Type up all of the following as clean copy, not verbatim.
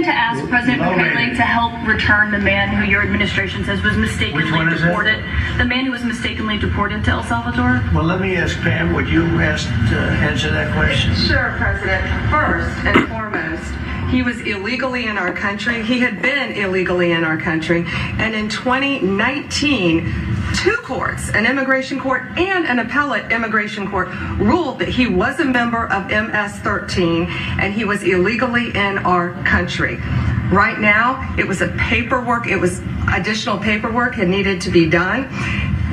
going to ask President Bukele to help return the man who your administration says was mistakenly deported. The man who was mistakenly deported to El Salvador? Well, let me ask Pam, would you answer that question? Sure, President. First and foremost, he was illegally in our country. He had been illegally in our country. And in 2019, two courts, an immigration court and an appellate immigration court, ruled that he was a member of MS-13 and he was illegally in our country. Right now, it was additional paperwork had needed to be done.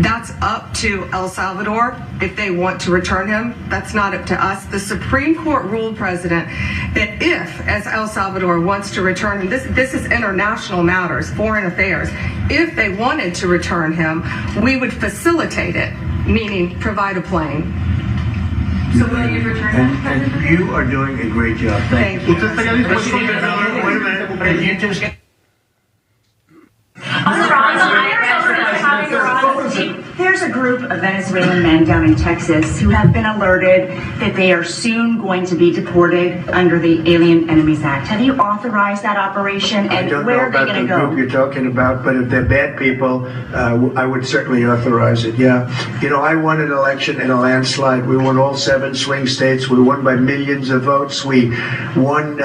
That's up to El Salvador if they want to return him. That's not up to us. The Supreme Court ruled, President, that if, as El Salvador wants to return him, this is international matters, foreign affairs, if they wanted to return him, we would facilitate it, meaning provide a plane. So will you return him? And you are doing a great job. Thank you. Thank you. Wait a minute. You just There's a group of Venezuelan men down in Texas who have been alerted that they are soon going to be deported under the Alien Enemies Act. Have you authorized that operation, and where are they going to go? I don't know about the group you're talking about, but if they're bad people, I would certainly authorize it, yeah. You know, I won an election in a landslide. We won all 7 swing states. We won by millions of votes. We won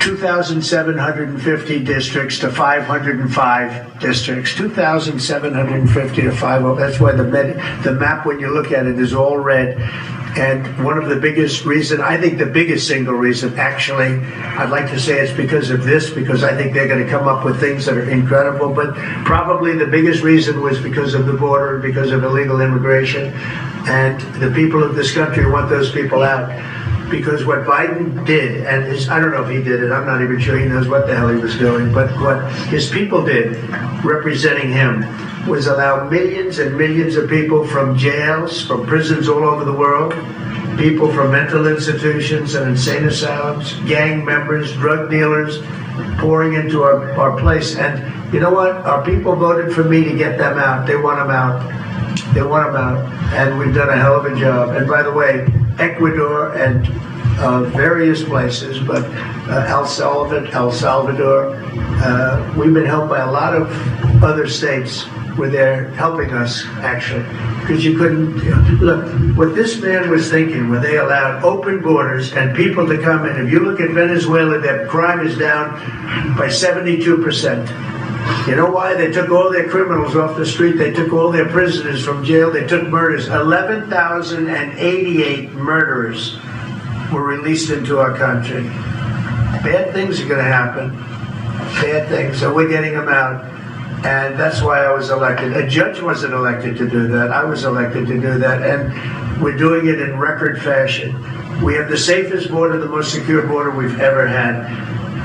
2,750 districts to 505 districts. 2,750 to 505. That's why the map, when you look at it, is all red. And one of the biggest reason, I think the biggest single reason, actually, I'd like to say it's because of this, because I think they're going to come up with things that are incredible, but probably the biggest reason was because of the border, because of illegal immigration. And the people of this country want those people out. Because what Biden did, and I don't know if he did it, I'm not even sure he knows what the hell he was doing, but what his people did, representing him, was allow millions and millions of people from jails, from prisons all over the world, people from mental institutions and insane asylums, gang members, drug dealers, pouring into our place. And you know what? Our people voted for me to get them out. They want them out. They want them out. And we've done a hell of a job. And by the way, Ecuador and various places, but El Salvador, we've been helped by a lot of other states where they're helping us, actually, because you couldn't, look, what this man was thinking when they allowed open borders and people to come in. If you look at Venezuela, their crime is down by 72%. You know why? They took all their criminals off the street. They took all their prisoners from jail. They took murders. 11,088 murderers were released into our country. Bad things are going to happen. Bad things. So we're getting them out. And that's why I was elected. A judge wasn't elected to do that. I was elected to do that. And we're doing it in record fashion. We have the safest border, the most secure border we've ever had.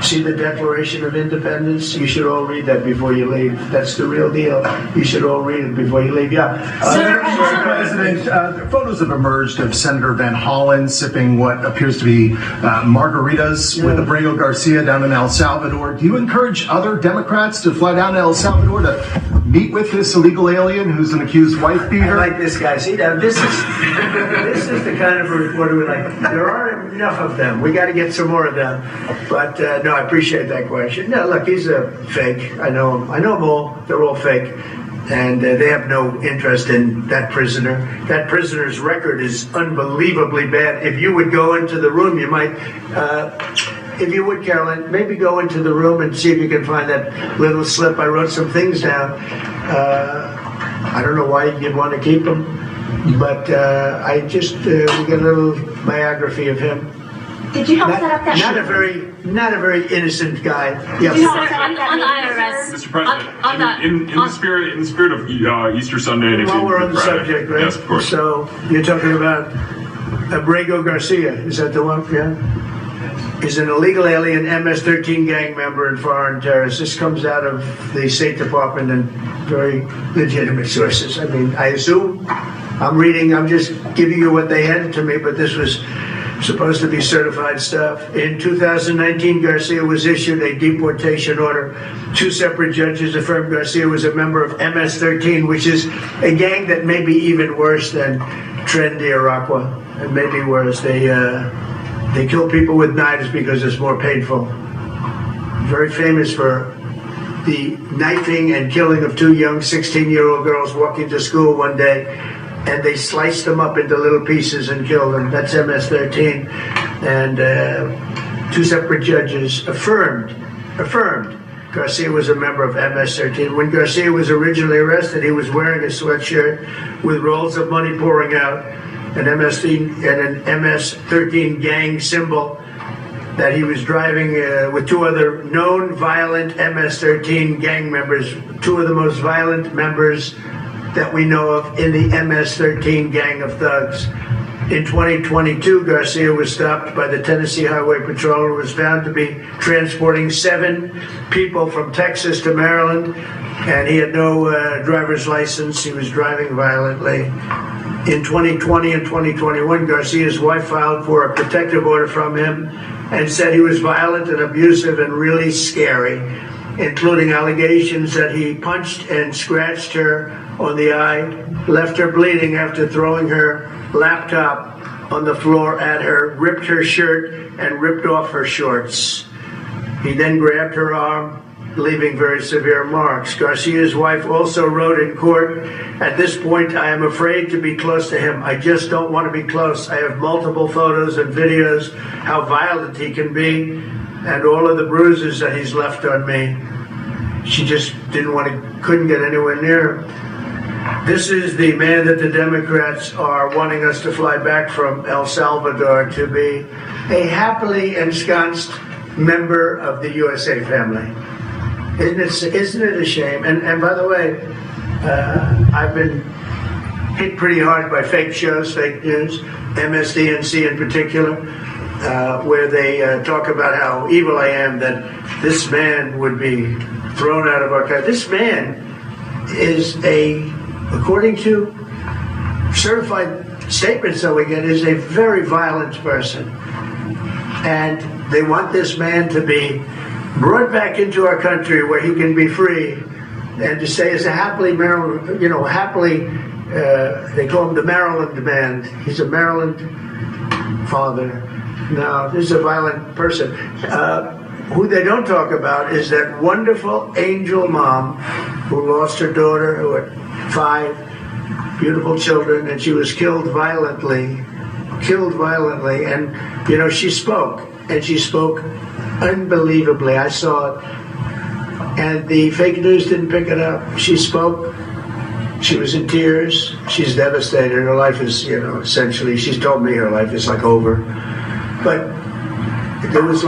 See the Declaration of Independence? You should all read that before you leave. That's the real deal. You should all read it before you leave. Yeah. Mr. President, photos have emerged of Senator Van Hollen sipping what appears to be margaritas with Abrego Garcia down in El Salvador. Do you encourage other Democrats to fly down to El Salvador to meet with this illegal alien who's an accused wife beater? I like this guy. See, now this is the kind of reporter we like. There aren't enough of them. We got to get some more of them. But no, I appreciate that question. No, look, he's a fake. I know him. I know them all. They're all fake. And they have no interest in that prisoner. That prisoner's record is unbelievably bad. If you would go into the room, you might, if you would, Carolyn, maybe go into the room and see if you can find that little slip. I wrote some things down. I don't know why you'd want to keep him, but I just, we got a little biography of him. Did you help set up that? Not a very innocent guy. Yes. On the IRS. Mr. President, in the spirit of Easter Sunday. While we're on the subject, right? Yes, of course. So you're talking about Abrego Garcia? Is that the one? Yeah. Is an illegal alien, MS-13 gang member and foreign terrorist. This comes out of the State Department and very legitimate sources. I mean, I assume I'm just giving you what they handed to me, but this was supposed to be certified stuff. In 2019, Garcia was issued a deportation order. 2 separate judges affirmed Garcia was a member of MS-13, which is a gang that may be even worse than Tren de Aragua, and maybe worse. They kill people with knives because it's more painful. very famous for the knifing and killing of two young 16-year-old girls walking to school one day, and they sliced them up into little pieces and killed them. That's MS-13. And two separate judges affirmed Garcia was a member of MS-13. When Garcia was originally arrested, he was wearing a sweatshirt with rolls of money pouring out, an MS-13 gang symbol, that he was driving with two other known violent MS-13 gang members, two of the most violent members that we know of in the MS-13 gang of thugs. In 2022, Garcia was stopped by the Tennessee Highway Patrol and was found to be transporting 7 people from Texas to Maryland, and he had no driver's license. He was driving violently. In 2020 and 2021, Garcia's wife filed for a protective order from him and said he was violent and abusive and really scary, including allegations that he punched and scratched her on the eye, left her bleeding after throwing her laptop on the floor at her, ripped her shirt, and ripped off her shorts. He then grabbed her arm, leaving very severe marks. Garcia's wife also wrote in court, "At this point, I am afraid to be close to him. I just don't want to be close. I have multiple photos and videos how violent he can be and all of the bruises that he's left on me." She just couldn't get anywhere near him. This is the man that the Democrats are wanting us to fly back from El Salvador to be a happily ensconced member of the USA family. Isn't it a shame? And by the way, I've been hit pretty hard by fake shows, fake news, MSDNC in particular, where they talk about how evil I am, that this man would be thrown out of our country. This man is according to certified statements that we get, is a very violent person. And they want this man to be brought back into our country where he can be free and to stay as a happily Maryland, they call him the Maryland man. He's a Maryland father. No, this is a violent person. Who they don't talk about is that wonderful angel mom who lost her daughter, who had 5 beautiful children, and she was killed violently. And, she spoke, and she spoke unbelievably. I saw it. And the fake news didn't pick it up. She spoke. She was in tears. She's devastated. Her life is, essentially, she's told me her life is like over. But there was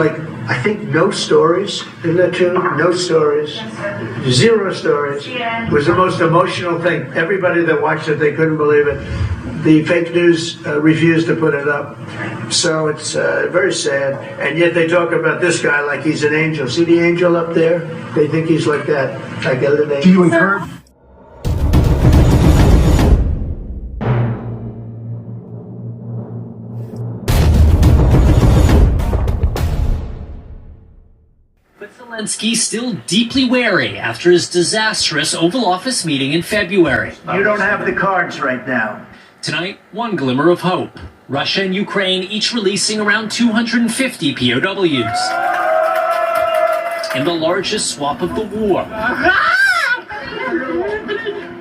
I think no stories. Isn't that true? No stories. Yes, 0 stories. Yeah. It was the most emotional thing. Everybody that watched it, they couldn't believe it. The fake news refused to put it up. So it's very sad. And yet they talk about this guy like he's an angel. See the angel up there? They think he's like that. Like a little angel. Do you encourage? Zelensky still deeply wary after his disastrous Oval Office meeting in February. You don't have the cards right now. Tonight, one glimmer of hope. Russia and Ukraine each releasing around 250 POWs. In the largest swap of the war.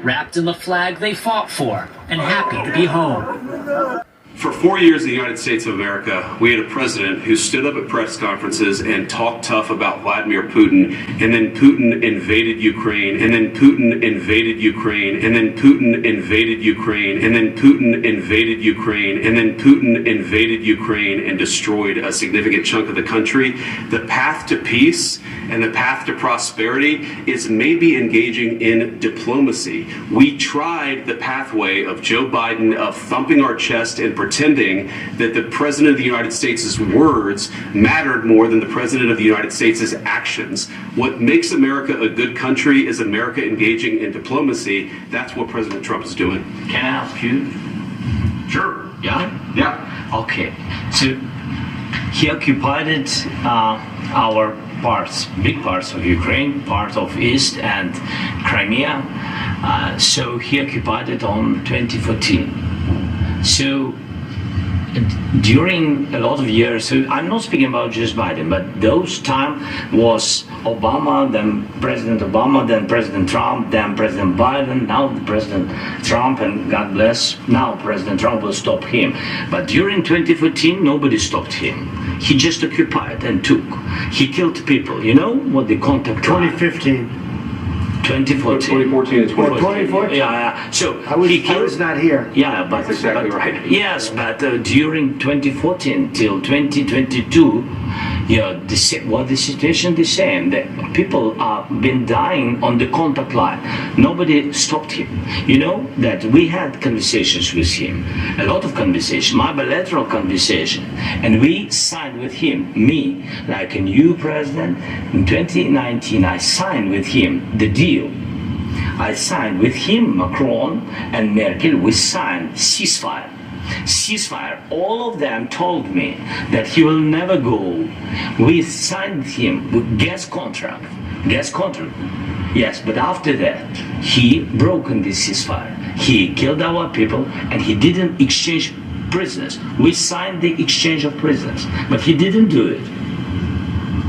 Wrapped in the flag they fought for and happy to be home. For 4 years in the United States of America, we had a president who stood up at press conferences and talked tough about Vladimir Putin, and then Putin invaded Ukraine, and then Putin invaded Ukraine, and then Putin invaded Ukraine, and then Putin invaded Ukraine, and then Putin invaded Ukraine and destroyed a significant chunk of the country. The path to peace and the path to prosperity is maybe engaging in diplomacy. We tried the pathway of Joe Biden of thumping our chest and pretending that the President of the United States' words mattered more than the President of the United States' actions. What makes America a good country is America engaging in diplomacy. That's what President Trump is doing. Can I ask you? Sure. Yeah? Yeah. Okay. So he occupied our parts, big parts of Ukraine, part of East and Crimea. So he occupied it on 2014. So during a lot of years, so I'm not speaking about just Biden, but those time was Obama, then President Obama, then President Trump, then President Biden, now President Trump, and God bless, now President Trump will stop him. But during 2014, nobody stopped him. He just occupied and took. He killed people. You know what the contact 2015. 2014 2014. and 2014. Yeah. So I was not here. Yeah, but That's exactly right. Yes, but during 2014 till 2022, yeah, the situation the same. The people are been dying on the contact line. Nobody stopped him. You know that we had conversations with him, a lot of conversation, my bilateral conversation, and we signed with him. Me, like a new president in 2019, I signed with him the deal. I signed with him, Macron and Merkel. We signed ceasefire. All of them told me that he will never go. We signed him with gas contract. Yes, but after that, he broken this ceasefire. He killed our people and he didn't exchange prisoners. We signed the exchange of prisoners, but he didn't do it.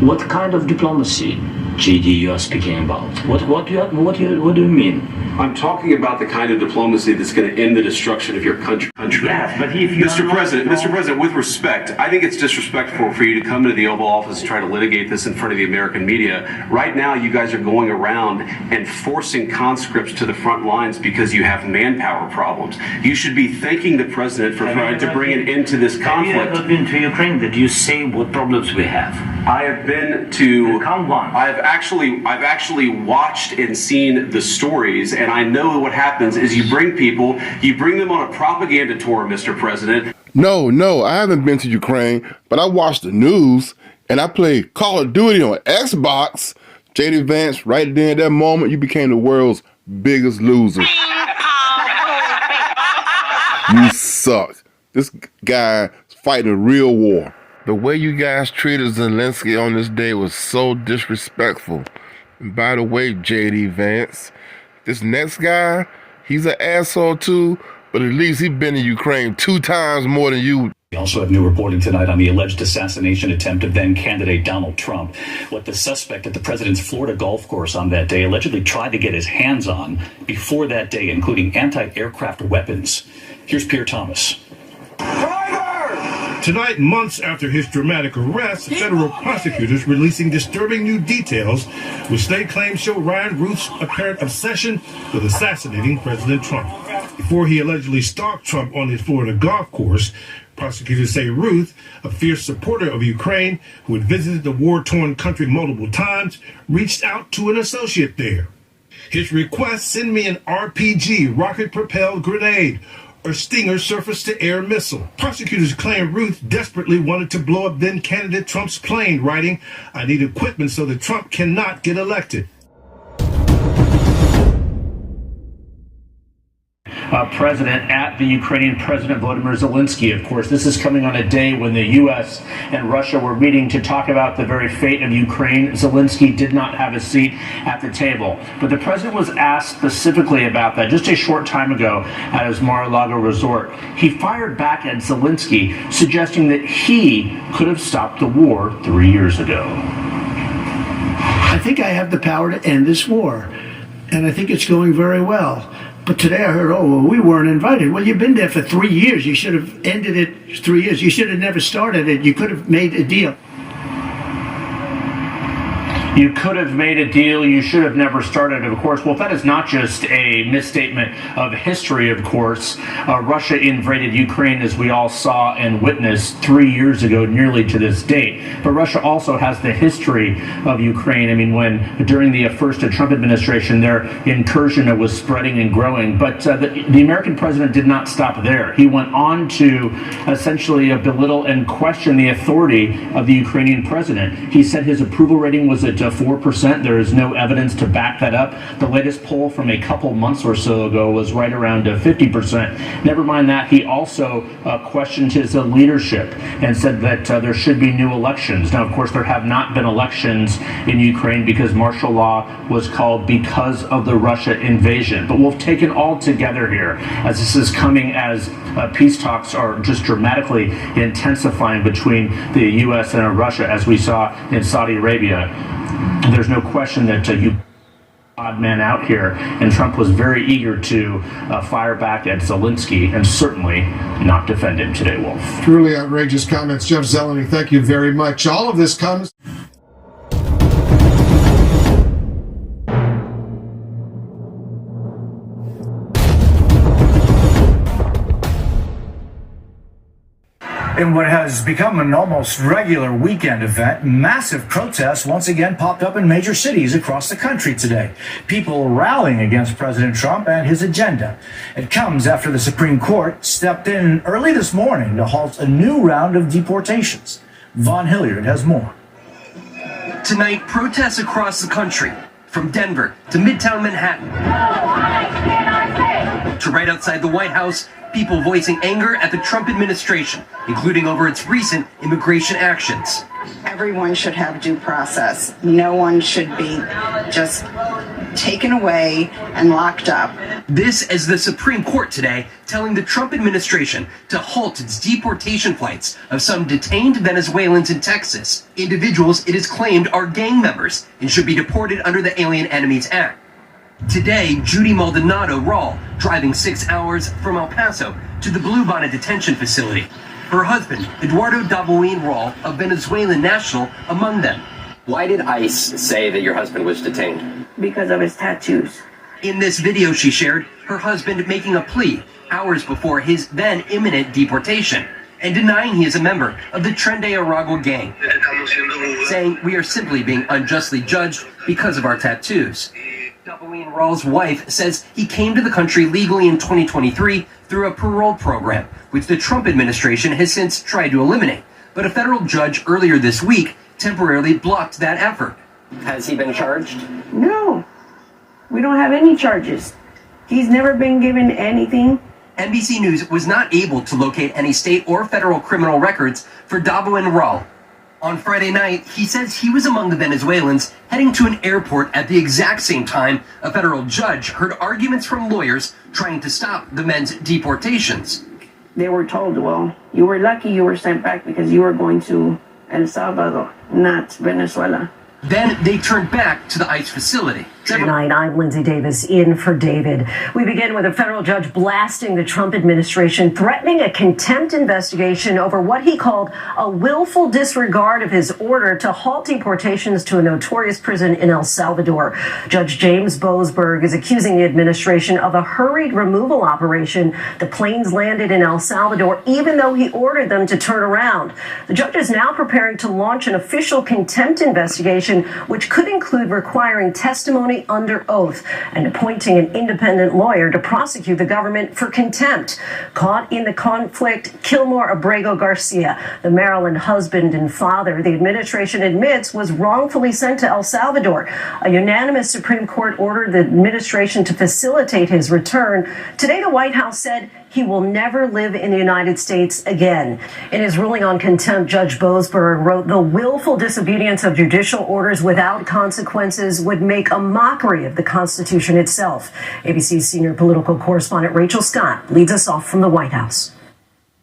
What kind of diplomacy, JD, you are speaking about? What do you mean? I'm talking about the kind of diplomacy that's going to end the destruction of your country. Yes, but if you Mr. President, with respect, I think it's disrespectful for you to come to the Oval Office and try to litigate this in front of the American media. Right now, you guys are going around and forcing conscripts to the front lines because you have manpower problems. You should be thanking the president for trying to bring an end to this conflict. Have you ever been to Ukraine? Did you say what problems we have? I have been to. Come on. I've actually watched and seen the stories, and I know what happens is you bring them on a propaganda tour, Mr. President. No, I haven't been to Ukraine, but I watched the news and I played Call of Duty on Xbox. JD Vance, right there at that moment, you became the world's biggest loser. You suck. This guy's fighting a real war. The way you guys treated Zelensky on this day was so disrespectful. And by the way, JD Vance, this next guy, he's an asshole too, but at least he's been in Ukraine 2 times more than you. We also have new reporting tonight on the alleged assassination attempt of then-candidate Donald Trump. What the suspect at the president's Florida golf course on that day allegedly tried to get his hands on before that day, including anti-aircraft weapons. Here's Pierre Thomas. Tonight, months after his dramatic arrest, federal prosecutors releasing disturbing new details, which they claim show Ryan Ruth's apparent obsession with assassinating President Trump. Before he allegedly stalked Trump on his Florida golf course, prosecutors say Ruth, a fierce supporter of Ukraine who had visited the war-torn country multiple times, reached out to an associate there. His request: send me an RPG, rocket-propelled grenade, or Stinger surface-to-air missile. Prosecutors claim Ruth desperately wanted to blow up then-candidate Trump's plane, writing, "I need equipment so that Trump cannot get elected." President at the Ukrainian President Volodymyr Zelensky. Of course, this is coming on a day when the U.S. and Russia were meeting to talk about the very fate of Ukraine. Zelensky did not have a seat at the table, but the president was asked specifically about that just a short time ago at his Mar-a-Lago resort. He fired back at Zelensky, suggesting that he could have stopped the war 3 years ago. I think I have the power to end this war, and I think it's going very well. But today I heard, we weren't invited. Well, you've been there for 3 years. You should have ended it 3 years. You should have never started it. You could have made a deal. You could have made a deal. You should have never started, of course. Well, that is not just a misstatement of history, of course. Russia invaded Ukraine, as we all saw and witnessed 3 years ago, nearly to this date. But Russia also has the history of Ukraine. I mean, when during the first Trump administration, their incursion was spreading and growing. But the American president did not stop there. He went on to essentially belittle and question the authority of the Ukrainian president. He said his approval rating was at 4%. There is no evidence to back that up. The latest poll from a couple months or so ago was right around 50%. Never mind that, he also questioned his leadership and said that there should be new elections. Now, of course, there have not been elections in Ukraine because martial law was called because of the Russia invasion. But we'll take it all together here, as this is coming as peace talks are just dramatically intensifying between the U.S. and Russia, as we saw in Saudi Arabia. There's no question that you odd man out here, and Trump was very eager to fire back at Zelensky and certainly not defend him today, Wolf. Truly outrageous comments. Jeff Zeleny, thank you very much. All of this comes... In what has become an almost regular weekend event, massive protests once again popped up in major cities across the country today. People rallying against President Trump and his agenda. It comes after the Supreme Court stepped in early this morning to halt a new round of deportations. Vaughn Hilliard has more. Tonight, protests across the country, from Denver to Midtown Manhattan, to right outside the White House, people voicing anger at the Trump administration, including over its recent immigration actions. Everyone should have due process. No one should be just taken away and locked up. This as the Supreme Court today telling the Trump administration to halt its deportation flights of some detained Venezuelans in Texas, individuals it is claimed are gang members and should be deported under the Alien Enemies Act. Today, Judy Maldonado Rawl driving 6 hours from El Paso to the Bluebonnet detention facility. Her husband, Eduardo Dabuin Rawl, a Venezuelan national, among them. Why did ICE say that your husband was detained? Because of his tattoos. In this video she shared, her husband making a plea hours before his then imminent deportation and denying he is a member of the Tren de Aragua gang, saying we are simply being unjustly judged because of our tattoos. Dabuin Rawl's wife says he came to the country legally in 2023 through a parole program, which the Trump administration has since tried to eliminate. But a federal judge earlier this week temporarily blocked that effort. Has he been charged? No, we don't have any charges. He's never been given anything. NBC News was not able to locate any state or federal criminal records for Dabuin Rawl. On Friday night, he says he was among the Venezuelans heading to an airport at the exact same time a federal judge heard arguments from lawyers trying to stop the men's deportations. They were told, well, you were lucky you were sent back because you were going to El Salvador, not Venezuela. Then they turned back to the ICE facility. Tonight, I'm Lindsay Davis in for David. We begin with a federal judge blasting the Trump administration, threatening a contempt investigation over what he called a willful disregard of his order to halt deportations to a notorious prison in El Salvador. Judge James Boasberg is accusing the administration of a hurried removal operation. The planes landed in El Salvador, even though he ordered them to turn around. The judge is now preparing to launch an official contempt investigation, which could include requiring testimony under oath and appointing an independent lawyer to prosecute the government for contempt. Caught in the conflict, Kilmore Abrego Garcia, the Maryland husband and father the administration admits was wrongfully sent to El Salvador. A unanimous Supreme Court ordered the administration to facilitate his return. Today, the White House said he will never live in the United States again. In his ruling on contempt, Judge Boasberg wrote, the willful disobedience of judicial orders without consequences would make a mockery of the Constitution itself. ABC's senior political correspondent Rachel Scott leads us off from the White House.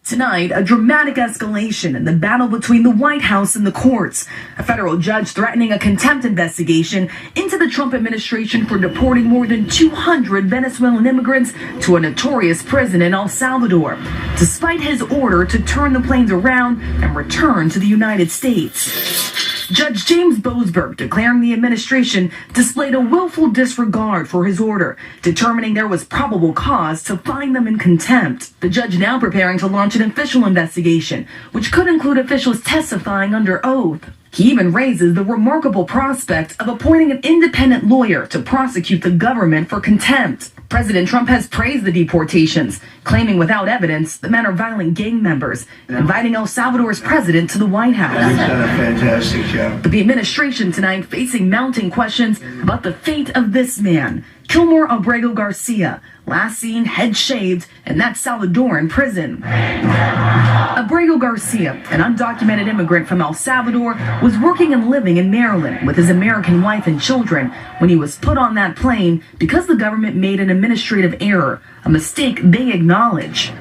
Tonight, a dramatic escalation in the battle between the White House and the courts. A federal judge threatening a contempt investigation into the Trump administration for deporting more than 200 Venezuelan immigrants to a notorious prison in El Salvador, despite his order to turn the planes around and return to the United States. Judge James Boasberg declaring the administration displayed a willful disregard for his order, determining there was probable cause to find them in contempt. The judge now preparing to launch an official investigation, which could include officials testifying under oath. He even raises the remarkable prospect of appointing an independent lawyer to prosecute the government for contempt. President Trump has praised the deportations, claiming without evidence the men are violent gang members, inviting El Salvador's president to the White House. You've done a fantastic job. But the administration tonight facing mounting questions about the fate of this man, Kilmore Abrego Garcia, last seen head shaved in that Salvadoran prison. Abrego Garcia, an undocumented immigrant from El Salvador, was working and living in Maryland with his American wife and children when he was put on that plane because the government made an administrative error, a mistake they acknowledge.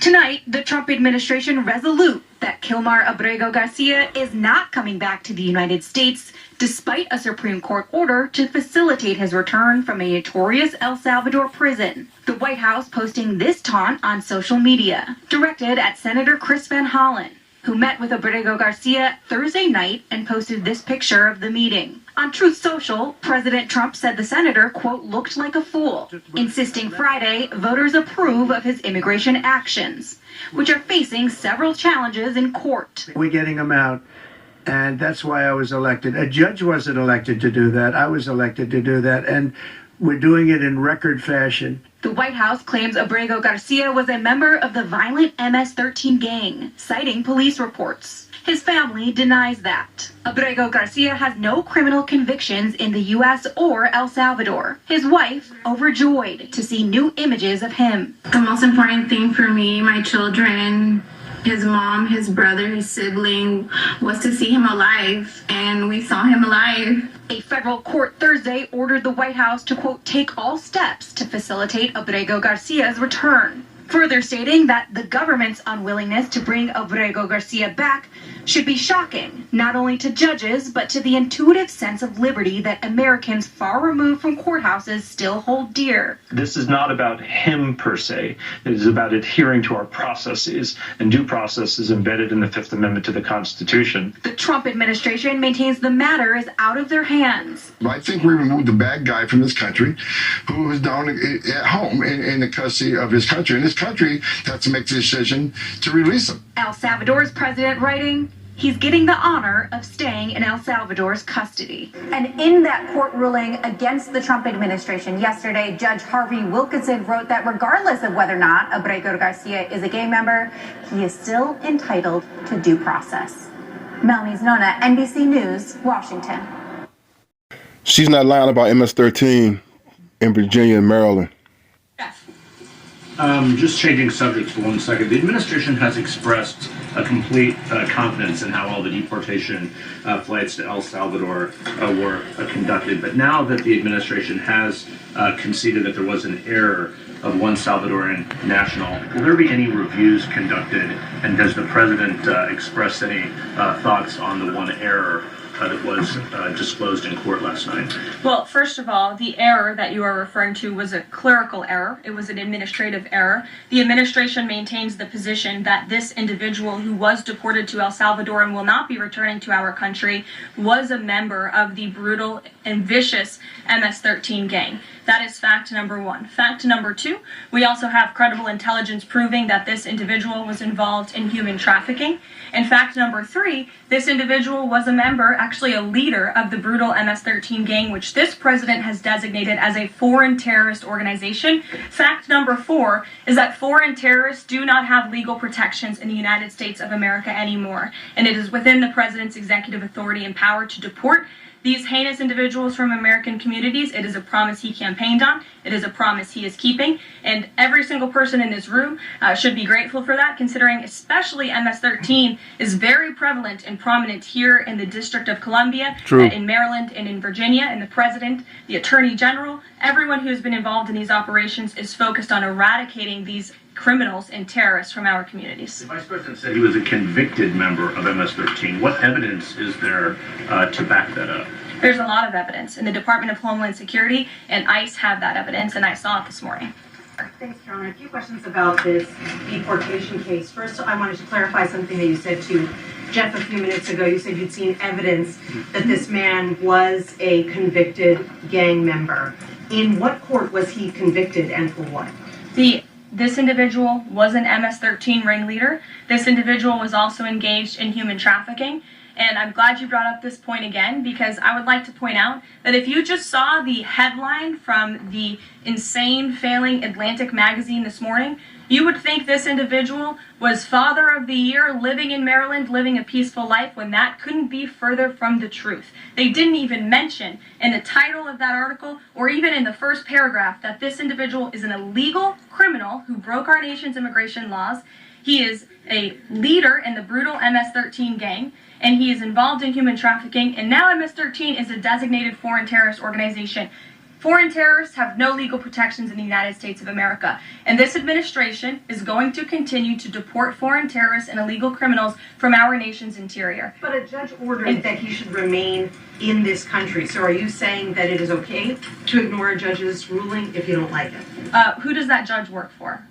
Tonight, the Trump administration resolute that Kilmar Abrego Garcia is not coming back to the United States despite a Supreme Court order to facilitate his return from a notorious El Salvador prison. The White House posting this taunt on social media, directed at Senator Chris Van Hollen, who met with Abrego Garcia Thursday night and posted this picture of the meeting. On Truth Social, President Trump said the senator, quote, looked like a fool, insisting Friday voters approve of his immigration actions, which are facing several challenges in court. We're getting them out, and that's why I was elected. A judge wasn't elected to do that. I was elected to do that, and we're doing it in record fashion. The White House claims Abrego Garcia was a member of the violent MS-13 gang, citing police reports. His family denies that. Abrego Garcia has no criminal convictions in the U.S. or El Salvador. His wife, overjoyed to see new images of him. The most important thing for me, my children, his mom, his brother, his sibling, was to see him alive, and we saw him alive. A federal court Thursday ordered the White House to, quote, take all steps to facilitate Abrego Garcia's return, further stating that the government's unwillingness to bring Abrego Garcia back should be shocking, not only to judges, but to the intuitive sense of liberty that Americans far removed from courthouses still hold dear. This is not about him per se. It is about adhering to our processes, and due process is embedded in the Fifth Amendment to the Constitution. The Trump administration maintains the matter is out of their hands. I think we removed the bad guy from this country who was down at home in the custody of his country. And this country has to make the decision to release him. El Salvador's president writing, he's getting the honor of staying in El Salvador's custody. And in that court ruling against the Trump administration yesterday, Judge Harvey Wilkinson wrote that regardless of whether or not Abrego Garcia is a gang member, he is still entitled to due process. Melanie Znona, NBC News, Washington. She's not lying about MS-13 in Virginia and Maryland. Just changing subjects for 1 second. The administration has expressed a complete confidence in how all the deportation flights to El Salvador were conducted. But now that the administration has conceded that there was an error of one Salvadoran national, will there be any reviews conducted? And does the president express any thoughts on the one error that was disclosed in court last night? Well, first of all, the error that you are referring to was a clerical error. It was an administrative error. The administration maintains the position that this individual who was deported to El Salvador and will not be returning to our country was a member of the brutal and vicious MS-13 gang. That is fact number one. Fact number two, we also have credible intelligence proving that this individual was involved in human trafficking. And fact number three, this individual was a member, actually a leader of the brutal MS-13 gang, which this president has designated as a foreign terrorist organization. Fact number four is that foreign terrorists do not have legal protections in the United States of America anymore. And it is within the president's executive authority and power to deport these heinous individuals from American communities. It is a promise he campaigned on. It is a promise he is keeping. And every single person in this room should be grateful for that, considering especially MS-13 is very prevalent and prominent here in the District of Columbia, in Maryland, and in Virginia. And the president, the attorney general, everyone who has been involved in these operations is focused on eradicating these criminals and terrorists from our communities. The Vice President said he was a convicted member of MS-13. What evidence is there to back that up? There's a lot of evidence, and the Department of Homeland Security and ICE have that evidence, and I saw it this morning. Thanks, Carolyn. A few questions about this deportation case. First, I wanted to clarify something that you said to Jeff a few minutes ago. You said you'd seen evidence that this man was a convicted gang member. In what court was he convicted, and for what? This individual was an MS-13 ringleader. This individual was also engaged in human trafficking. And I'm glad you brought up this point again, because I would like to point out that if you just saw the headline from the insane, failing Atlantic magazine this morning, you would think this individual was Father of the Year, living in Maryland, living a peaceful life, when that couldn't be further from the truth. They didn't even mention in the title of that article, or even in the first paragraph, that this individual is an illegal criminal who broke our nation's immigration laws. He is a leader in the brutal MS-13 gang, and he is involved in human trafficking, and now MS-13 is a designated foreign terrorist organization. Foreign terrorists have no legal protections in the United States of America, and this administration is going to continue to deport foreign terrorists and illegal criminals from our nation's interior. But a judge ordered that he should remain in this country. So are you saying that it is okay to ignore a judge's ruling if you don't like it? Who does that judge work for?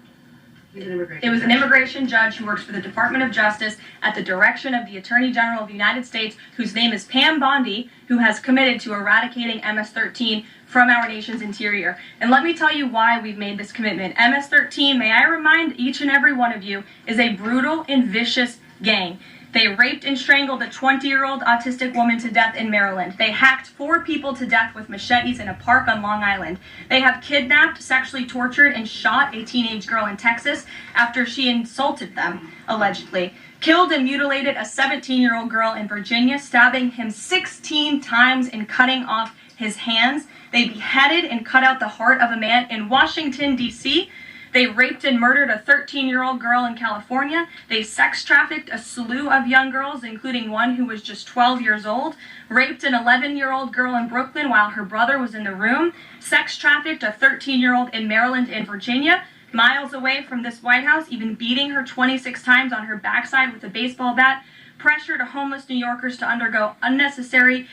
He's an immigration It was an judge. immigration judge who works for the Department of Justice at the direction of the Attorney General of the United States, whose name is Pam Bondi, who has committed to eradicating MS-13 from our nation's interior. And let me tell you why we've made this commitment. MS-13, may I remind each and every one of you, is a brutal and vicious gang. They raped and strangled a 20-year-old autistic woman to death in Maryland. They hacked 4 people to death with machetes in a park on Long Island. They have kidnapped, sexually tortured, and shot a teenage girl in Texas after she insulted them, allegedly. Killed and mutilated a 17-year-old girl in Virginia, stabbing him 16 times and cutting off his hands. They beheaded and cut out the heart of a man in Washington, D.C. They raped and murdered a 13-year-old girl in California. They sex trafficked a slew of young girls, including one who was just 12 years old. Raped an 11-year-old girl in Brooklyn while her brother was in the room. Sex trafficked a 13-year-old in Maryland and Virginia, miles away from this White House, even beating her 26 times on her backside with a baseball bat. Pressured homeless New Yorkers to undergo unnecessary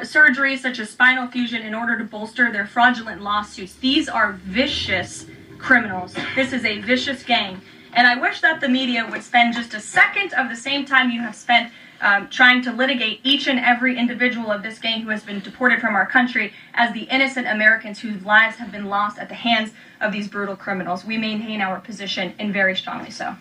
surgeries such as spinal fusion in order to bolster their fraudulent lawsuits. These are vicious criminals. This is a vicious gang. And I wish that the media would spend just a second of the same time you have spent trying to litigate each and every individual of this gang who has been deported from our country as the innocent Americans whose lives have been lost at the hands of these brutal criminals. We maintain our position, and very strongly so.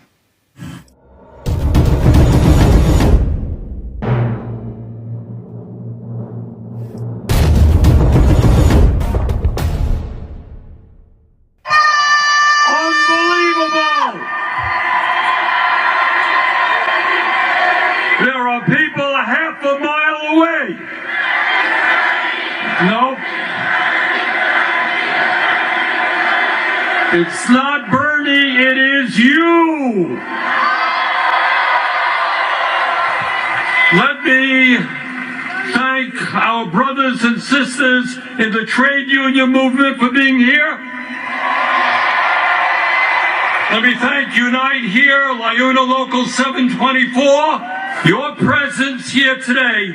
There are people a half a mile away. No. It's not Bernie, it is you. Let me thank our brothers and sisters in the trade union movement for being here. Let me thank Unite Here, Liuna Local 724. Your presence here today,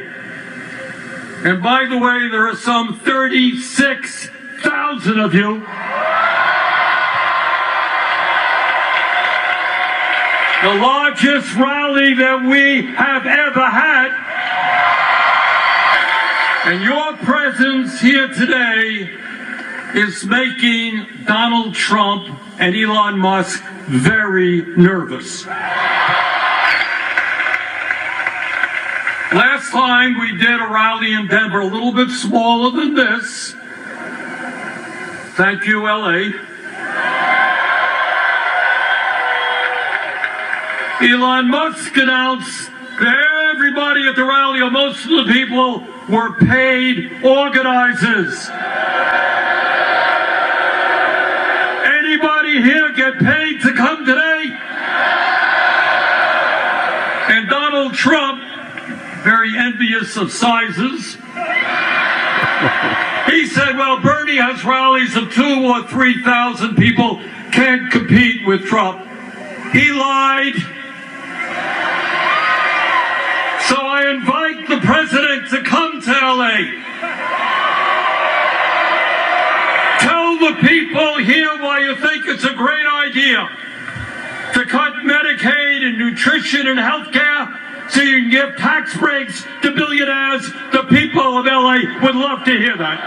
and by the way, there are some 36,000 of you. The largest rally that we have ever had. And your presence here today is making Donald Trump and Elon Musk very nervous. Last time we did a rally in Denver, a little bit smaller than this. Thank you, LA. Elon Musk announced that everybody at the rally, or most of the people, were paid organizers. Anybody here get paid to come today? And Donald Trump, very envious of sizes, he said, well, Bernie has rallies of 2,000 or 3,000 people, can't compete with Trump. He lied. So I invite the president to come to LA. Tell the people here why you think it's a great idea to cut Medicaid and nutrition and health care so you can give tax breaks to billionaires. The people of LA would love to hear that.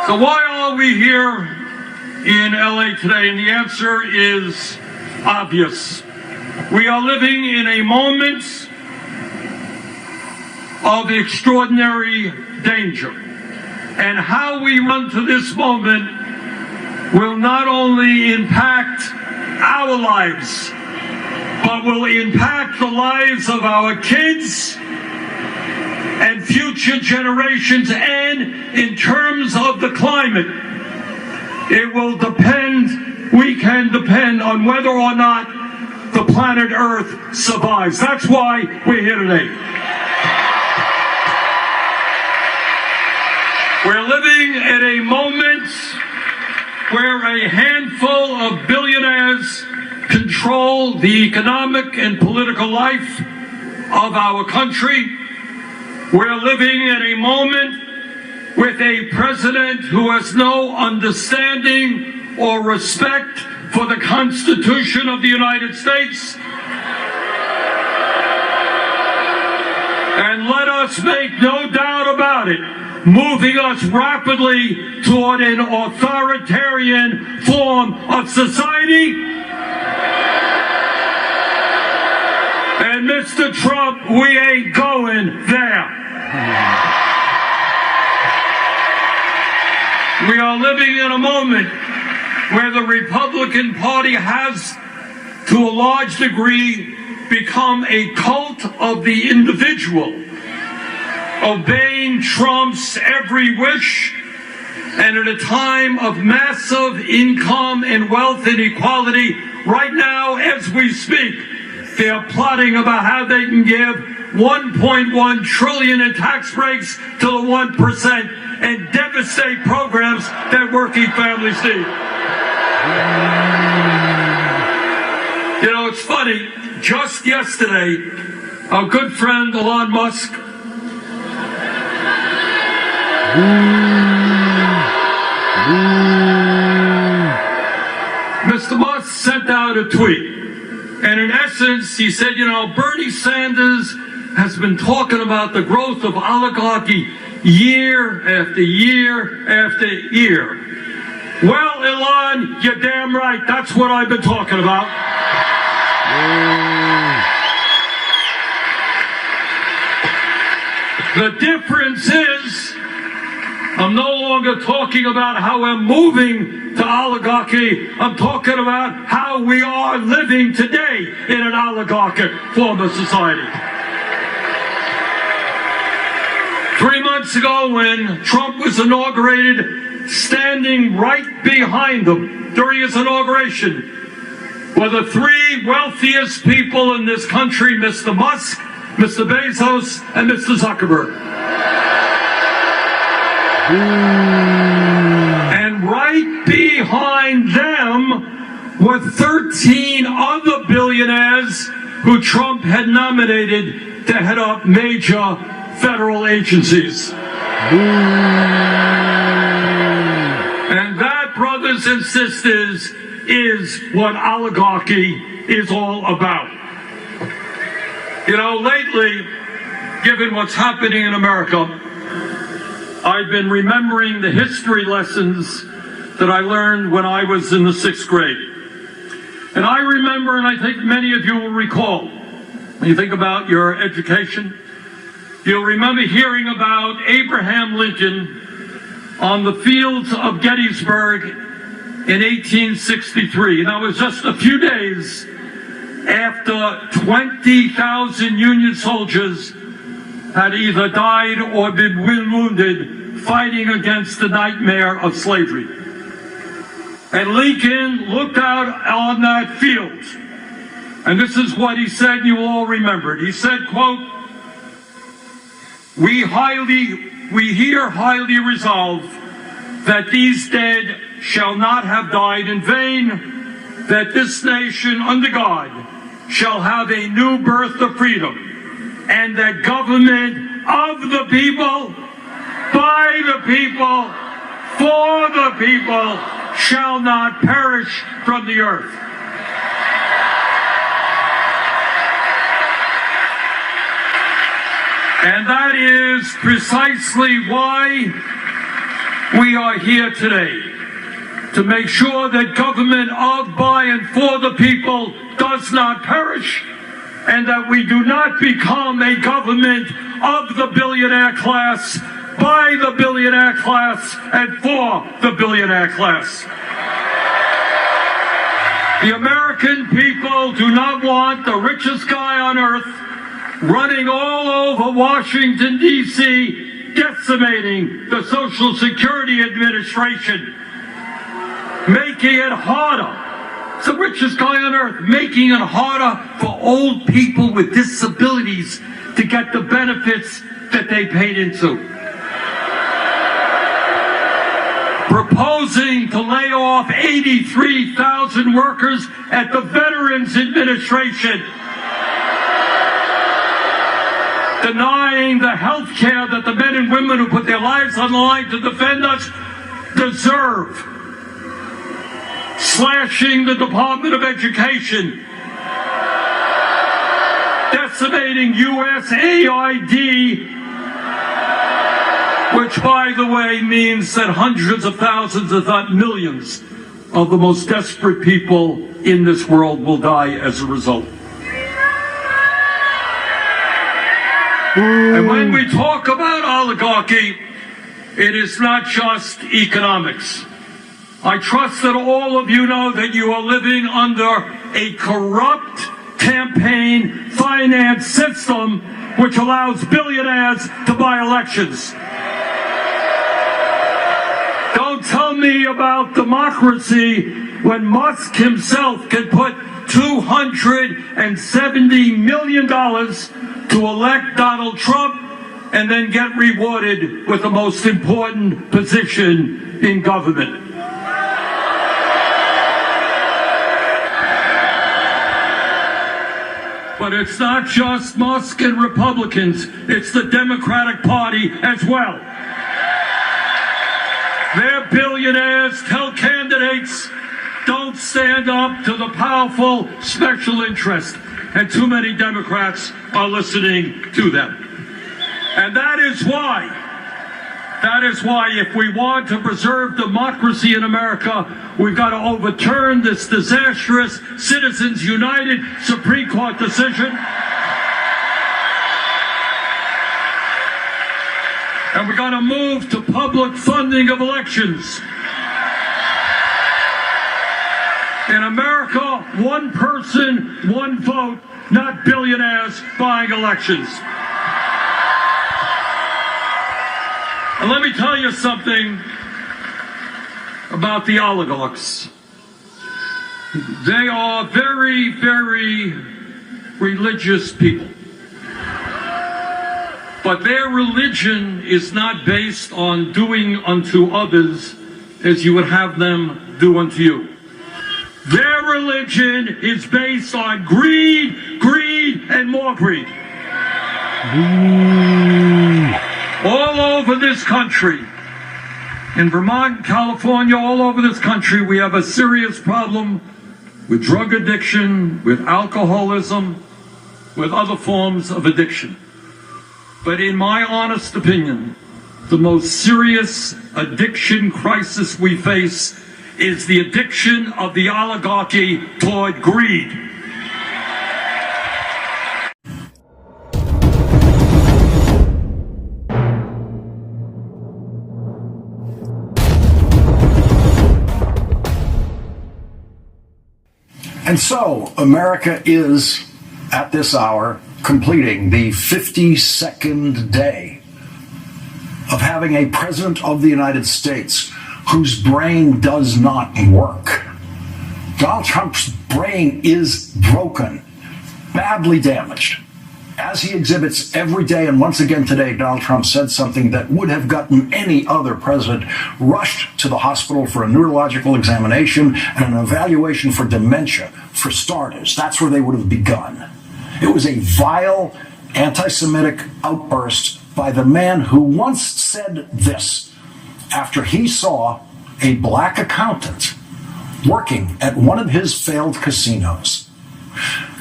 So why are we here in LA today? And the answer is obvious. We are living in a moment of extraordinary danger. And how we run to this moment will not only impact our lives, but will impact the lives of our kids and future generations. And in terms of the climate, it will depend, we can depend on whether or not the planet Earth survives. That's why we're here today. We're living at a moment where a handful of billionaires control the economic and political life of our country. We're living in a moment with a president who has no understanding or respect for the Constitution of the United States. And let us make no doubt about it, moving us rapidly toward an authoritarian form of society. And Mr. Trump, we ain't going there. We are living in a moment where the Republican Party has, to a large degree, become a cult of the individual, obeying Trump's every wish, and at a time of massive income and wealth inequality, right now as we speak, they are plotting about how they can give $1.1 trillion in tax breaks to the 1% and devastate programs that working families need. You know, it's funny, just yesterday, our good friend Elon Musk Mr. Musk sent out a tweet, and in essence, he said, you know, Bernie Sanders has been talking about the growth of oligarchy year after year after year. Well, Elon, you're damn right. That's what I've been talking about. The difference is, I'm no longer talking about how we're moving to oligarchy. I'm talking about how we are living today in an oligarchic form of society. 3 months ago, when Trump was inaugurated, standing right behind him during his inauguration were the three wealthiest people in this country, Mr. Musk, Mr. Bezos, and Mr. Zuckerberg. And right behind them were 13 other billionaires who Trump had nominated to head up major federal agencies. And that, brothers and sisters, is what oligarchy is all about. You know, lately, given what's happening in America, I've been remembering the history lessons that I learned when I was in the 6th grade. And I remember, and I think many of you will recall, when you think about your education, you'll remember hearing about Abraham Lincoln on the fields of Gettysburg in 1863. And that was just a few days after 20,000 Union soldiers had either died or been wounded fighting against the nightmare of slavery. And Lincoln looked out on that field, and this is what he said, you all remember it. He said, quote, we here highly resolve that these dead shall not have died in vain, that this nation under God shall have a new birth of freedom, and that government of the people, by the people, for the people, shall not perish from the earth. And that is precisely why we are here today, to make sure that government of, by, and for the people does not perish, and that we do not become a government of the billionaire class, by the billionaire class, and for the billionaire class. The American people do not want the richest guy on earth running all over Washington, D.C., decimating the Social Security Administration, making it harder. It's the richest guy on earth, making it harder for old people with disabilities to get the benefits that they paid into. Proposing to lay off 83,000 workers at the Veterans Administration. Denying the health care that the men and women who put their lives on the line to defend us deserve. Slashing the Department of Education. Decimating USAID, which, by the way, means that hundreds of thousands, if not millions, of the most desperate people in this world will die as a result. And when we talk about oligarchy, it is not just economics. I trust that all of you know that you are living under a corrupt campaign finance system which allows billionaires to buy elections. Don't tell me about democracy when Musk himself can put $270 million to elect Donald Trump and then get rewarded with the most important position in government. But it's not just Musk and Republicans, it's the Democratic Party as well. Their billionaires tell candidates, don't stand up to the powerful special interest. And too many Democrats are listening to them. And that is why if we want to preserve democracy in America, we've got to overturn this disastrous Citizens United Supreme Court decision. And we're going to move to public funding of elections. In America, one person, one vote, not billionaires buying elections. And let me tell you something about the oligarchs. They are very, very religious people. But their religion is not based on doing unto others as you would have them do unto you. Their religion is based on greed, greed, and more greed. All over this country, in Vermont, California, all over this country, we have a serious problem with drug addiction, with alcoholism, with other forms of addiction. But in my honest opinion, the most serious addiction crisis we face is the addiction of the oligarchy toward greed. And so, America is, at this hour, completing the 52nd day of having a President of the United States whose brain does not work. Donald Trump's brain is broken, badly damaged, as he exhibits every day. And once again today, Donald Trump said something that would have gotten any other president rushed to the hospital for a neurological examination and an evaluation for dementia, for starters. That's where they would have begun. It was a vile, anti-Semitic outburst by the man who once said this after he saw a black accountant working at one of his failed casinos.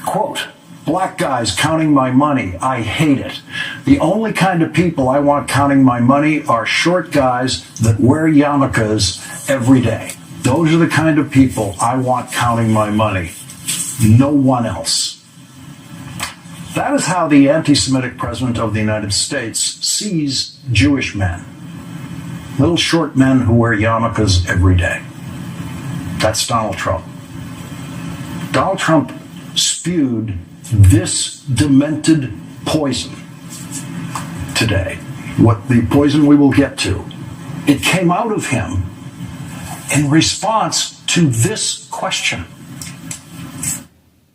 Quote, "Black guys counting my money, I hate it. The only kind of people I want counting my money are short guys that wear yarmulkes every day." Those are the kind of people I want counting my money. No one else. That is how the anti-Semitic president of the United States sees Jewish men. Little short men who wear yarmulkes every day. That's Donald Trump. Donald Trump spewed this demented poison today. What the poison we will get to. It came out of him in response to this question.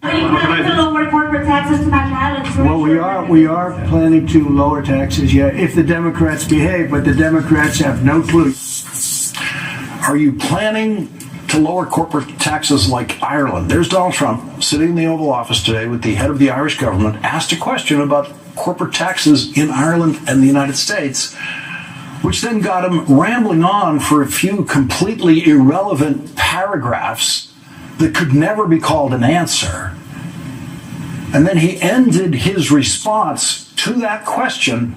Are you planning to lower corporate taxes to match islands? Well, we are planning to lower taxes, yeah, if the Democrats behave, but the Democrats have no clue. Are you planning to lower corporate taxes like Ireland? There's Donald Trump sitting in the Oval Office today with the head of the Irish government, asked a question about corporate taxes in Ireland and the United States, which then got him rambling on for a few completely irrelevant paragraphs that could never be called an answer. And then he ended his response to that question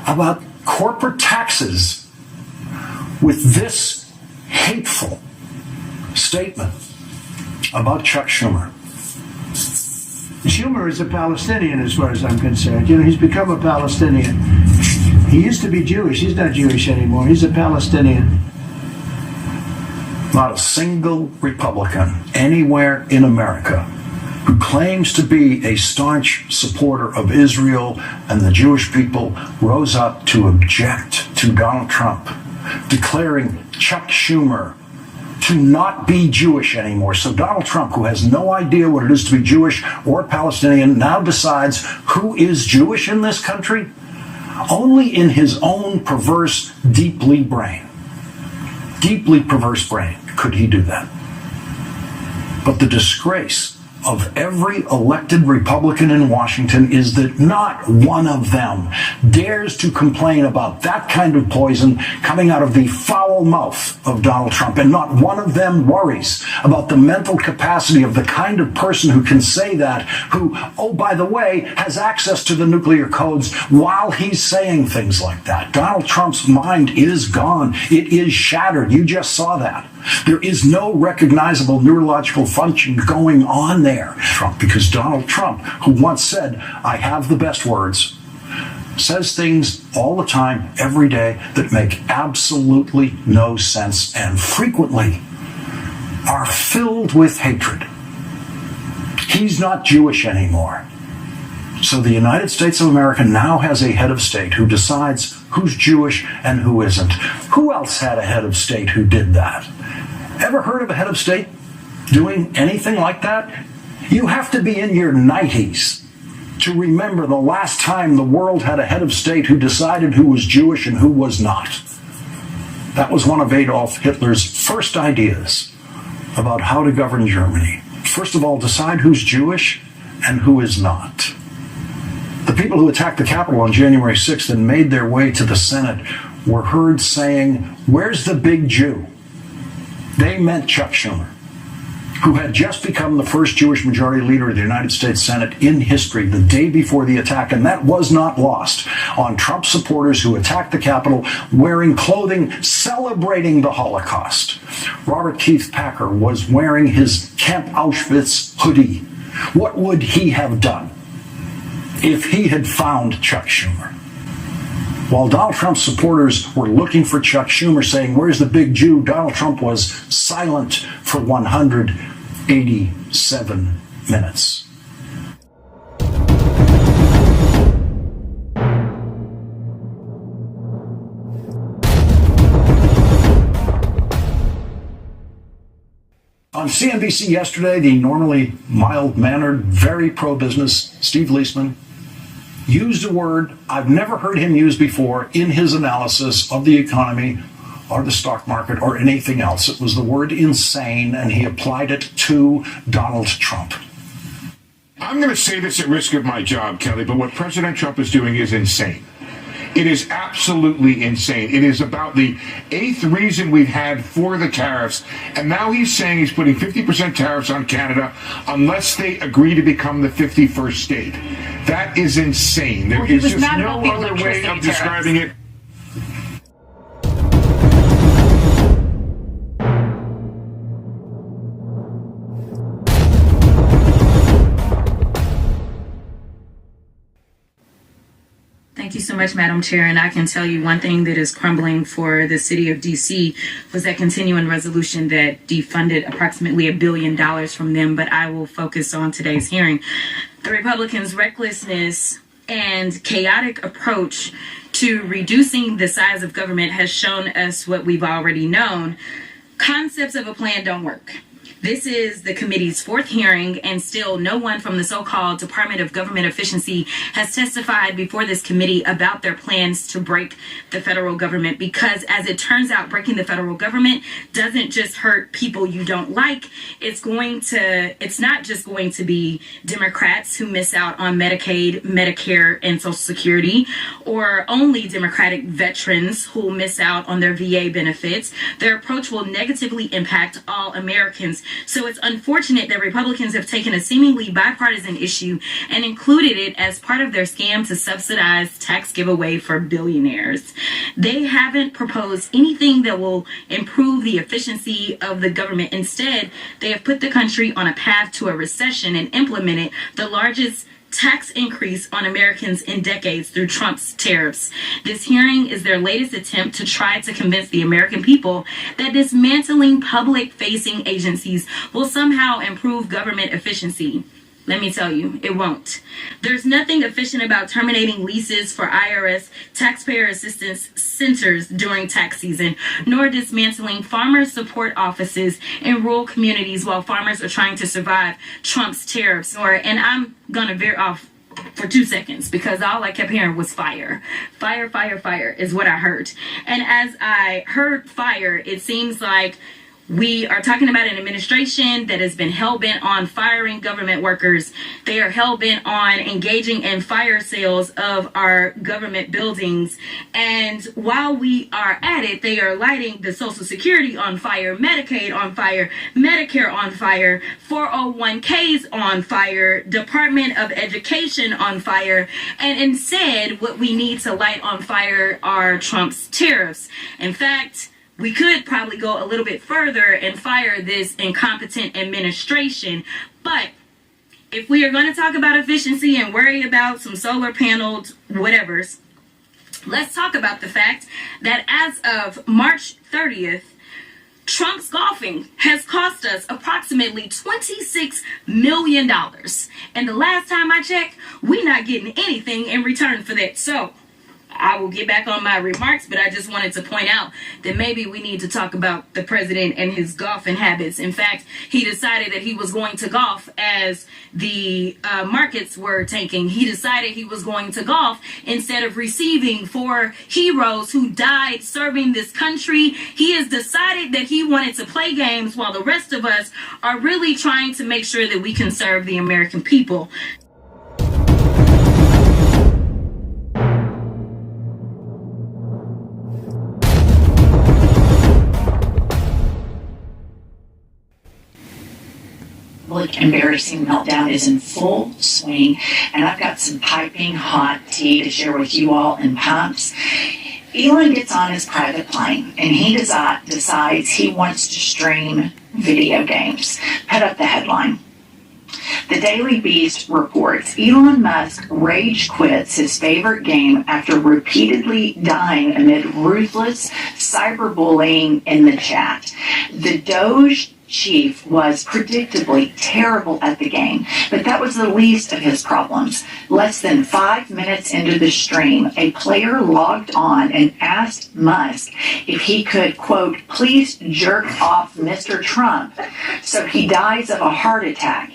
about corporate taxes with this hateful statement about Chuck Schumer. Schumer is a Palestinian as far as I'm concerned. You know, he's become a Palestinian. He used to be Jewish. He's not Jewish anymore. He's a Palestinian. Not a single Republican anywhere in America who claims to be a staunch supporter of Israel and the Jewish people rose up to object to Donald Trump, declaring Chuck Schumer to not be Jewish anymore. So Donald Trump, who has no idea what it is to be Jewish or Palestinian, now decides who is Jewish in this country? Only in his own perverse, deeply perverse brain could he do that. But the disgrace of every elected Republican in Washington is that not one of them dares to complain about that kind of poison coming out of the foul mouth of Donald Trump. And not one of them worries about the mental capacity of the kind of person who can say that, who, oh, by the way, has access to the nuclear codes while he's saying things like that. Donald Trump's mind is gone. It is shattered. You just saw that. There is no recognizable neurological function going on there, Trump, because Donald Trump, who once said, I have the best words, says things all the time, every day, that make absolutely no sense and frequently are filled with hatred. He's not Jewish anymore. So the United States of America now has a head of state who decides who's Jewish and who isn't. Who else had a head of state who did that? Ever heard of a head of state doing anything like that? You have to be in your 90s to remember the last time the world had a head of state who decided who was Jewish and who was not. That was one of Adolf Hitler's first ideas about how to govern Germany. First of all, decide who's Jewish and who is not. The people who attacked the Capitol on January 6th and made their way to the Senate were heard saying, "Where's the big Jew?" They meant Chuck Schumer, who had just become the first Jewish majority leader of the United States Senate in history the day before the attack, and that was not lost on Trump supporters who attacked the Capitol wearing clothing celebrating the Holocaust. Robert Keith Packer was wearing his Camp Auschwitz hoodie. What would he have done if he had found Chuck Schumer? While Donald Trump's supporters were looking for Chuck Schumer, saying, "Where's the big Jew?" Donald Trump was silent for 187 minutes. On CNBC yesterday, the normally mild-mannered, very pro-business Steve Leisman used a word I've never heard him use before in his analysis of the economy or the stock market or anything else. It was the word insane, and he applied it to Donald Trump. I'm going to say this at risk of my job, Kelly, but what President Trump is doing is insane. It is absolutely insane. It is about the 8th reason we've had for the tariffs, and now he's saying he's putting 50% tariffs on Canada unless they agree to become the 51st state. That is insane. There is just no other way of describing it. He Thank you so much, Madam Chair. And I can tell you one thing that is crumbling for the city of D.C. was that continuing resolution that defunded approximately $1 billion from them. But I will focus on today's hearing. The Republicans' recklessness and chaotic approach to reducing the size of government has shown us what we've already known. Concepts of a plan don't work. This is the committee's fourth hearing, and still no one from the so-called Department of Government Efficiency has testified before this committee about their plans to break the federal government, because as it turns out, breaking the federal government doesn't just hurt people you don't like. It's not just going to be Democrats who miss out on Medicaid, Medicare, and Social Security, or only Democratic veterans who will miss out on their VA benefits. Their approach will negatively impact all Americans. So it's unfortunate that Republicans have taken a seemingly bipartisan issue and included it as part of their scam to subsidize tax giveaway for billionaires. They haven't proposed anything that will improve the efficiency of the government. Instead, they have put the country on a path to a recession and implemented the largest tax increase on Americans in decades through Trump's tariffs. This hearing is their latest attempt to try to convince the American people that dismantling public-facing agencies will somehow improve government efficiency. Let me tell you, it won't. There's nothing efficient about terminating leases for IRS taxpayer assistance centers during tax season, nor dismantling farmer support offices in rural communities while farmers are trying to survive Trump's tariffs. And I'm going to veer off for 2 seconds because all I kept hearing was fire. Fire, fire, fire is what I heard. And as I heard fire, it seems like we are talking about an administration that has been hell-bent on firing government workers. They are hell-bent on engaging in fire sales of our government buildings. And while we are at it, they are lighting the Social Security on fire, Medicaid on fire, Medicare on fire, 401ks on fire, Department of Education on fire. And instead, what we need to light on fire are Trump's tariffs. In fact, we could probably go a little bit further and fire this incompetent administration. But if we are going to talk about efficiency and worry about some solar paneled whatevers, let's talk about the fact that as of March 30th, Trump's golfing has cost us approximately $26 million. And the last time I checked, we're not getting anything in return for that. So I will get back on my remarks, but I just wanted to point out that maybe we need to talk about the president and his golfing habits. In fact, he decided that he was going to golf as the markets were tanking. He decided he was going to golf instead of receiving for heroes who died serving this country. He has decided that he wanted to play games while the rest of us are really trying to make sure that we can serve the American people. Embarrassing meltdown is in full swing, and I've got some piping hot tea to share with you all in pumps. Elon gets on his private plane and he decides he wants to stream video games. Put up the headline. The Daily Beast reports Elon Musk rage quits his favorite game after repeatedly dying amid ruthless cyberbullying in the chat. The Doge chief was predictably terrible at the game, but that was the least of his problems. Less than 5 minutes into the stream, a player logged on and asked Musk if he could, quote, please jerk off Mr. Trump, so he dies of a heart attack.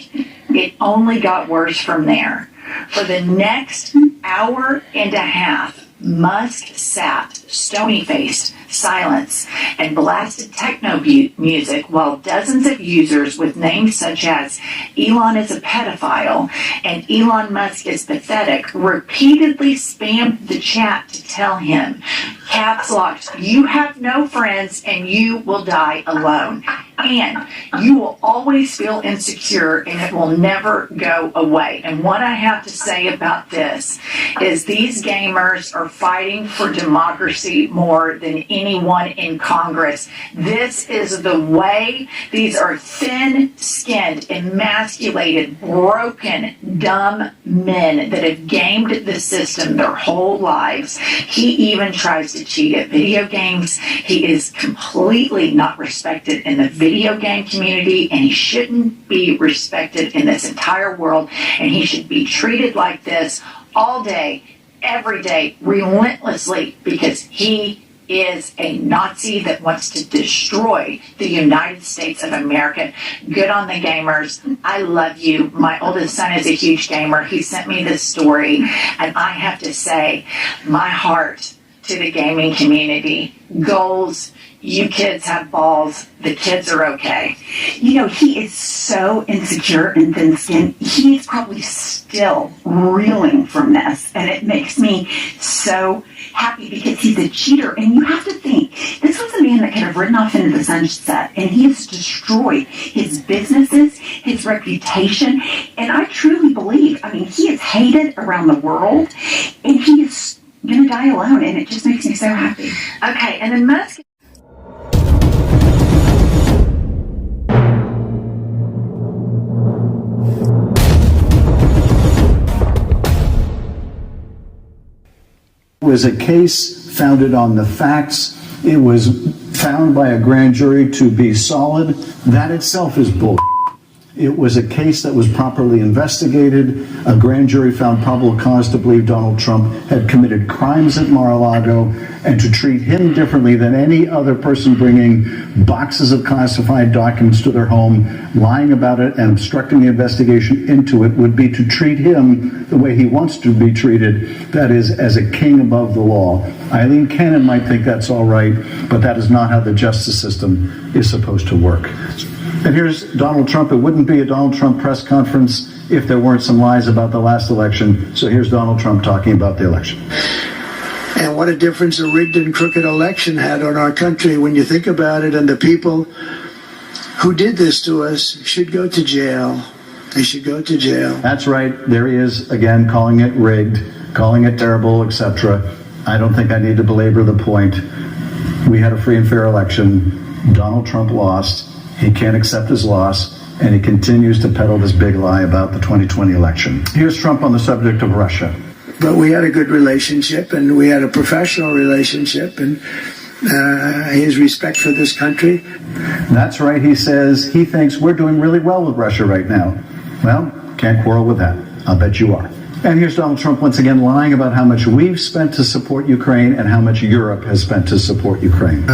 It only got worse from there. For the next hour and a half, Musk sat stony-faced, silence, and blasted techno music while dozens of users with names such as Elon is a pedophile and Elon Musk is pathetic repeatedly spammed the chat to tell him, caps locked, you have no friends and you will die alone. And you will always feel insecure, and it will never go away. And what I have to say about this is these gamers are fighting for democracy more than anyone in Congress. This is the way. These are thin-skinned, emasculated, broken, dumb men that have gamed the system their whole lives. He even tries to cheat at video games. He is completely not respected in the video game community, and he shouldn't be respected in this entire world, and he should be treated like this all day, every day, relentlessly, because he is a Nazi that wants to destroy the United States of America. Good on the gamers. I love you. My oldest son is a huge gamer. He sent me this story, and I have to say, my heart to the gaming community. Goals. You kids have balls. The kids are okay. You know, he is so insecure and thin-skinned. He's probably still reeling from this, and it makes me so happy because he's a cheater. And you have to think, this was a man that could have ridden off into the sunset, and he has destroyed his businesses, his reputation, and I truly believe, I mean, he is hated around the world, and he is going to die alone, and it just makes me so happy. Okay, and then Musk... Was a case founded on the facts. It was found by a grand jury to be solid. That itself is bull. It was a case that was properly investigated. A grand jury found probable cause to believe Donald Trump had committed crimes at Mar-a-Lago, and to treat him differently than any other person bringing boxes of classified documents to their home, lying about it, and obstructing the investigation into it would be to treat him the way he wants to be treated, that is, as a king above the law. Eileen Cannon might think that's all right, but that is not how the justice system is supposed to work. And here's Donald Trump. It wouldn't be a Donald Trump press conference if there weren't some lies about the last election. So here's Donald Trump talking about the election. And what a difference a rigged and crooked election had on our country when you think about it. And the people who did this to us should go to jail. They should go to jail. That's right. There he is again, calling it rigged, calling it terrible, etc. I don't think I need to belabor the point. We had a free and fair election. Donald Trump lost. He can't accept his loss, and he continues to peddle this big lie about the 2020 election. Here's Trump on the subject of Russia. But we had a good relationship, and we had a professional relationship, and his respect for this country. That's right. He says he thinks we're doing really well with Russia right now. Well, can't quarrel with that. I'll bet you are. And here's Donald Trump once again lying about how much we've spent to support Ukraine and how much Europe has spent to support Ukraine.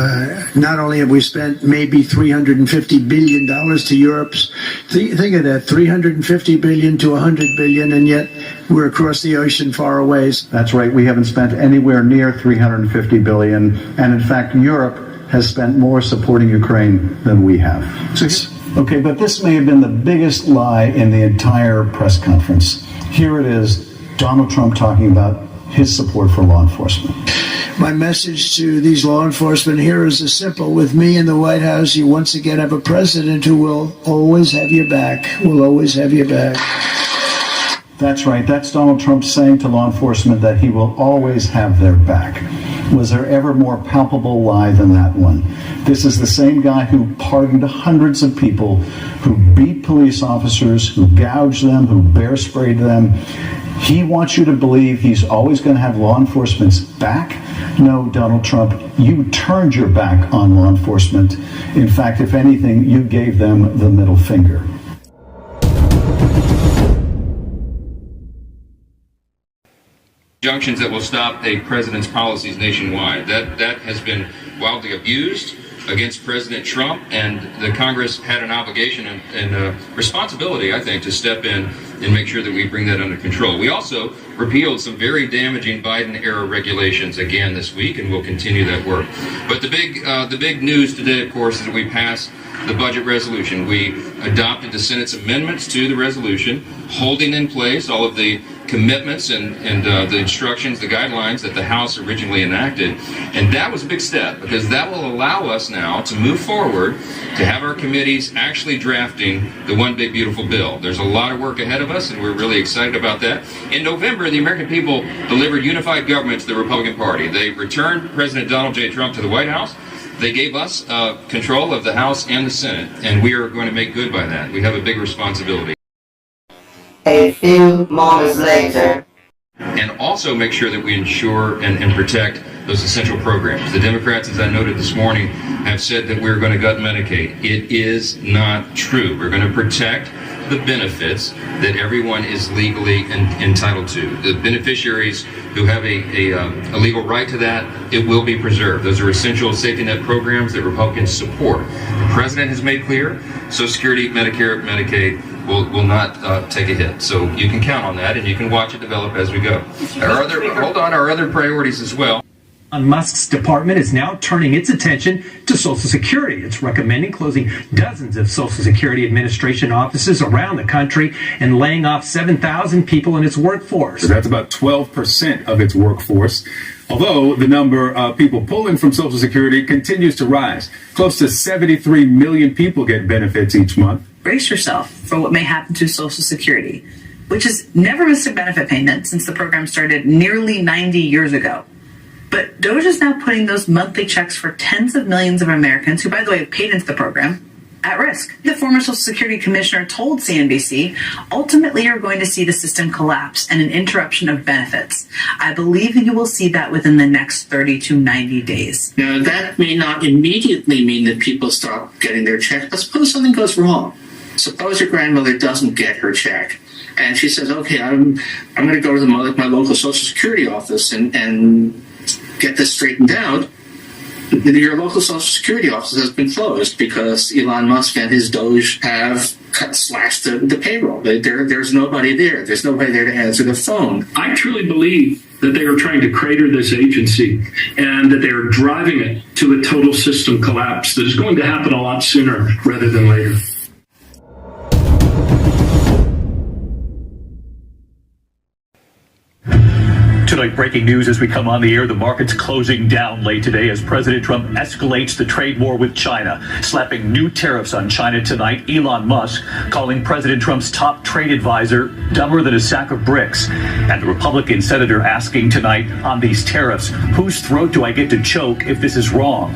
Not only have we spent maybe $350 billion to Europe's, think of that, $350 billion to $100 billion, and yet we're across the ocean far away. That's right. We haven't spent anywhere near $350 billion. And in fact, Europe has spent more supporting Ukraine than we have. Okay, but this may have been the biggest lie in the entire press conference. Here it is, Donald Trump talking about his support for law enforcement. My message to these law enforcement heroes is simple. With me in the White House, you once again have a president who will always have your back, will always have your back. That's right. That's Donald Trump saying to law enforcement that he will always have their back. Was there ever more palpable lie than that one? This is the same guy who pardoned hundreds of people, who beat police officers, who gouged them, who bear sprayed them. He wants you to believe he's always going to have law enforcement's back? No, Donald Trump, you turned your back on law enforcement. In fact, if anything, you gave them the middle finger. Injunctions that will stop a president's policies nationwide. That has been wildly abused against President Trump, and the Congress had an obligation and responsibility, I think, to step in and make sure that we bring that under control. We also repealed some very damaging Biden-era regulations again this week, and we'll continue that work. But the big news today, of course, is that we passed the budget resolution. We adopted the Senate's amendments to the resolution, holding in place all of the commitments and the instructions, the guidelines that the House originally enacted. And that was a big step, because that will allow us now to move forward, to have our committees actually drafting the one big beautiful bill. There's a lot of work ahead of us, and we're really excited about that. In November, the American people delivered unified government to the Republican Party. They returned President Donald J. Trump to the White House. They gave us control of the House and the Senate, and we are going to make good by that. We have a big responsibility. A few moments later. And also make sure that we ensure and protect those essential programs. The Democrats, as I noted this morning, have said that we're going to gut Medicaid. It is not true. We're going to protect the benefits that everyone is legally entitled to. The beneficiaries who have a legal right to that, it will be preserved. Those are essential safety net programs that Republicans support. The president has made clear Social Security, Medicare, Medicaid will not take a hit. So you can count on that, and you can watch it develop as we go. Our other priorities as well. Musk's department is now turning its attention to Social Security. It's recommending closing dozens of Social Security Administration offices around the country and laying off 7,000 people in its workforce. So that's about 12% of its workforce. Although the number of people pulling from Social Security continues to rise. Close to 73 million people get benefits each month. Brace yourself for what may happen to Social Security, which has never missed a benefit payment since the program started nearly 90 years ago. But DOGE is now putting those monthly checks for tens of millions of Americans, who, by the way, have paid into the program, at risk. The former Social Security Commissioner told CNBC, ultimately you're going to see the system collapse and an interruption of benefits. I believe you will see that within the next 30 to 90 days. Now, that may not immediately mean that people stop getting their check, but suppose something goes wrong. Suppose your grandmother doesn't get her check, and she says, okay, I'm going to go to my local Social Security office and get this straightened out. Your local Social Security office has been closed because Elon Musk and his Doge have slashed the payroll. There's nobody there. There's nobody there to answer the phone. I truly believe that they are trying to crater this agency and that they are driving it to a total system collapse that is going to happen a lot sooner rather than later. Tonight, breaking news as we come on the air. The market's closing down late today as President Trump escalates the trade war with China, slapping new tariffs on China tonight. Elon Musk calling President Trump's top trade advisor dumber than a sack of bricks. And the Republican senator asking tonight on these tariffs, whose throat do I get to choke if this is wrong?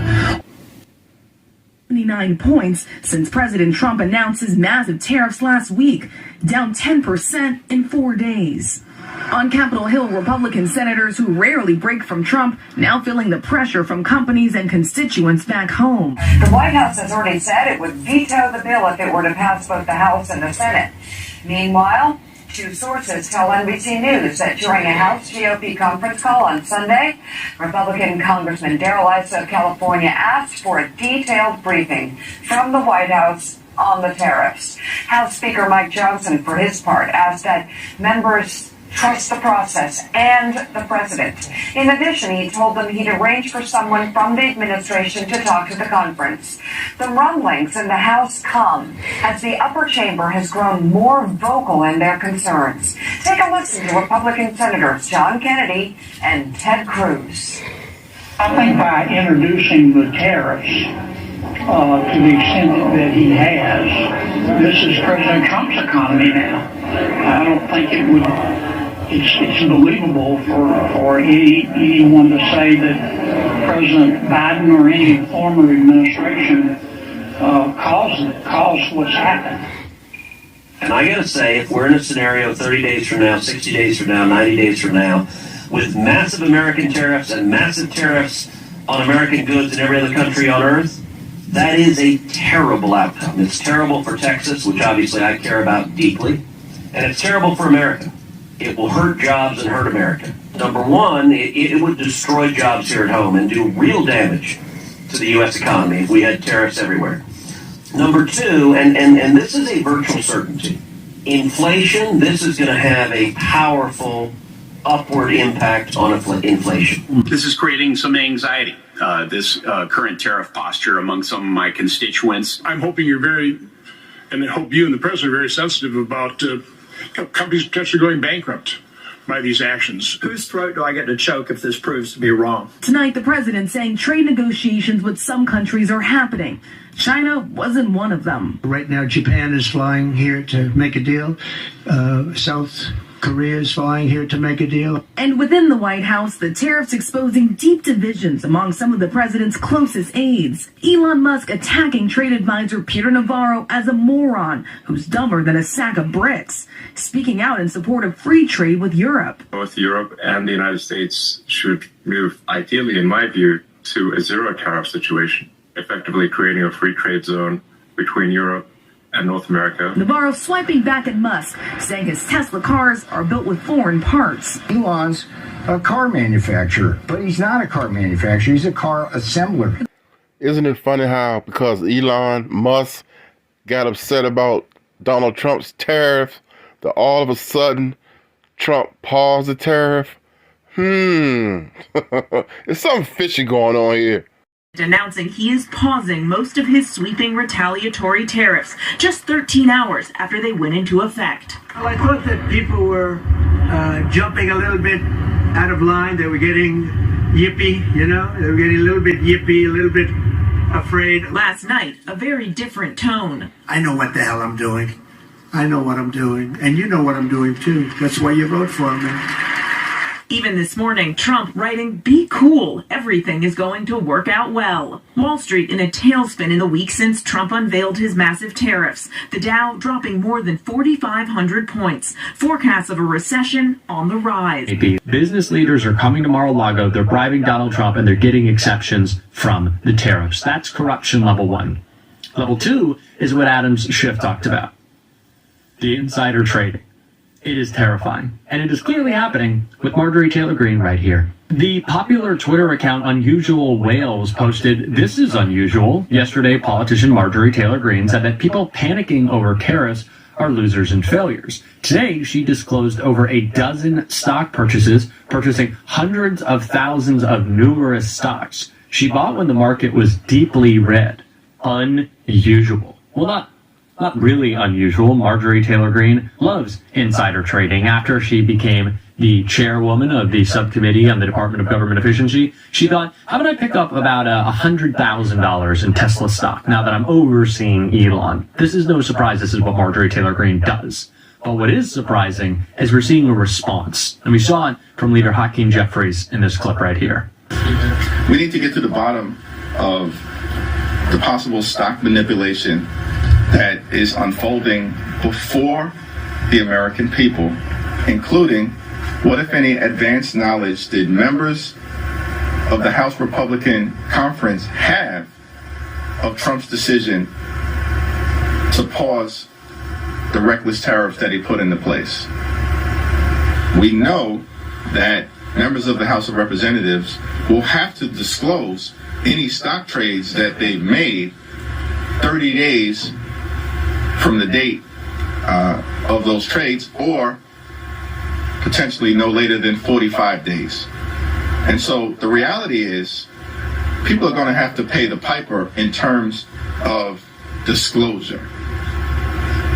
79 points since President Trump announced his massive tariffs last week, down 10% in 4 days. On Capitol Hill, Republican senators who rarely break from Trump now feeling the pressure from companies and constituents back home. The White House has already said it would veto the bill if it were to pass both the House and the Senate. Meanwhile, two sources tell NBC News that during a House GOP conference call on Sunday, Republican Congressman Darrell Issa of California asked for a detailed briefing from the White House on the tariffs. House Speaker Mike Johnson, for his part, asked that members trust the process and the president. In addition, he told them he'd arrange for someone from the administration to talk to the conference. The rumblings in the House come as the upper chamber has grown more vocal in their concerns. Take a listen to Republican Senators John Kennedy and Ted Cruz. I think by introducing the tariffs to the extent that he has, this is President Trump's economy now. I don't think it would... It's unbelievable for anyone to say that President Biden or any former administration caused what's happened. And I gotta say, if we're in a scenario 30 days from now, 60 days from now, 90 days from now, with massive American tariffs and massive tariffs on American goods in every other country on earth, that is a terrible outcome. It's terrible for Texas, which obviously I care about deeply, and it's terrible for America. It will hurt jobs and hurt America. Number one, it would destroy jobs here at home and do real damage to the U.S. economy if we had tariffs everywhere. Number two, and this is a virtual certainty, inflation, this is going to have a powerful upward impact on inflation. This is creating some anxiety, this current tariff posture among some of my constituents. I'm hoping and I hope you and the president are very sensitive about companies potentially going bankrupt by these actions. Whose throat do I get to choke if this proves to be wrong? Tonight, the president saying trade negotiations with some countries are happening. China wasn't one of them. Right now, Japan is flying here to make a deal. South Korea is flying here to make a deal. And within the White House, the tariffs exposing deep divisions among some of the president's closest aides. Elon Musk attacking trade advisor Peter Navarro as a moron who's dumber than a sack of bricks, speaking out in support of free trade with Europe. Both Europe and the United States should move, ideally, in my view, to a zero tariff situation, effectively creating a free trade zone between Europe and North America. Navarro swiping back at Musk, saying his Tesla cars are built with foreign parts. Elon's a car manufacturer, but he's not a car manufacturer, he's a car assembler. Isn't it funny how because Elon Musk got upset about Donald Trump's tariff, that all of a sudden Trump paused the tariff? There's something fishy going on here. Announcing he is pausing most of his sweeping retaliatory tariffs just 13 hours after they went into effect. Well, I thought that people were jumping a little bit out of line. They were getting yippy, They were getting a little bit yippy, a little bit afraid. Last night, a very different tone. I know what the hell I'm doing. I know what I'm doing. And you know what I'm doing, too. That's why you vote for me. Even this morning, Trump writing, "Be cool, everything is going to work out well." Wall Street in a tailspin in the week since Trump unveiled his massive tariffs. The Dow dropping more than 4,500 points. Forecasts of a recession on the rise. Business leaders are coming to Mar-a-Lago, they're bribing Donald Trump, and they're getting exceptions from the tariffs. That's corruption level 1. Level 2 is what Adam's Schiff talked about. The insider trading. It is terrifying. And it is clearly happening with Marjorie Taylor Greene right here. The popular Twitter account Unusual Whales posted, "This is unusual." Yesterday, politician Marjorie Taylor Greene said that people panicking over tariffs are losers and failures. Today, she disclosed over a dozen stock purchases, purchasing hundreds of thousands of numerous stocks. She bought when the market was deeply red. Unusual. Well, not really unusual. Marjorie Taylor Greene loves insider trading. After she became the chairwoman of the subcommittee on the Department of Government Efficiency, she thought, how about I pick up about $100,000 in Tesla stock now that I'm overseeing Elon? This is no surprise. This is what Marjorie Taylor Greene does. But what is surprising is we're seeing a response. And we saw it from leader Hakeem Jeffries in this clip right here. We need to get to the bottom of the possible stock manipulation that is unfolding before the American people, including what, if any, advanced knowledge did members of the House Republican Conference have of Trump's decision to pause the reckless tariffs that he put into place. We know that members of the House of Representatives will have to disclose any stock trades that they've made 30 days from the date of those trades, or potentially no later than 45 days. And so the reality is people are going to have to pay the piper in terms of disclosure.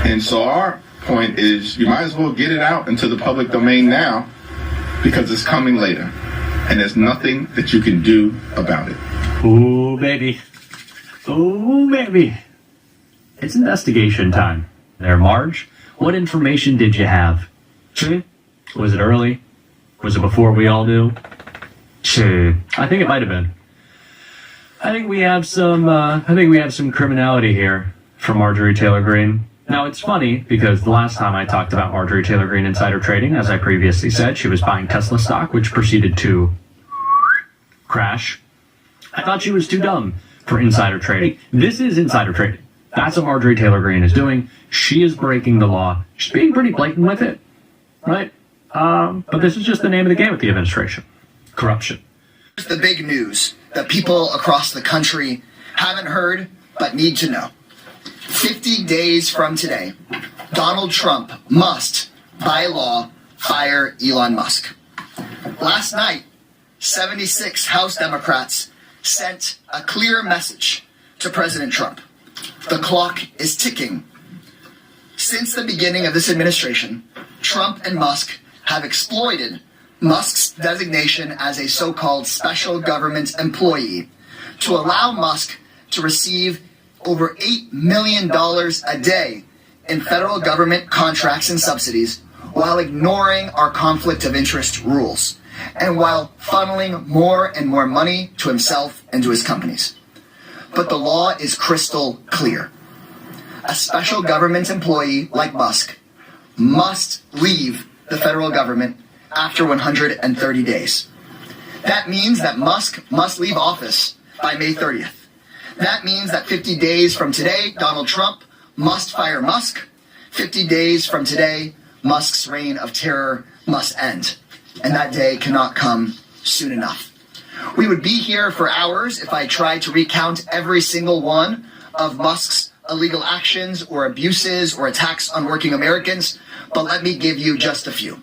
And so our point is you might as well get it out into the public domain now, because it's coming later, and there's nothing that you can do about it. Ooh, baby. Ooh, baby. It's investigation time. There, Marge. What information did you have? Was it early? Was it before we all knew? I think it might have been. I think we have some criminality here from Marjorie Taylor Greene. Now, it's funny because the last time I talked about Marjorie Taylor Greene insider trading, as I previously said, she was buying Tesla stock, which proceeded to crash. I thought she was too dumb for insider trading. This is insider trading. That's what Marjorie Taylor Greene is doing. She is breaking the law. She's being pretty blatant with it, right? But this is just the name of the game with the administration. Corruption. The big news that people across the country haven't heard but need to know. 50 days from today, Donald Trump must, by law, fire Elon Musk. Last night, 76 House Democrats sent a clear message to President Trump. The clock is ticking. Since the beginning of this administration, Trump and Musk have exploited Musk's designation as a so-called special government employee to allow Musk to receive over $8 million a day in federal government contracts and subsidies while ignoring our conflict of interest rules and while funneling more and more money to himself and to his companies. But the law is crystal clear. A special government employee like Musk must leave the federal government after 130 days. That means that Musk must leave office by May 30th. That means that 50 days from today, Donald Trump must fire Musk. 50 days from today, Musk's reign of terror must end. And that day cannot come soon enough. We would be here for hours if I tried to recount every single one of Musk's illegal actions or abuses or attacks on working Americans, but let me give you just a few.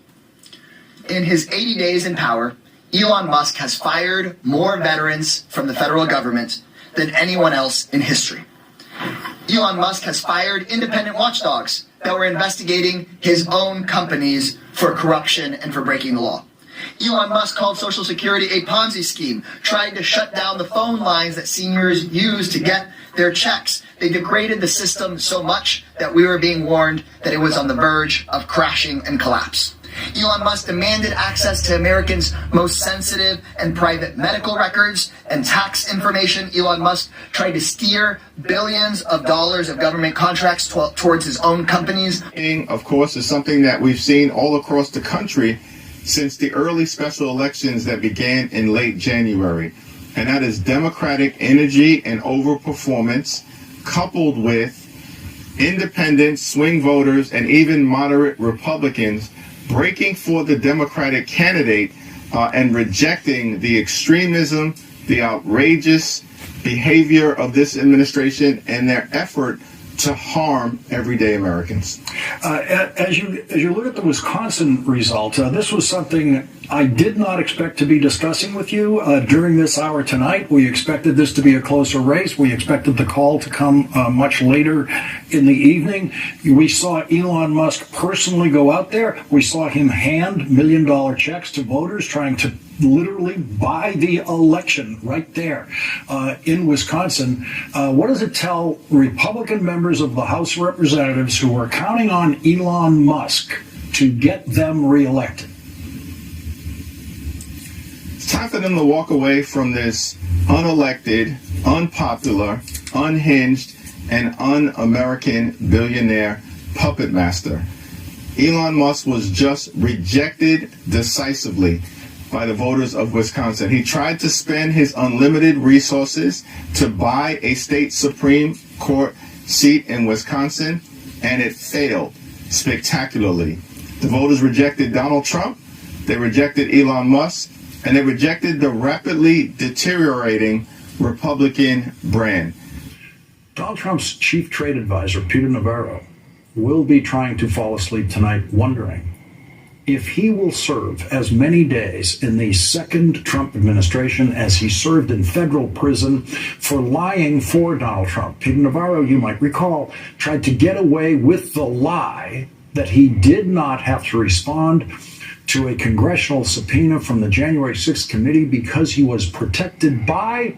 In his 80 days in power, Elon Musk has fired more veterans from the federal government than anyone else in history. Elon Musk has fired independent watchdogs that were investigating his own companies for corruption and for breaking the law. Elon Musk called Social Security a Ponzi scheme, tried to shut down the phone lines that seniors use to get their checks. They degraded the system so much that we were being warned that it was on the verge of crashing and collapse. Elon Musk demanded access to Americans' most sensitive and private medical records and tax information. Elon Musk tried to steer billions of dollars of government contracts towards his own companies. Of course, is something that we've seen all across the country since the early special elections that began in late January. And that is Democratic energy and overperformance coupled with independent swing voters and even moderate Republicans breaking for the Democratic candidate and rejecting the extremism, the outrageous behavior of this administration and their effort to harm everyday Americans. As you look at the Wisconsin result, this was something I did not expect to be discussing with you during this hour tonight. We expected this to be a closer race. We expected the call to come much later in the evening. We saw Elon Musk personally go out there. We saw him hand $1 million checks to voters trying to literally buy the election right there in Wisconsin. What does it tell Republican members of the House of Representatives who are counting on Elon Musk to get them reelected? It's time for them to walk away from this unelected, unpopular, unhinged, and un-American billionaire puppet master. Elon Musk was just rejected decisively by the voters of Wisconsin. He tried to spend his unlimited resources to buy a state Supreme Court seat in Wisconsin, and it failed spectacularly. The voters rejected Donald Trump, they rejected Elon Musk, and they rejected the rapidly deteriorating Republican brand. Donald Trump's chief trade advisor, Peter Navarro, will be trying to fall asleep tonight wondering if he will serve as many days in the second Trump administration as he served in federal prison for lying for Donald Trump. Peter Navarro, you might recall, tried to get away with the lie that he did not have to respond to a congressional subpoena from the January 6th committee because he was protected by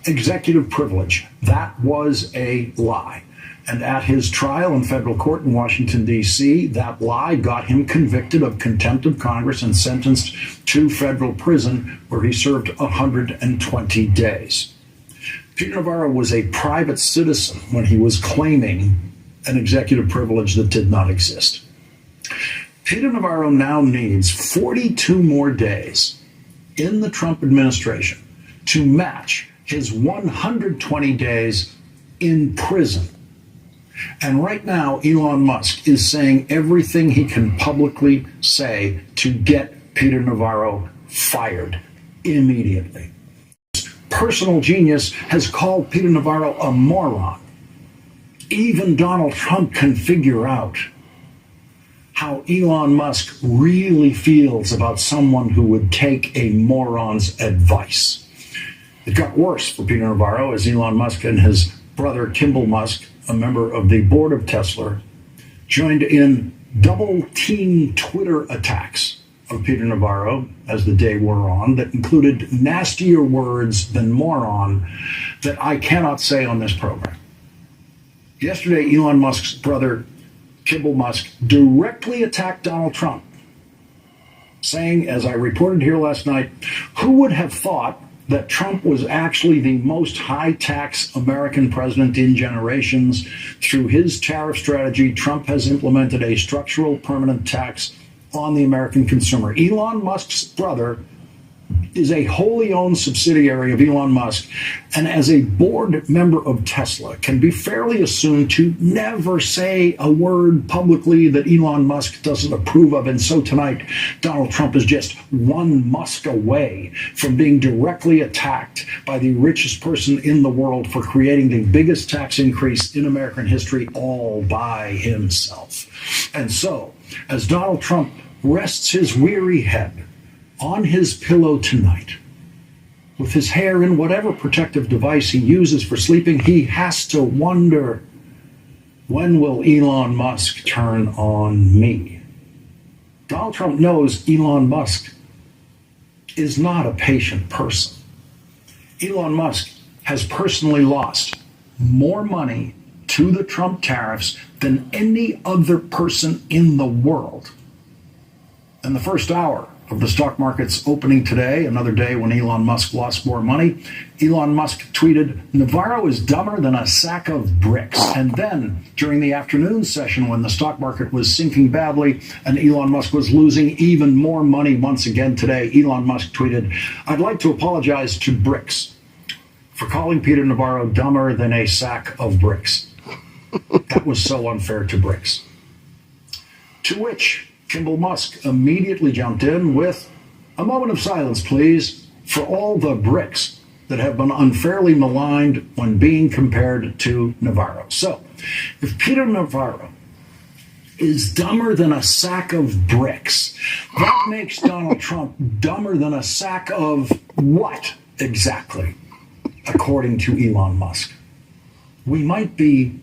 executive privilege. That was a lie. And at his trial in federal court in Washington, D.C., that lie got him convicted of contempt of Congress and sentenced to federal prison, where he served 120 days. Peter Navarro was a private citizen when he was claiming an executive privilege that did not exist. Peter Navarro now needs 42 more days in the Trump administration to match his 120 days in prison. And right now, Elon Musk is saying everything he can publicly say to get Peter Navarro fired immediately. Personal genius has called Peter Navarro a moron. Even Donald Trump can figure out how Elon Musk really feels about someone who would take a moron's advice. It got worse for Peter Navarro as Elon Musk and his brother Kimball Musk, a member of the board of Tesla, joined in double-team Twitter attacks of Peter Navarro as the day wore on that included nastier words than moron that I cannot say on this program. Yesterday, Elon Musk's brother, Kimball Musk, directly attacked Donald Trump, saying, as I reported here last night, who would have thought that Trump was actually the most high-tax American president in generations? Through his tariff strategy, Trump has implemented a structural permanent tax on the American consumer. Elon Musk's brother is a wholly owned subsidiary of Elon Musk, and as a board member of Tesla, can be fairly assumed to never say a word publicly that Elon Musk doesn't approve of. And so tonight, Donald Trump is just one Musk away from being directly attacked by the richest person in the world for creating the biggest tax increase in American history all by himself. And so, as Donald Trump rests his weary head on his pillow tonight, with his hair in whatever protective device he uses for sleeping, he has to wonder, when will Elon Musk turn on me? Donald Trump knows Elon Musk is not a patient person. Elon Musk has personally lost more money to the Trump tariffs than any other person in the world. In the first hour of the stock market's opening today, another day when Elon Musk lost more money, Elon Musk tweeted, "Navarro is dumber than a sack of bricks." And then, during the afternoon session when the stock market was sinking badly and Elon Musk was losing even more money once again today, Elon Musk tweeted, "I'd like to apologize to Bricks for calling Peter Navarro dumber than a sack of bricks." That was so unfair to Bricks. To which Kimball Musk immediately jumped in with, "A moment of silence, please, for all the bricks that have been unfairly maligned when being compared to Navarro." So, if Peter Navarro is dumber than a sack of bricks, that makes Donald Trump dumber than a sack of what exactly, according to Elon Musk? We might be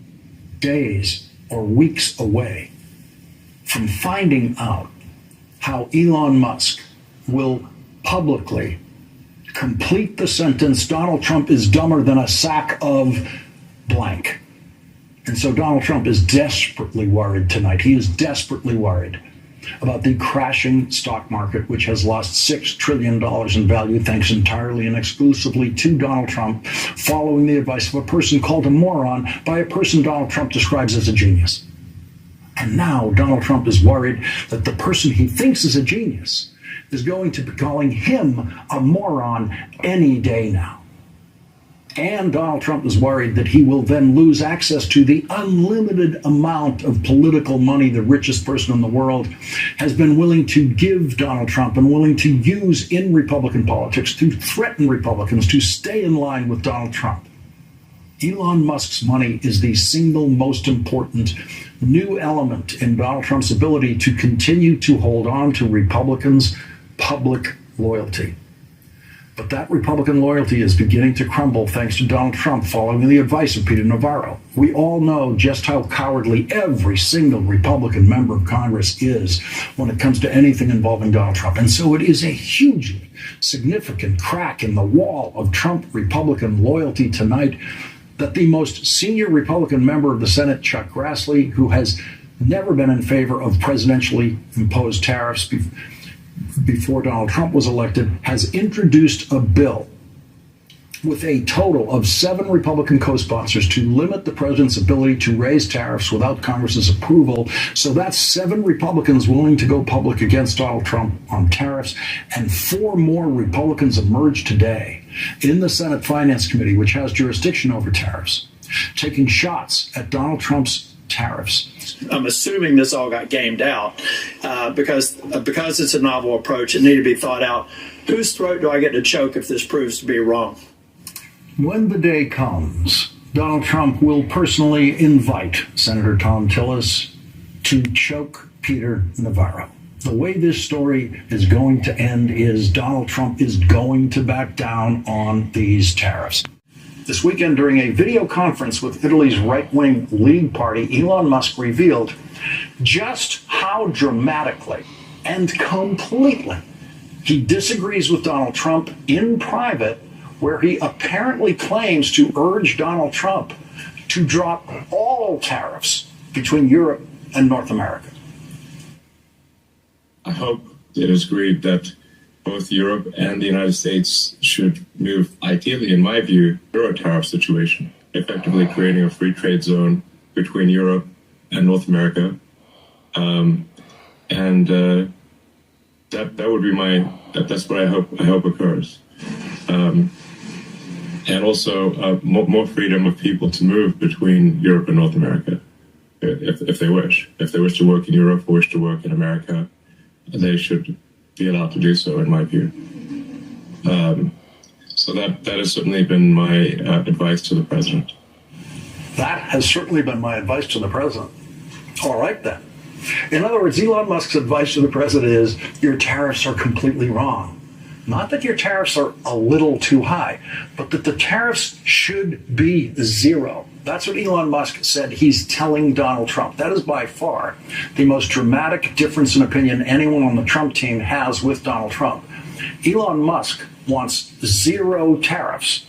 days or weeks away from finding out how Elon Musk will publicly complete the sentence, "Donald Trump is dumber than a sack of blank." And so Donald Trump is desperately worried tonight. He is desperately worried about the crashing stock market, which has lost $6 trillion in value thanks entirely and exclusively to Donald Trump, following the advice of a person called a moron by a person Donald Trump describes as a genius. And now Donald Trump is worried that the person he thinks is a genius is going to be calling him a moron any day now. And Donald Trump is worried that he will then lose access to the unlimited amount of political money the richest person in the world has been willing to give Donald Trump and willing to use in Republican politics to threaten Republicans to stay in line with Donald Trump. Elon Musk's money is the single most important new element in Donald Trump's ability to continue to hold on to Republicans' public loyalty. But that Republican loyalty is beginning to crumble thanks to Donald Trump following the advice of Peter Navarro. We all know just how cowardly every single Republican member of Congress is when it comes to anything involving Donald Trump. And so it is a hugely significant crack in the wall of Trump Republican loyalty tonight that the most senior Republican member of the Senate, Chuck Grassley, who has never been in favor of presidentially imposed tariffs before Donald Trump was elected, has introduced a bill with a total of 7 Republican co-sponsors to limit the president's ability to raise tariffs without Congress's approval. So that's 7 Republicans willing to go public against Donald Trump on tariffs, and 4 more Republicans emerged today in the Senate Finance Committee, which has jurisdiction over tariffs, taking shots at Donald Trump's tariffs. I'm assuming this all got gamed out because it's a novel approach. It needed to be thought out. Whose throat do I get to choke if this proves to be wrong? When the day comes, Donald Trump will personally invite Senator Tom Tillis to choke Peter Navarro. The way this story is going to end is Donald Trump is going to back down on these tariffs. This weekend, during a video conference with Italy's right-wing League Party, Elon Musk revealed just how dramatically and completely he disagrees with Donald Trump in private, where he apparently claims to urge Donald Trump to drop all tariffs between Europe and North America. I hope it is agreed that both Europe and the United States should move, ideally, in my view, zero tariff situation, effectively creating a free trade zone between Europe and North America. That would be that's what I hope occurs. And also more freedom of people to move between Europe and North America, if they wish. If they wish to work in Europe or wish to work in America, they should be allowed to do so, in my view. So that has certainly been my advice to the president. That has certainly been my advice to the president. All right, then. In other words, Elon Musk's advice to the president is your tariffs are completely wrong. Not that your tariffs are a little too high, but that the tariffs should be zero. That's what Elon Musk said he's telling Donald Trump. That is by far the most dramatic difference in opinion anyone on the Trump team has with Donald Trump. Elon Musk wants zero tariffs.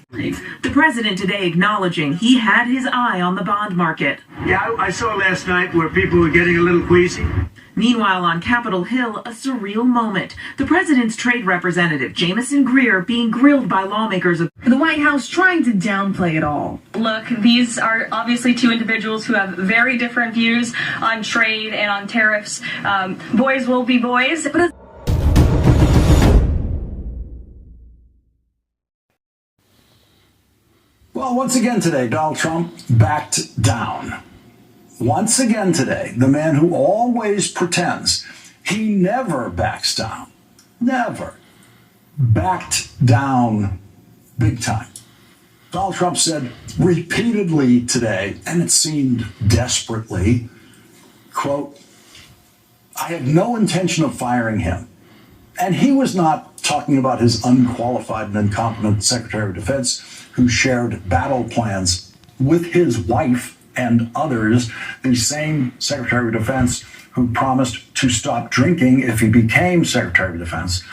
The president today acknowledging he had his eye on the bond market. Yeah, I saw last night where people were getting a little queasy. Meanwhile, on Capitol Hill, a surreal moment. The president's trade representative, Jamieson Greer, being grilled by lawmakers. The White House trying to downplay it all. Look, these are obviously two individuals who have very different views on trade and on tariffs. Boys will be boys. But Well, once again today, Donald Trump backed down. Once again today, the man who always pretends he never backs down, never backed down big time. Donald Trump said repeatedly today, and it seemed desperately, quote, I have no intention of firing him. And he was not talking about his unqualified and incompetent Secretary of Defense who shared battle plans with his wife and others, the same Secretary of Defense who promised to stop drinking if he became Secretary of Defense.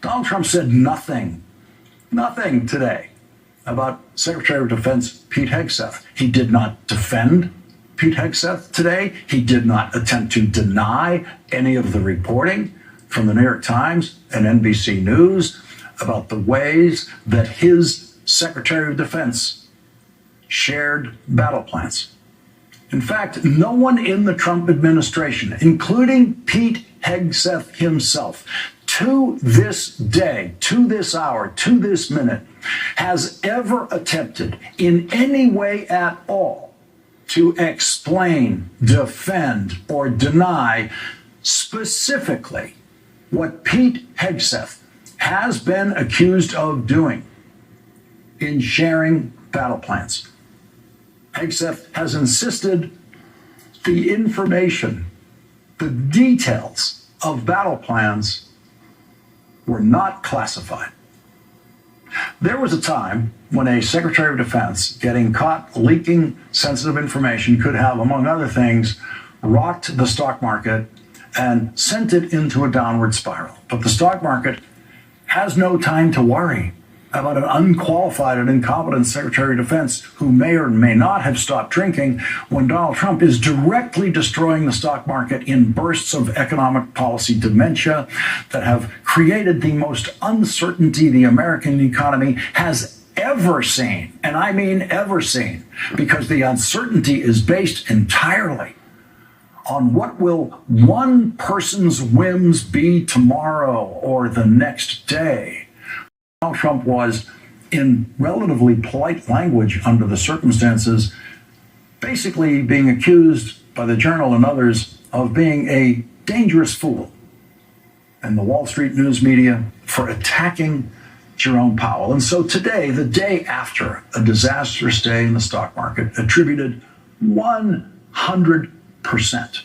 Donald Trump said nothing today about Secretary of Defense Pete Hegseth. He did not defend Pete Hegseth today. He did not attempt to deny any of the reporting from the New York Times and NBC News about the ways that his Secretary of Defense shared battle plans. In fact, no one in the Trump administration, including Pete Hegseth himself, to this day, to this hour, to this minute, has ever attempted in any way at all to explain, defend, or deny specifically what Pete Hegseth has been accused of doing in sharing battle plans. Hegseth has insisted the information, the details of battle plans were not classified. There was a time when a Secretary of Defense getting caught leaking sensitive information could have, among other things, rocked the stock market and sent it into a downward spiral. But the stock market has no time to worry about an unqualified and incompetent Secretary of Defense who may or may not have stopped drinking when Donald Trump is directly destroying the stock market in bursts of economic policy dementia that have created the most uncertainty the American economy has ever seen. And I mean ever seen, because the uncertainty is based entirely on what will one person's whims be tomorrow or the next day. Donald Trump was, in relatively polite language under the circumstances, basically being accused by the Journal and others of being a dangerous fool and the Wall Street news media for attacking Jerome Powell. And so today, the day after a disastrous day in the stock market, attributed 100%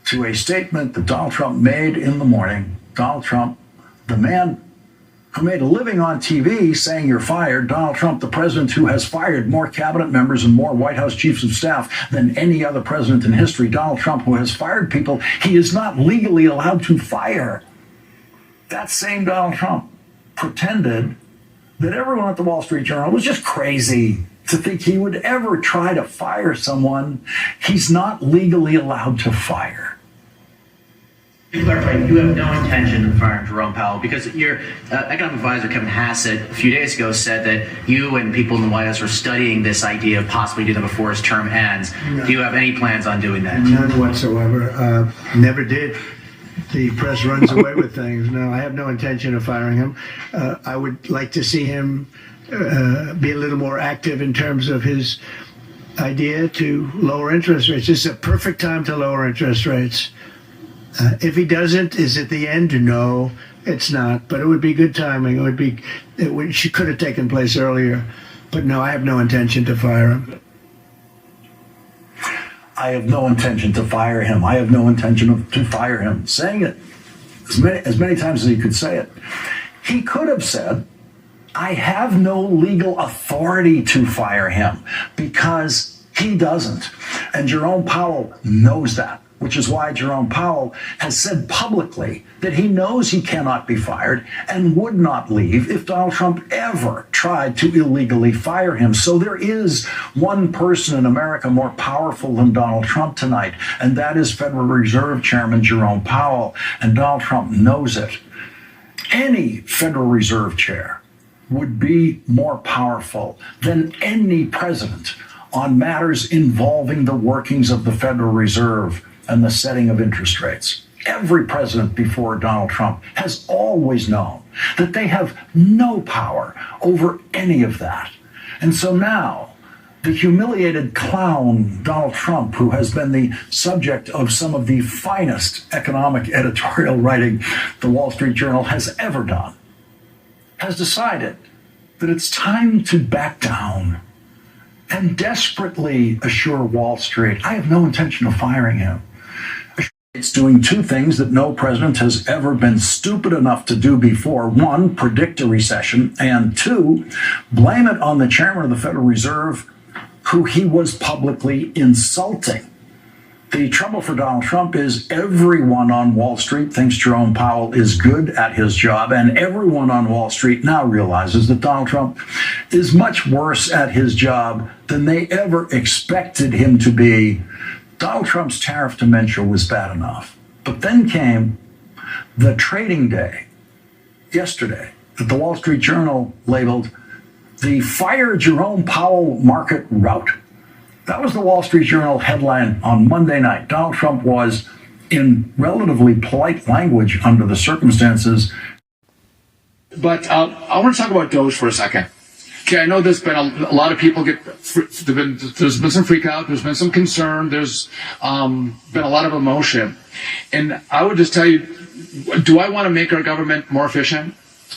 to a statement that Donald Trump made in the morning. Donald Trump, the man who made a living on TV saying you're fired, Donald Trump, the president who has fired more cabinet members and more White House chiefs of staff than any other president in history, Donald Trump, who has fired people he is not legally allowed to fire. That same Donald Trump pretended that everyone at the Wall Street Journal was just crazy to think he would ever try to fire someone he's not legally allowed to fire. To clarify, you have no intention of firing Jerome Powell because your economic advisor, Kevin Hassett, a few days ago said that you and people in the White House were studying this idea of possibly doing that before his term ends. No. Do you have any plans on doing that? None whatsoever. Never did. The press runs away with things. No, I have no intention of firing him. I would like to see him be a little more active in terms of his idea to lower interest rates. This is a perfect time to lower interest rates. If he doesn't, is it the end? No, it's not. But it would be good timing. She could have taken place earlier. But no, I have no intention to fire him. I have no intention to fire him. I have no intention to fire him. Saying it as many times as he could say it. He could have said, I have no legal authority to fire him, because he doesn't. And Jerome Powell knows that, which is why Jerome Powell has said publicly that he knows he cannot be fired and would not leave if Donald Trump ever tried to illegally fire him. So there is one person in America more powerful than Donald Trump tonight, and that is Federal Reserve Chairman Jerome Powell, and Donald Trump knows it. Any Federal Reserve chair would be more powerful than any president on matters involving the workings of the Federal Reserve and the setting of interest rates. Every president before Donald Trump has always known that they have no power over any of that. And so now, the humiliated clown, Donald Trump, who has been the subject of some of the finest economic editorial writing the Wall Street Journal has ever done, has decided that it's time to back down and desperately assure Wall Street, I have no intention of firing him. It's doing two things that no president has ever been stupid enough to do before. One, predict a recession, and two, blame it on the chairman of the Federal Reserve, who he was publicly insulting. The trouble for Donald Trump is everyone on Wall Street thinks Jerome Powell is good at his job, and everyone on Wall Street now realizes that Donald Trump is much worse at his job than they ever expected him to be. Donald Trump's tariff dementia was bad enough. But then came the trading day yesterday that the Wall Street Journal labeled the Fire Jerome Powell Market Rout. That was the Wall Street Journal headline on Monday night. Donald Trump was, in relatively polite language under the circumstances. But I want to talk about Doge for a second. Okay, I know there's been a lot of people there's been some freak out, there's been some concern, there's been a lot of emotion. And I would just tell you, do I want to make our government more efficient?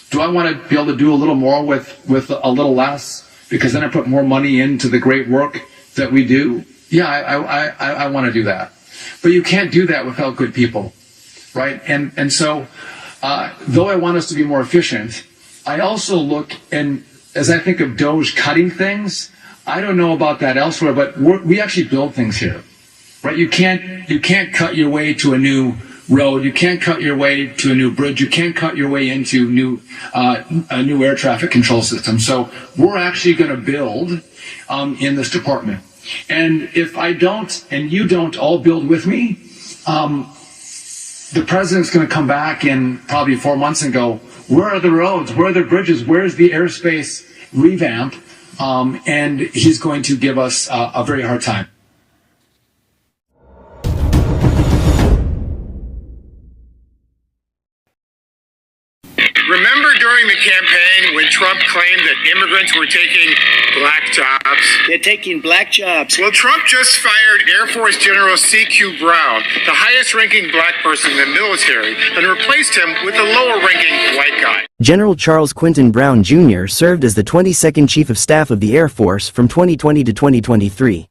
Do I want to be able to do a little more with a little less? Because then I put more money into the great work that we do. Yeah, I want to do that. But you can't do that without good people, right? And so, though I want us to be more efficient, I also look, and as I think of Doge cutting things, I don't know about that elsewhere, but we actually build things here, right? You can't cut your way to a new road. You can't cut your way to a new bridge. You can't cut your way into a new air traffic control system. So we're actually going to build in this department. And if I don't, and you don't all build with me, the president's going to come back in probably 4 months and go, where are the roads? Where are the bridges? Where's the airspace revamp? And he's going to give us a very hard time. Remember during the campaign when Trump claimed that immigrants were taking black jobs? They're taking black jobs. Well, Trump just fired Air Force General C.Q. Brown, the highest-ranking black person in the military, and replaced him with a lower-ranking white guy. General Charles Quinton Brown Jr. served as the 22nd Chief of Staff of the Air Force from 2020 to 2023.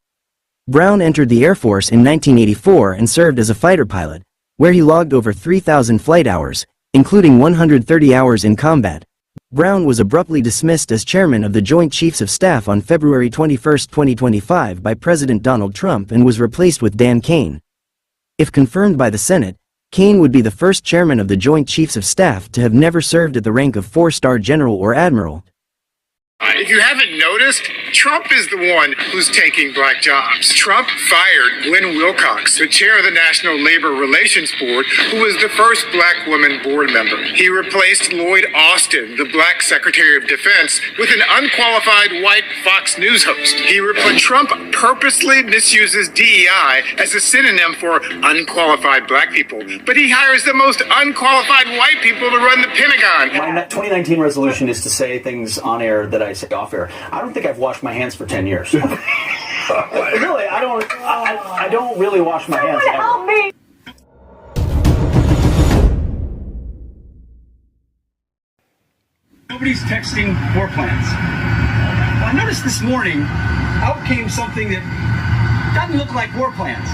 Brown entered the Air Force in 1984 and served as a fighter pilot, where he logged over 3,000 flight hours, including 130 hours in combat. Brown was abruptly dismissed as chairman of the Joint Chiefs of Staff on February 21, 2025 by President Donald Trump and was replaced with Dan Kane. If confirmed by the Senate, Kane would be the first chairman of the Joint Chiefs of Staff to have never served at the rank of 4-star general or admiral. If you haven't noticed, Trump is the one who's taking black jobs. Trump fired Gwen Wilcox, the chair of the National Labor Relations Board, who was the first black woman board member. He replaced Lloyd Austin, the black Secretary of Defense, with an unqualified white Fox News host. Trump purposely misuses DEI as a synonym for unqualified black people, but he hires the most unqualified white people to run the Pentagon. My 2019 resolution is to say things on air that I say off air. I don't think I've washed my hands for 10 years. Really, I don't really wash my hands. Help me! Nobody's texting war plans. Well, I noticed this morning, out came something that doesn't look like war plans.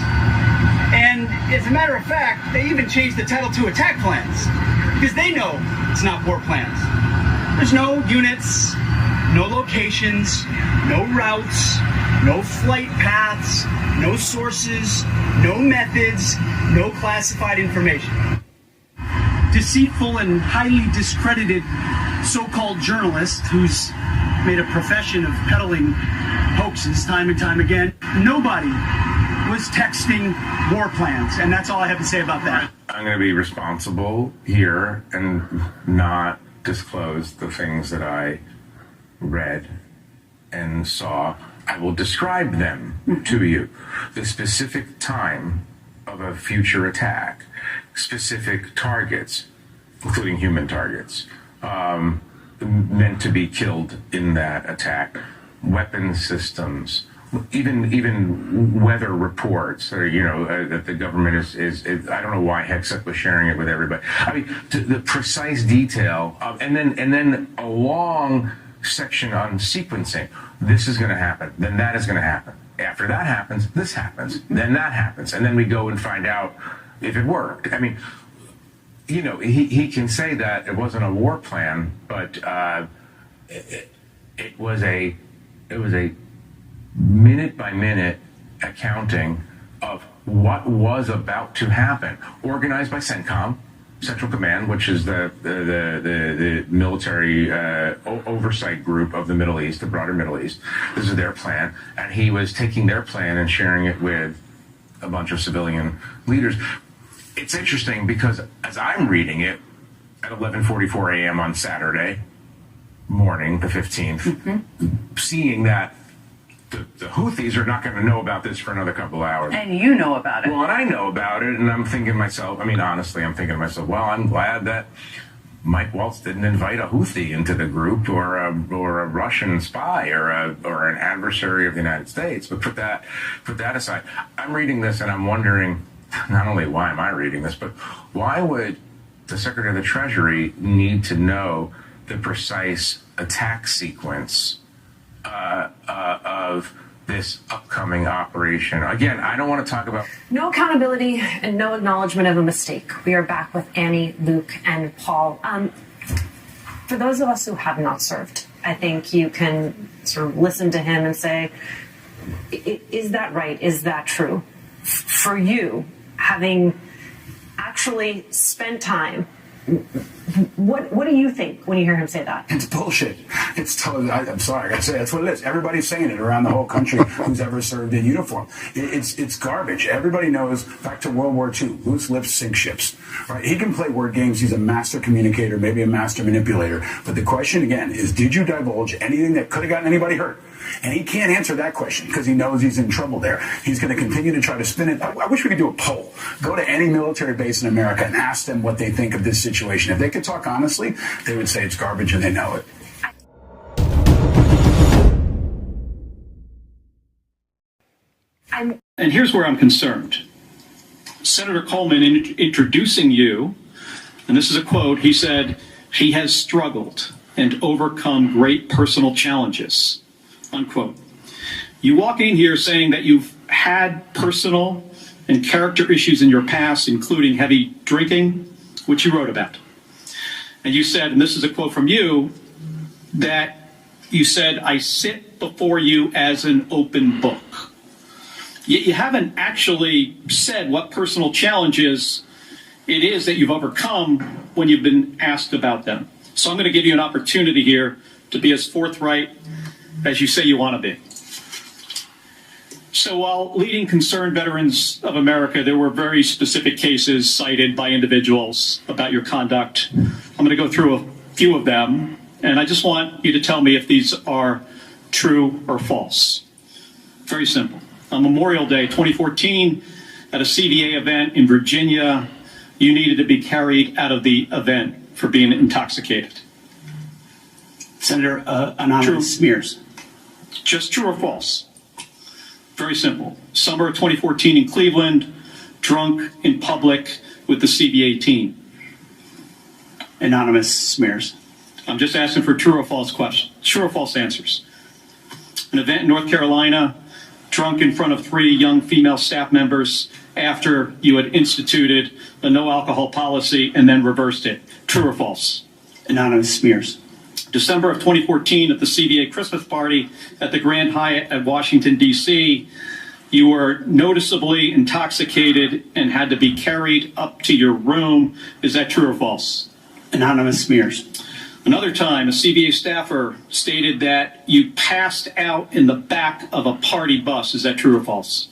And as a matter of fact, they even changed the title to attack plans, because they know it's not war plans. There's no units, no locations, no routes, no flight paths, no sources, no methods, no classified information. Deceitful and highly discredited so-called journalist who's made a profession of peddling hoaxes time and time again. Nobody was texting war plans, and that's all I have to say about that. I'm going to be responsible here and not disclose the things that I read and saw. I will describe them to you. The specific time of a future attack, specific targets, including human targets, meant to be killed in that attack, weapon systems, even weather reports, or, that the government is I don't know why Hexet was sharing it with everybody. I mean, the precise detail of, and then a long section on sequencing. This is going to happen, then that is going to happen. After that happens, this happens, then that happens, and then we go and find out if it worked. I mean, he can say that it wasn't a war plan, but it was a minute by minute accounting of what was about to happen, organized by CENTCOM, Central Command, which is the military oversight group of the Middle East, the broader Middle East. This is their plan, and he was taking their plan and sharing it with a bunch of civilian leaders. It's interesting because as I'm reading it at 11:44 a.m. on Saturday morning, the 15th, seeing that the Houthis are not going to know about this for another couple hours. And you know about it. Well, and I know about it, and I'm thinking to myself, honestly, I'm thinking to myself, well, I'm glad that Mike Waltz didn't invite a Houthi into the group, or a Russian spy, or an adversary of the United States. But put that aside. I'm reading this and I'm wondering, not only why am I reading this, but why would the Secretary of the Treasury need to know the precise attack sequence of this upcoming operation? Again, I don't want to talk about... No accountability and no acknowledgement of a mistake. We are back with Annie, Luke, and Paul. For those of us who have not served, I think you can sort of listen to him and say, is that right? Is that true? For you, having actually spent time, what do you think when you hear him say that? It's bullshit. I'm sorry, I gotta say, that's what it is. Everybody's saying it around the whole country who's ever served in uniform. It's garbage. Everybody knows, back to World War II, loose lips sink ships. Right? He can play word games. He's a master communicator, maybe a master manipulator. But the question, again, is did you divulge anything that could have gotten anybody hurt? And he can't answer that question because he knows he's in trouble there. He's going to continue to try to spin it. I wish we could do a poll. Go to any military base in America and ask them what they think of this situation. If they could talk honestly, they would say it's garbage and they know it. And here's where I'm concerned. Senator Coleman, introducing you, and this is a quote, he said, "He has struggled and overcome great personal challenges," unquote. You walk in here saying that you've had personal and character issues in your past, including heavy drinking, which you wrote about. And you said, and this is a quote from you, that you said, "I sit before you as an open book." Yet you haven't actually said what personal challenges it is that you've overcome when you've been asked about them. So I'm going to give you an opportunity here to be as forthright as you say you want to be. So while leading concerned veterans of America, there were very specific cases cited by individuals about your conduct. I'm going to go through a few of them, and I just want you to tell me if these are true or false. Very simple. On Memorial Day 2014, at a CVA event in Virginia, you needed to be carried out of the event for being intoxicated. Senator, anonymous smears. Just true or false? Very simple. Summer of 2014 in Cleveland, drunk in public with the CVA team. Anonymous smears. I'm just asking for true or false questions. True or false answers. An event in North Carolina, drunk in front of 3 young female staff members after you had instituted a no alcohol policy and then reversed it. True or false? Anonymous smears. December of 2014 at the CVA Christmas party at the Grand Hyatt at Washington, D.C., you were noticeably intoxicated and had to be carried up to your room. Is that true or false? Anonymous smears. Another time, a CVA staffer stated that you passed out in the back of a party bus. Is that true or false?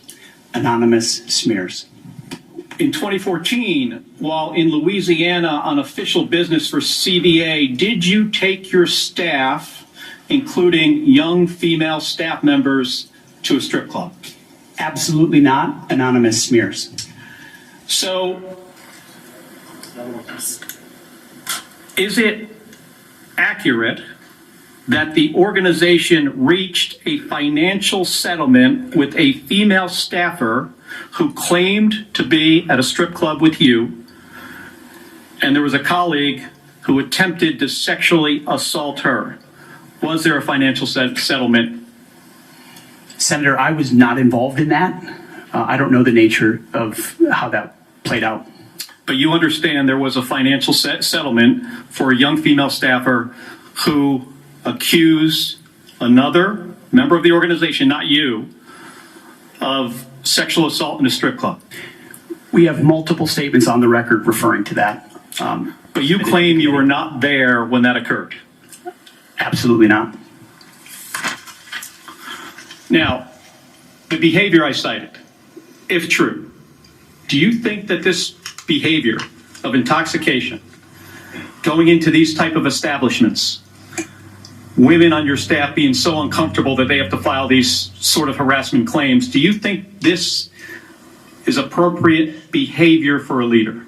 Anonymous smears. In 2014, while in Louisiana on official business for CVA, did you take your staff, including young female staff members, to a strip club? Absolutely not. Anonymous smears. So, is it accurate that the organization reached a financial settlement with a female staffer who claimed to be at a strip club with you, and there was a colleague who attempted to sexually assault her? Was there a financial settlement? Senator, I was not involved in that. I don't know the nature of how that played out. But you understand there was a financial settlement for a young female staffer who accused another member of the organization, not you, of sexual assault in a strip club. We have multiple statements on the record referring to that. But you claim you were not there when that occurred. Absolutely not. Now, the behavior I cited, if true, do you think that this behavior of intoxication, going into these type of establishments, women on your staff being so uncomfortable that they have to file these sort of harassment claims, do you think this is appropriate behavior for a leader?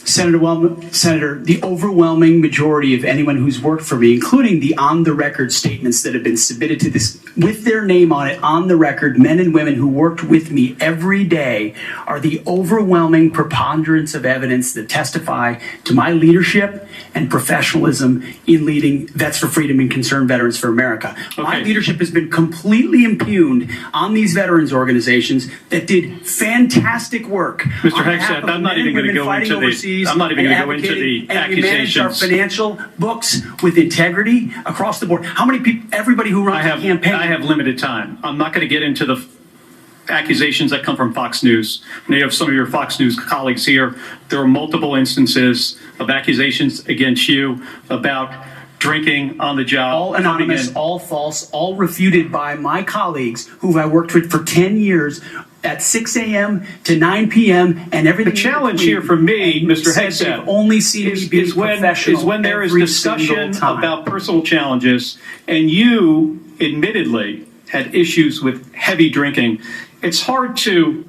Senator, the overwhelming majority of anyone who's worked for me, including the on-the-record statements that have been submitted to this, with their name on it, on the record, men and women who worked with me every day, are the overwhelming preponderance of evidence that testify to my leadership and professionalism in leading Vets for Freedom and Concerned Veterans for America. Okay. My leadership has been completely impugned on these veterans organizations that did fantastic work. Mr. Hexet, I'm not even going to go into the... I'm not even going to go into the accusations. And we manage our financial books with integrity across the board. How many people, everybody who runs a campaign... I have limited time. I'm not going to get into the accusations that come from Fox News. You have some of your Fox News colleagues here. There are multiple instances of accusations against you about drinking on the job. All anonymous, all false, all refuted by my colleagues who I worked with for 10 years at 6 a.m. to 9 p.m. and everything. The challenge here for me, Mr. Hexet, only see me being professional is when there is discussion about personal challenges and you admittedly had issues with heavy drinking. It's hard to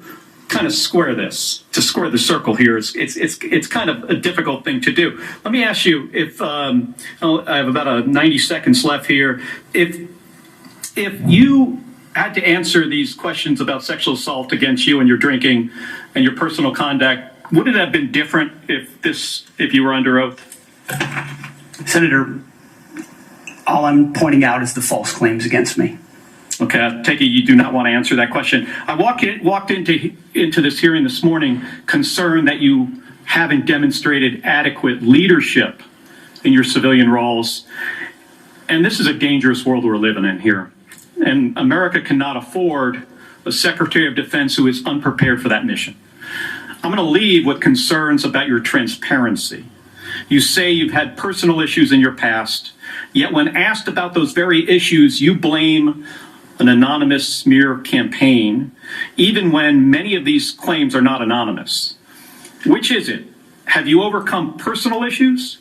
kind of square this, to square the circle here. It's kind of a difficult thing to do. Let me ask you, if I have about 90 seconds left here, if you had to answer these questions about sexual assault against you and your drinking and your personal conduct, would it have been different if you were under oath? Senator, all I'm pointing out is the false claims against me. Okay, I take it you do not want to answer that question. I walked into this hearing this morning concerned that you haven't demonstrated adequate leadership in your civilian roles. And this is a dangerous world we're living in here. And America cannot afford a Secretary of Defense who is unprepared for that mission. I'm going to leave with concerns about your transparency. You say you've had personal issues in your past, yet when asked about those very issues, you blame an anonymous smear campaign, even when many of these claims are not anonymous. Which is it? Have you overcome personal issues,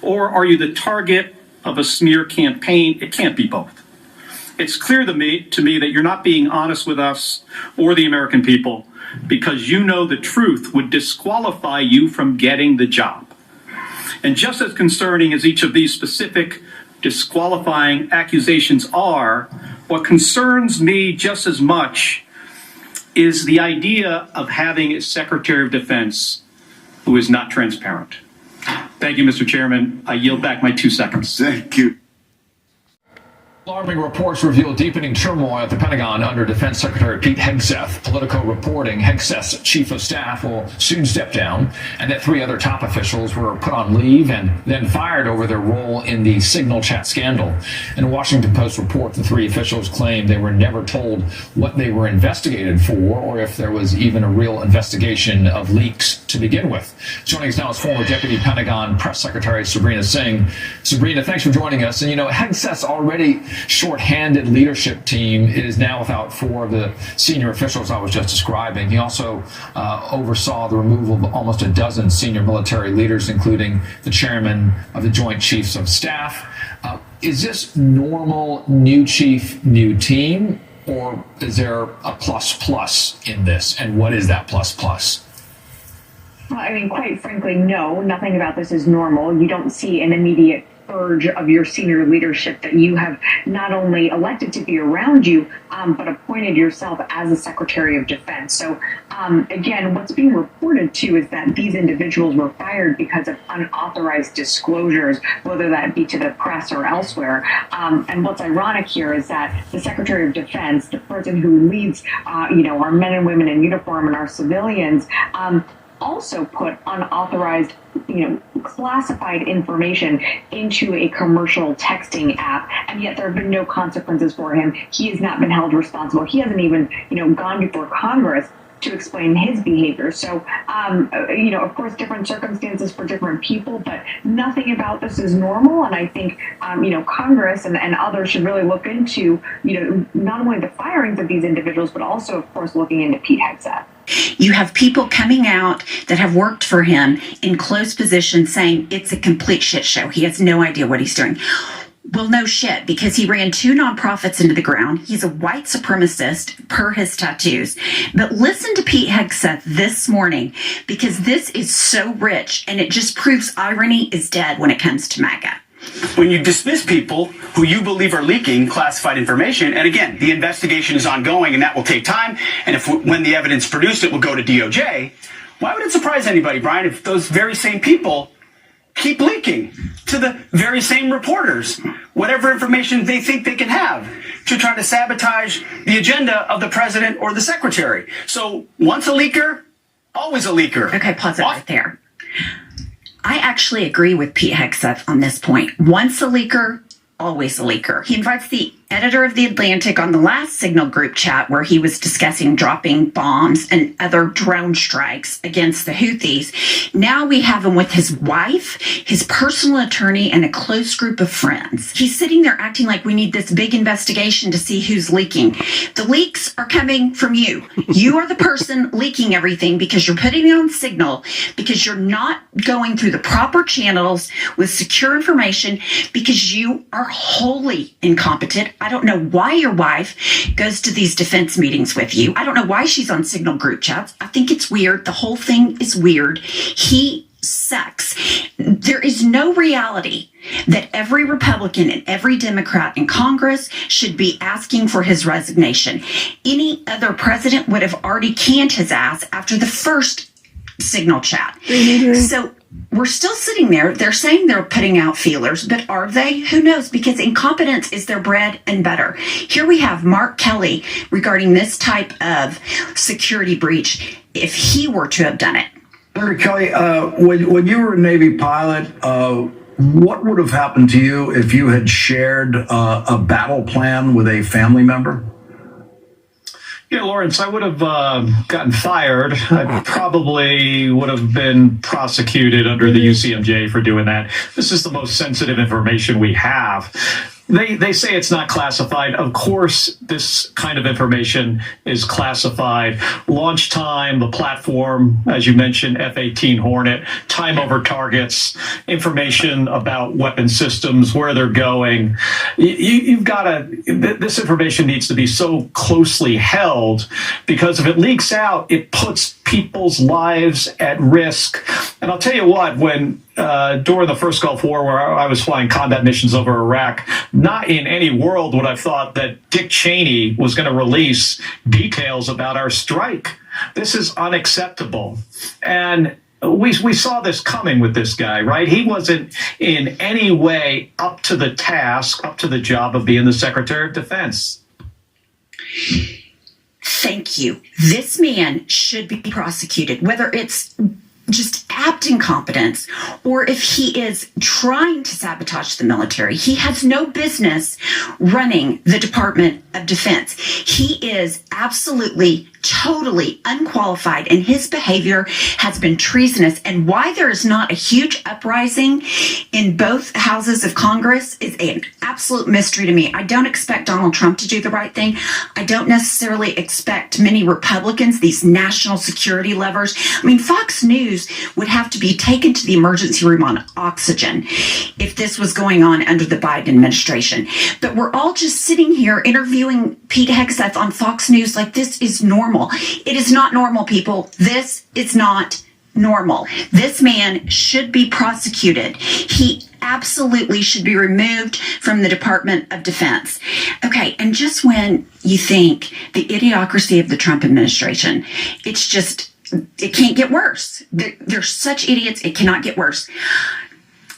or are you the target of a smear campaign? It can't be both. It's clear to me that you're not being honest with us or the American people because you know the truth would disqualify you from getting the job. And just as concerning as each of these specific disqualifying accusations are, what concerns me just as much is the idea of having a Secretary of Defense who is not transparent. Thank you, Mr. Chairman. I yield back my 2 seconds. Thank you. Alarming reports reveal deepening turmoil at the Pentagon under Defense Secretary Pete Hegseth. Politico reporting Hegseth's chief of staff will soon step down, and that 3 other top officials were put on leave and then fired over their role in the Signal chat scandal. In a Washington Post report, the 3 officials claimed they were never told what they were investigated for or if there was even a real investigation of leaks to begin with. Joining us now is former Deputy Pentagon Press Secretary Sabrina Singh. Sabrina, thanks for joining us. And you know, Hegseth's already short-handed leadership team is now without 4 of the senior officials I was just describing. He also oversaw the removal of almost a dozen senior military leaders, including the chairman of the Joint Chiefs of Staff. Is this normal new chief, new team, or is there a plus in this? And what is that plus? Well, I mean, quite frankly, no, nothing about this is normal. You don't see an immediate urge of your senior leadership that you have not only elected to be around you, but appointed yourself as a Secretary of Defense. So again, what's being reported too is that these individuals were fired because of unauthorized disclosures, whether that be to the press or elsewhere. And what's ironic here is that the Secretary of Defense, the person who leads, our men and women in uniform and our civilians, also put unauthorized, classified information into a commercial texting app, and yet there have been no consequences for him. He has not been held responsible. He hasn't even, gone before Congress to explain his behavior. So, of course, different circumstances for different people, but nothing about this is normal. And I think, Congress and others should really look into, not only the firings of these individuals, but also, of course, looking into Pete Hegseth. You have people coming out that have worked for him in close positions saying it's a complete shit show. He has no idea what he's doing. Well, no shit, because he ran 2 nonprofits into the ground. He's a white supremacist per his tattoos. But listen to Pete Hegseth this morning, because this is so rich and it just proves irony is dead when it comes to MAGA. When you dismiss people who you believe are leaking classified information, and again, the investigation is ongoing and that will take time, and when the evidence produced, it will go to DOJ, why would it surprise anybody, Brian, if those very same people keep leaking to the very same reporters whatever information they think they can have to try to sabotage the agenda of the president or the secretary? So once a leaker, always a leaker. Okay, pause it right there. I actually agree with Pete Hegseth on this point. Once a leaker, always a leaker. He invites the editor of The Atlantic on the last Signal group chat where he was discussing dropping bombs and other drone strikes against the Houthis. Now we have him with his wife, his personal attorney, and a close group of friends. He's sitting there acting like we need this big investigation to see who's leaking. The leaks are coming from you. You are the person leaking everything because you're putting it on Signal, because you're not going through the proper channels with secure information, because you are wholly incompetent. I don't know why your wife goes to these defense meetings with you. I don't know why she's on Signal group chats. I think it's weird. The whole thing is weird. He sucks. There is no reality that every Republican and every Democrat in Congress should be asking for his resignation. Any other president would have already canned his ass after the first Signal chat. So we're still sitting there. They're saying they're putting out feelers, but are they? Who knows? Because incompetence is their bread and butter. Here we have Mark Kelly regarding this type of security breach, if he were to have done it. Senator Kelly, when you were a Navy pilot, what would have happened to you if you had shared a battle plan with a family member? Yeah, Lawrence, I would have gotten fired. I probably would have been prosecuted under the UCMJ for doing that. This is the most sensitive information we have. They say it's not classified. Of course, this kind of information is classified. Launch time, the platform, as you mentioned, F-18 Hornet, time over targets, information about weapon systems, where they're going. You've got to, this information needs to be so closely held, because if it leaks out, it puts people's lives at risk. And I'll tell you what, when during the first Gulf War, where I was flying combat missions over Iraq, not in any world would I have thought that Dick Cheney was going to release details about our strike. This is unacceptable. And we saw this coming with this guy, right? He wasn't in any way up to the task, up to the job of being the Secretary of Defense. Thank you. This man should be prosecuted, whether it's just apt incompetence or if he is trying to sabotage the military. He has no business running the Department of Defense. He is absolutely, totally unqualified, and his behavior has been treasonous. And why there is not a huge uprising in both houses of Congress is an absolute mystery to me. I don't expect Donald Trump to do the right thing. I don't necessarily expect many Republicans, these national security levers. I mean, Fox News would have to be taken to the emergency room on oxygen if this was going on under the Biden administration. But we're all just sitting here interviewing Pete Hegseth on Fox News like this is normal. It is not normal, people. This is not normal. This man should be prosecuted. He absolutely should be removed from the Department of Defense. Okay, and just when you think the idiocracy of the Trump administration, it's just, it can't get worse. They're such idiots, it cannot get worse.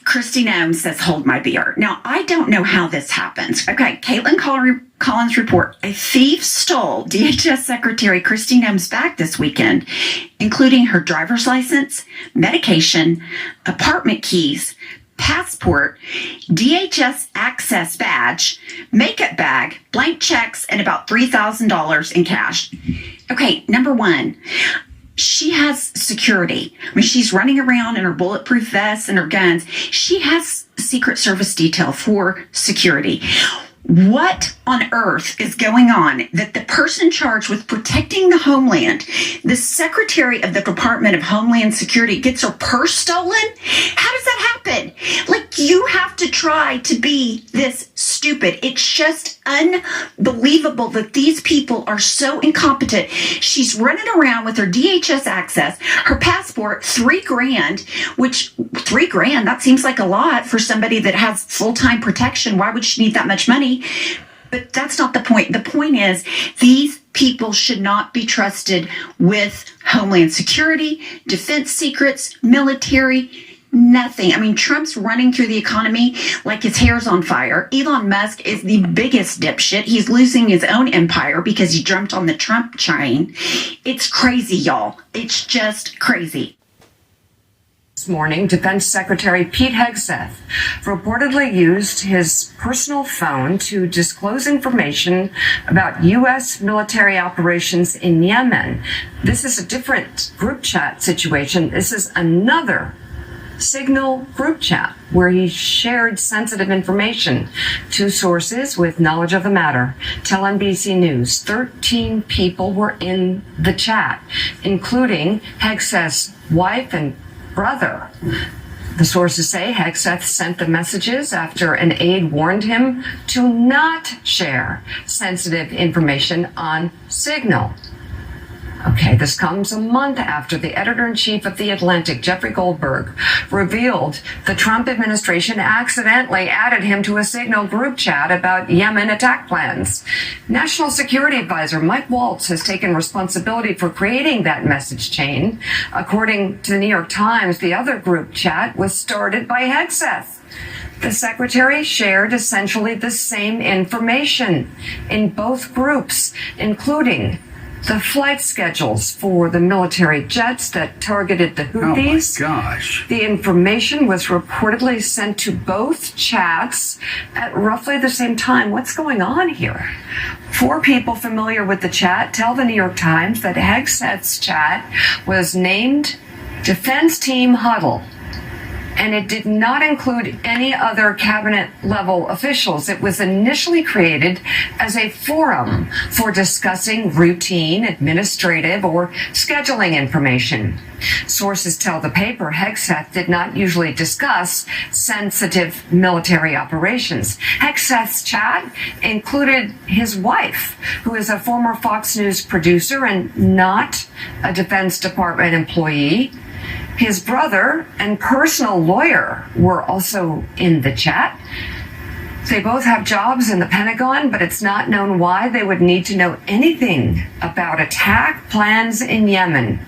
Christy Nome says, hold my beer. Now, I don't know how this happens. Okay, Caitlin Collins report, a thief stole DHS Secretary Christy Nome's bag this weekend, including her driver's license, medication, apartment keys, passport, DHS access badge, makeup bag, blank checks, and about $3,000 in cash. Okay, number one, she has security. I mean, she's running around in her bulletproof vest and her guns. She has Secret Service detail for security. What on earth is going on that the person charged with protecting the homeland, the Secretary of the Department of Homeland Security, gets her purse stolen? How does that happen? Like, you have to try to be this stupid. It's just unbelievable that these people are so incompetent. She's running around with her DHS access, her passport, $3,000, which $3,000, that seems like a lot for somebody that has full-time protection. Why would she need that much money? But that's not the point. The point is, these people should not be trusted with Homeland Security, defense secrets, military, nothing. I mean, Trump's running through the economy like his hair's on fire. Elon Musk is the biggest dipshit. He's losing his own empire because he jumped on the Trump train. It's crazy, y'all. It's just crazy. This morning, Defense Secretary Pete Hegseth reportedly used his personal phone to disclose information about U.S. military operations in Yemen. This is a different group chat situation. This is another Signal group chat where he shared sensitive information to sources with knowledge of the matter. Tell NBC News 13 people were in the chat, including Hegseth's wife and brother. The sources say Hegseth sent the messages after an aide warned him to not share sensitive information on Signal. Okay, this comes a month after the editor-in-chief of The Atlantic, Jeffrey Goldberg, revealed the Trump administration accidentally added him to a Signal group chat about Yemen attack plans. National Security Advisor Mike Waltz has taken responsibility for creating that message chain. According to the New York Times, the other group chat was started by Hegseth. The secretary shared essentially the same information in both groups, including the flight schedules for the military jets that targeted the Houthis. Oh my gosh. The information was reportedly sent to both chats at roughly the same time. What's going on here? 4 people familiar with the chat tell the New York Times that Hegseth's chat was named Defense Team Huddle, and it did not include any other cabinet level officials. It was initially created as a forum for discussing routine, administrative, or scheduling information. Sources tell the paper Hegseth did not usually discuss sensitive military operations. Hegseth's chat included his wife, who is a former Fox News producer and not a Defense Department employee. His brother and personal lawyer were also in the chat. They both have jobs in the Pentagon, but it's not known why they would need to know anything about attack plans in Yemen.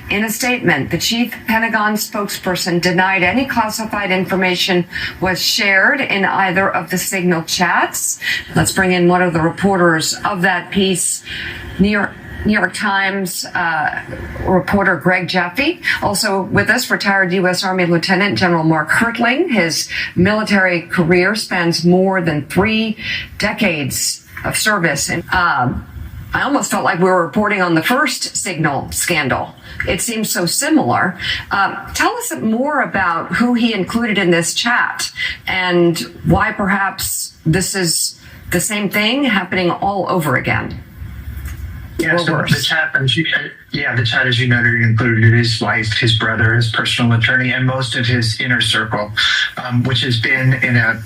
In a statement, the chief Pentagon spokesperson denied any classified information was shared in either of the Signal chats. Let's bring in one of the reporters of that piece, New York Times reporter Greg Jaffe. Also with us, retired U.S. Army Lieutenant General Mark Hertling. His military career spans more than 3 decades of service. And I almost felt like we were reporting on the first Signal scandal. It seems so similar. Tell us more about who he included in this chat and why perhaps this is the same thing happening all over again. Yeah, so the chat, as you noted, included his wife, his brother, his personal attorney, and most of his inner circle, which has been in a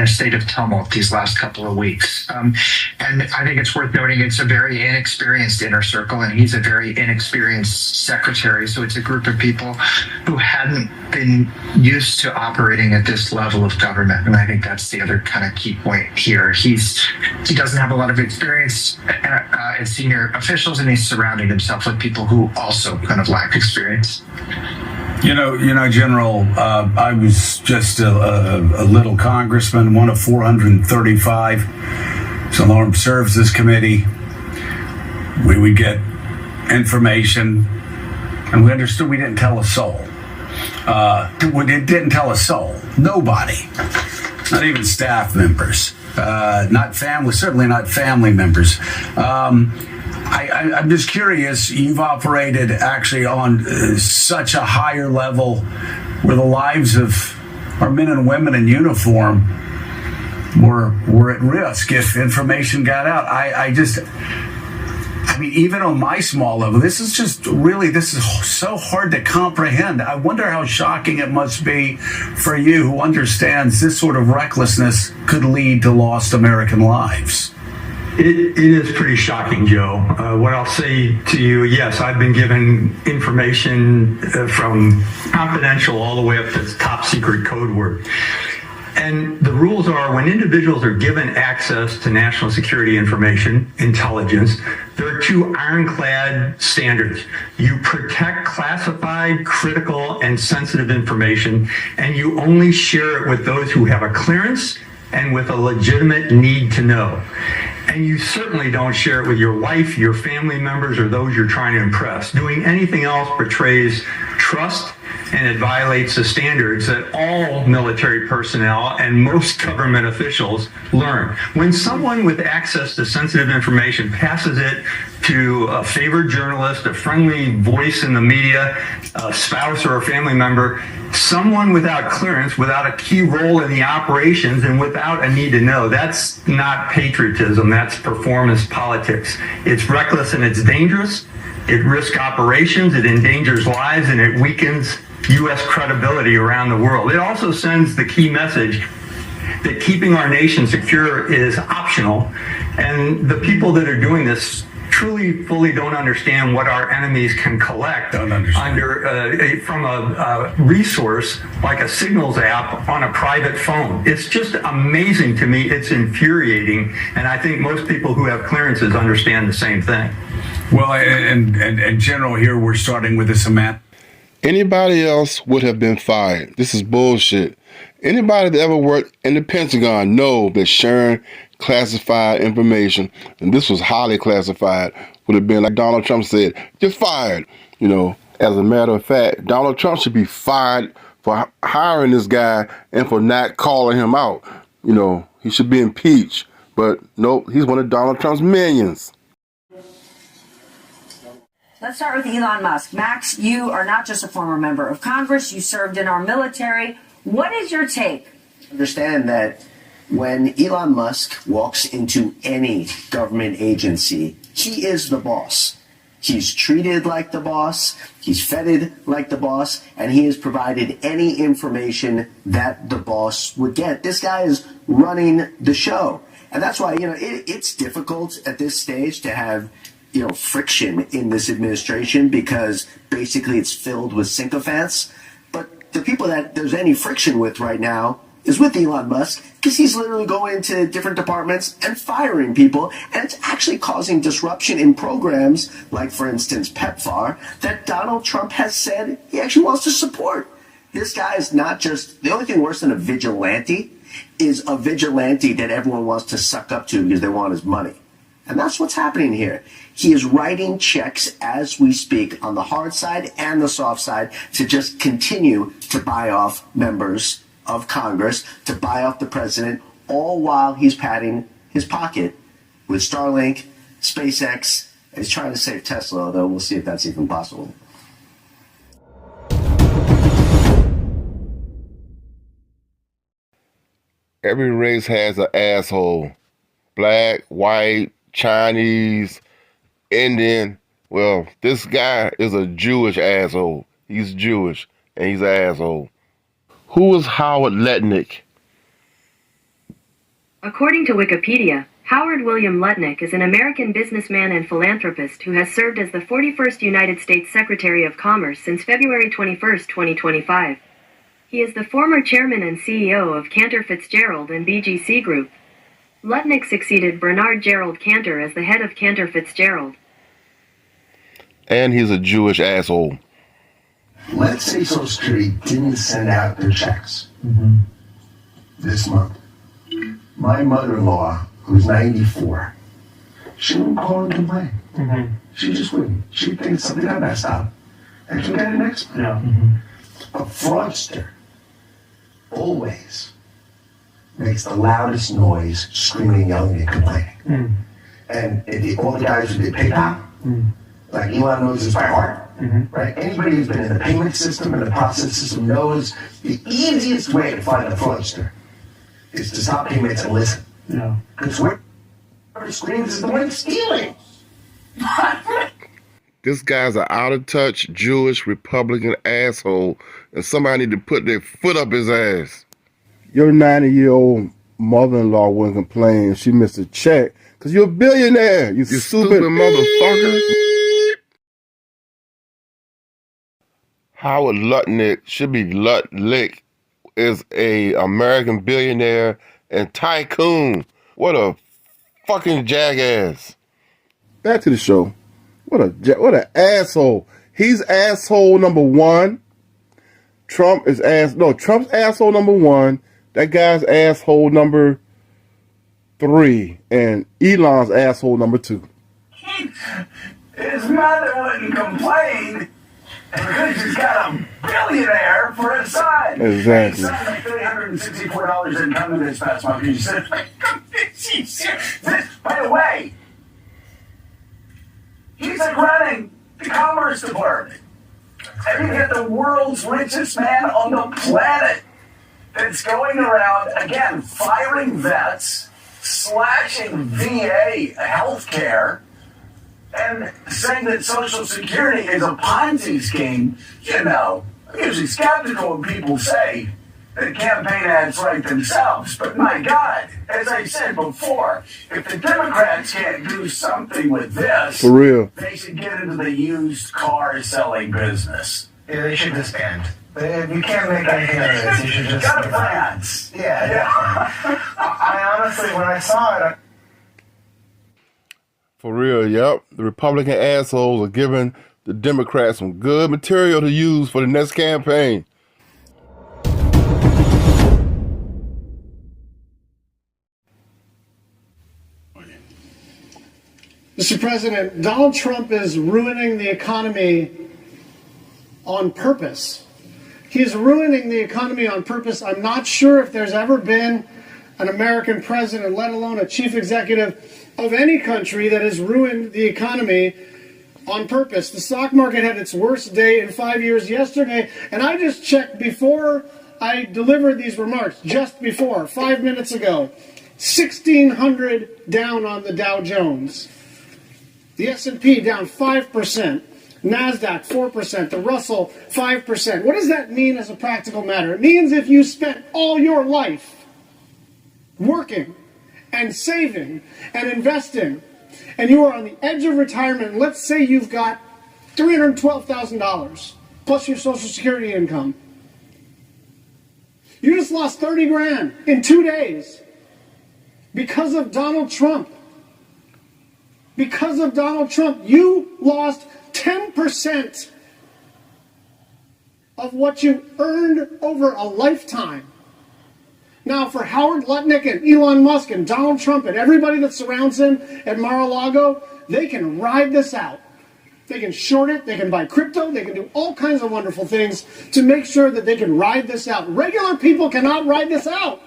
state of tumult these last couple of weeks. And I think it's worth noting it's a very inexperienced inner circle, and he's a very inexperienced secretary. So it's a group of people who hadn't been used to operating at this level of government. And I think that's the other kind of key point here. He doesn't have a lot of experience as senior officials, and he's surrounding himself with people who also kind of lack experience. You know, General, I was just a little congressman, one of 435. It's an Armed Services Committee. We would get information, and we understood we didn't tell a soul. It didn't tell a soul. Nobody. Not even staff members. Not family, certainly not family members. I'm just curious, you've operated actually on such a higher level where the lives of our men and women in uniform were at risk if information got out. I mean, even on my small level, this is so hard to comprehend. I wonder how shocking it must be for you who understands this sort of recklessness could lead to lost American lives. It is pretty shocking, Joe. What I'll say to you, yes, I've been given information from confidential all the way up to top secret code word. And the rules are when individuals are given access to national security information, intelligence, there are 2 ironclad standards. You protect classified, critical, and sensitive information, and you only share it with those who have a clearance and with a legitimate need to know. And you certainly don't share it with your wife, your family members, or those you're trying to impress. Doing anything else betrays trust, and it violates the standards that all military personnel and most government officials learn. When someone with access to sensitive information passes it to a favored journalist, a friendly voice in the media, a spouse or a family member, someone without clearance, without a key role in the operations, and without a need to know, that's not patriotism, that's performance politics. It's reckless and it's dangerous. It risks operations, it endangers lives, and it weakens U.S. credibility around the world. It also sends the key message that keeping our nation secure is optional, and the people that are doing this truly fully don't understand what our enemies can collect from a resource like a Signals app on a private phone. It's just amazing to me. It's infuriating, and I think most people who have clearances understand the same thing. Well, and General, here we're starting with this map. Anybody else would have been fired. This is bullshit. Anybody that ever worked in the Pentagon know that sharing classified information, and this was highly classified, would have been like Donald Trump said, you're fired. You know, as a matter of fact, Donald Trump should be fired for hiring this guy and for not calling him out. You know, he should be impeached. But nope, he's one of Donald Trump's minions. Let's start with Elon Musk. Max, you are not just a former member of Congress, you served in our military. What is your take? Understand that when Elon Musk walks into any government agency, he is the boss. He's treated like the boss, he's feted like the boss, and he has provided any information that the boss would get. This guy is running the show. And that's why, it's difficult at this stage to have friction in this administration because basically it's filled with sycophants. But the people that there's any friction with right now is with Elon Musk because he's literally going to different departments and firing people. And it's actually causing disruption in programs like, for instance, PEPFAR that Donald Trump has said he actually wants to support. This guy is not just, the only thing worse than a vigilante is a vigilante that everyone wants to suck up to because they want his money. And that's what's happening here. He is writing checks as we speak on the hard side and the soft side to just continue to buy off members of Congress, to buy off the president, all while he's padding his pocket with Starlink, SpaceX. He's trying to save Tesla, although we'll see if that's even possible. Every race has an asshole. Black, white, Chinese, Indian. Well, this guy is a Jewish asshole. He's Jewish, and he's an asshole. Who is Howard Lutnick? According to Wikipedia, Howard William Lutnick is an American businessman and philanthropist who has served as the 41st United States Secretary of Commerce since February 21, 2025. He is the former chairman and CEO of Cantor Fitzgerald and BGC Group. Lutnick succeeded Bernard Gerald Cantor as the head of Cantor Fitzgerald. And he's a Jewish asshole. Let's say Social Security didn't send out their checks this month. My mother-in-law, who's 94, she wouldn't call and complain. She just wouldn't. She'd think something got messed up, and she'd get an expert. A fraudster always makes the loudest noise, screaming, yelling, and complaining. And all the guys who did PayPal, like Elon knows this by heart, right? Anybody who's been in the payment system and the process system knows the easiest way to find a fraudster is to stop payments and listen. Because whoever screams is the one stealing. This guy's an out-of-touch Jewish Republican asshole, and somebody need to put their foot up his ass. Your 90-year-old mother-in-law wouldn't complain if she missed a check, because you're a billionaire, you stupid motherfucker. Howard Lutnick, should be Lutlick, is a American billionaire and tycoon. What a fucking jackass. Back to the show. What an asshole. He's asshole number one. Trump's asshole number one. That guy's asshole number 3. And Elon's asshole number 2. His mother wouldn't complain because he's got a billionaire for his son. Exactly. His son made $364 income in this past month. He said, by the way, he's like running the Commerce Department. And you get the world's richest man on the planet that's going around, again, firing vets, slashing VA health care, and saying that Social Security is a Ponzi scheme. I'm usually skeptical when people say the campaign ads write themselves. But my God, as I said before, if the Democrats can't do something with this, For real. they should get into the used car selling business. Yeah, they should disband. You can't make anything out of this. You should just. Got plans. Yeah. I honestly, when I saw it, For real, yep. The Republican assholes are giving the Democrats some good material to use for the next campaign. Mr. President, Donald Trump is ruining the economy on purpose. He is ruining the economy on purpose. I'm not sure if there's ever been an American president, let alone a chief executive of any country, that has ruined the economy on purpose. The stock market had its worst day in 5 years yesterday, and I just checked before I delivered these remarks, just before, 5 minutes ago, 1,600 down on the Dow Jones. The S&P down 5%, NASDAQ 4%, the Russell 5%. What does that mean as a practical matter? It means if you spent all your life working and saving and investing, and you are on the edge of retirement, and let's say you've got $312,000 plus your Social Security income. You just lost 30 grand in 2 days because of Donald Trump. Because of Donald Trump, you lost 10% of what you earned over a lifetime. Now, for Howard Lutnick and Elon Musk and Donald Trump and everybody that surrounds him at Mar-a-Lago, they can ride this out. They can short it, they can buy crypto, they can do all kinds of wonderful things to make sure that they can ride this out. Regular people cannot ride this out.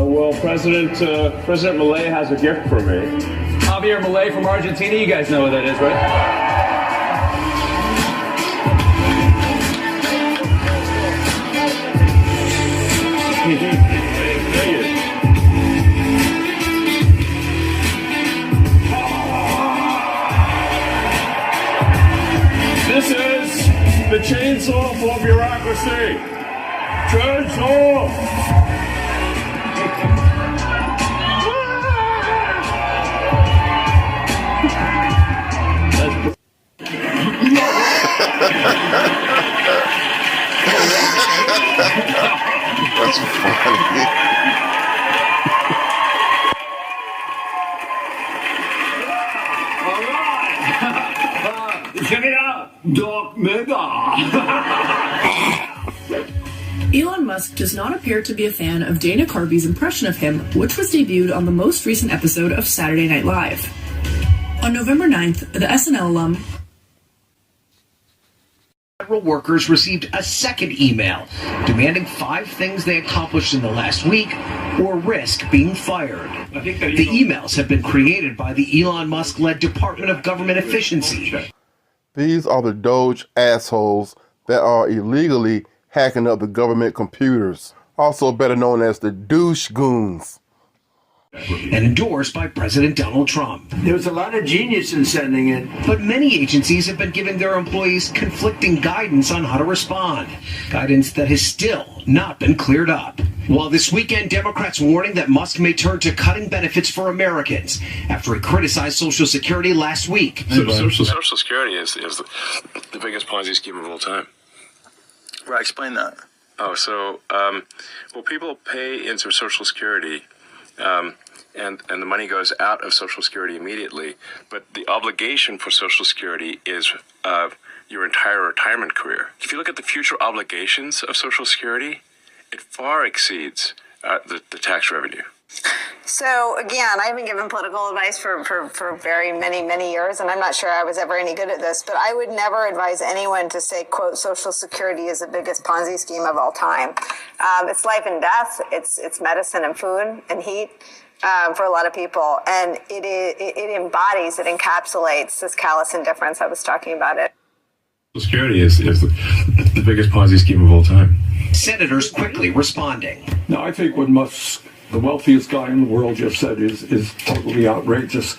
Well, President Milei has a gift for me. Javier Milei from Argentina. You guys know who that is, right? This is the chainsaw for bureaucracy. Chainsaw! That's funny. Check it out, Doc Mega. Elon Musk does not appear to be a fan of Dana Carvey's impression of him, which was debuted on the most recent episode of Saturday Night Live. On November 9th, the SNL alum Federal workers received a second email demanding 5 things they accomplished in the last week or risk being fired. The emails have been created by the Elon Musk-led Department of Government Efficiency. These are the Doge assholes that are illegally hacking up the government computers, also better known as the douche goons. And endorsed by President Donald Trump. There's a lot of genius in sending it. But many agencies have been giving their employees conflicting guidance on how to respond. Guidance that has still not been cleared up. While this weekend, Democrats warning that Musk may turn to cutting benefits for Americans after he criticized Social Security last week. Social Security is the biggest Ponzi scheme of all time. Right, explain that. Oh, so, people pay into Social Security, and the money goes out of Social Security immediately, but the obligation for Social Security is your entire retirement career. If you look at the future obligations of Social Security, it far exceeds the tax revenue. So again, I've been given political advice for very many years, and I'm not sure I was ever any good at this, but I would never advise anyone to say, quote, Social Security is the biggest Ponzi scheme of all time. It's life and death, it's medicine and food and heat for a lot of people, and it embodies, it encapsulates this callous indifference. I was talking about it. Security is the biggest Ponzi scheme of all time. Senators quickly responding. Now, I think what Musk, the wealthiest guy in the world, just said is totally outrageous.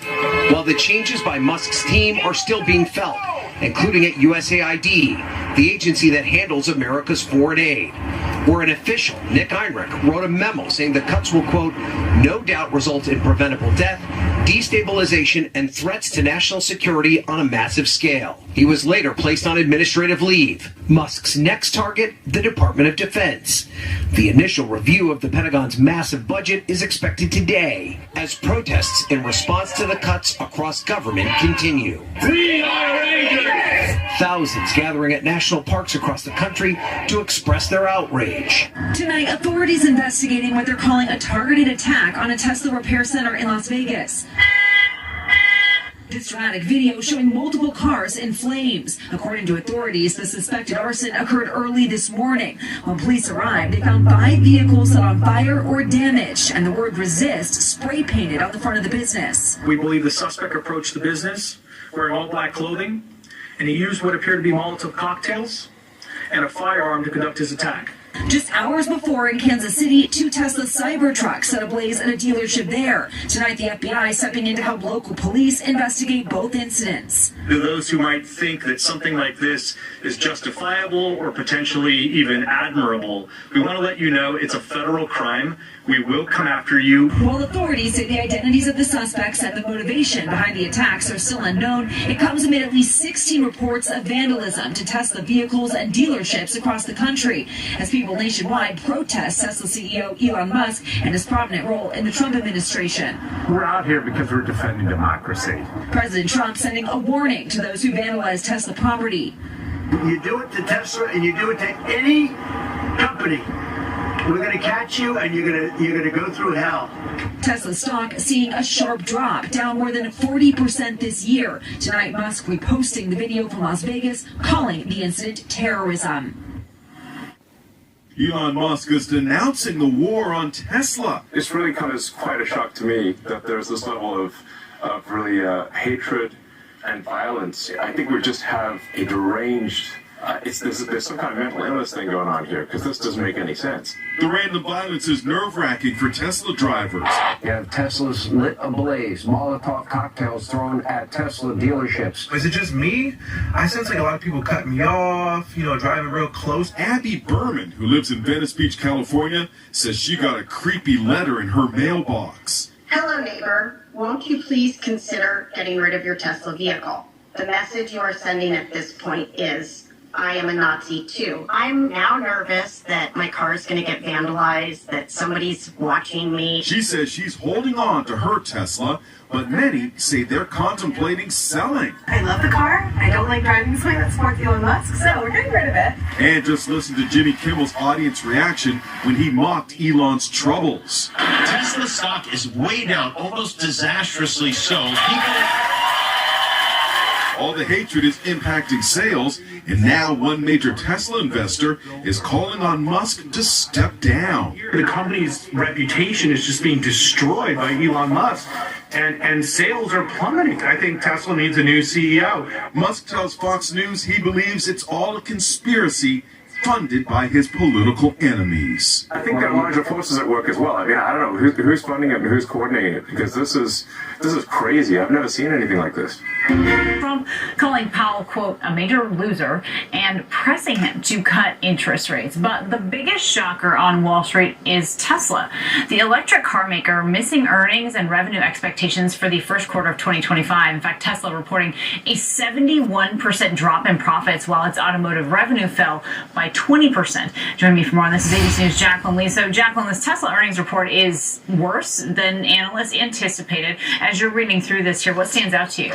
While the changes by Musk's team are still being felt, including at USAID, the agency that handles America's foreign aid, where an official, Nick Heinrich, wrote a memo saying the cuts will, quote, no doubt result in preventable death, destabilization, and threats to national security on a massive scale. He was later placed on administrative leave. Musk's next target, the Department of Defense. The initial review of the Pentagon's massive budget is expected today, as protests in response to the cuts across government continue. We are Rangers! Thousands gathering at national parks across the country to express their outrage. Tonight, authorities investigating what they're calling a targeted attack on a Tesla repair center in Las Vegas. This dramatic video showing multiple cars in flames. According to authorities, the suspected arson occurred early this morning. When police arrived, they found 5 vehicles set on fire or damaged, and the word resist spray painted on the front of the business. We believe the suspect approached the business wearing all black clothing, and he used what appeared to be Molotov cocktails and a firearm to conduct his attack. Just hours before in Kansas City, 2 Tesla Cybertrucks set ablaze at a dealership there. Tonight, the FBI stepping in to help local police investigate both incidents. To those who might think that something like this is justifiable or potentially even admirable, we want to let you know it's a federal crime. We will come after you. While authorities say the identities of the suspects and the motivation behind the attacks are still unknown, it comes amid at least 16 reports of vandalism to Tesla vehicles and dealerships across the country, as people nationwide protest Tesla CEO Elon Musk and his prominent role in the Trump administration. We're out here because we're defending democracy. President Trump sending a warning to those who vandalize Tesla property. You do it to Tesla and you do it to any company, we're going to catch you and you're going to go through hell. Tesla stock seeing a sharp drop, down more than 40% this year. Tonight, Musk reposting the video from Las Vegas, calling the incident terrorism. Elon Musk is denouncing the war on Tesla. It's really come as quite a shock to me that there's this level of really hatred and violence. I think we just have a deranged, there's some kind of mental illness thing going on here, because this doesn't make any sense. The random violence is nerve-wracking for Tesla drivers. You have Teslas lit ablaze, Molotov cocktails thrown at Tesla dealerships. Is it just me? I sense like a lot of people cutting me off, driving real close. Abby Berman, who lives in Venice Beach, California, says she got a creepy letter in her mailbox. Hello, neighbor. Won't you please consider getting rid of your Tesla vehicle? The message you are sending at this point is, I am a Nazi too. I'm now nervous that my car is going to get vandalized, that somebody's watching me. She says she's holding on to her Tesla, but many say they're contemplating selling. I love the car. I don't like driving something that supports Elon Musk, so we're getting rid of it. And just listen to Jimmy Kimmel's audience reaction when he mocked Elon's troubles. Tesla stock is way down, almost disastrously so. All the hatred is impacting sales, and now one major Tesla investor is calling on Musk to step down. The company's reputation is just being destroyed by Elon Musk, and sales are plummeting. I think Tesla needs a new CEO. Musk tells Fox News he believes it's all a conspiracy funded by his political enemies. I think there are larger forces at work as well. I mean, I don't know who's funding it and who's coordinating it, because this is crazy. I've never seen anything like this. Trump calling Powell, quote, a major loser and pressing him to cut interest rates. But the biggest shocker on Wall Street is Tesla. The electric car maker missing earnings and revenue expectations for the first quarter of 2025. In fact, Tesla reporting a 71% drop in profits while its automotive revenue fell by 20%. Joining me for more on this is ABC News' Jacqueline Lee. So, Jacqueline, this Tesla earnings report is worse than analysts anticipated. As you're reading through this here, what stands out to you?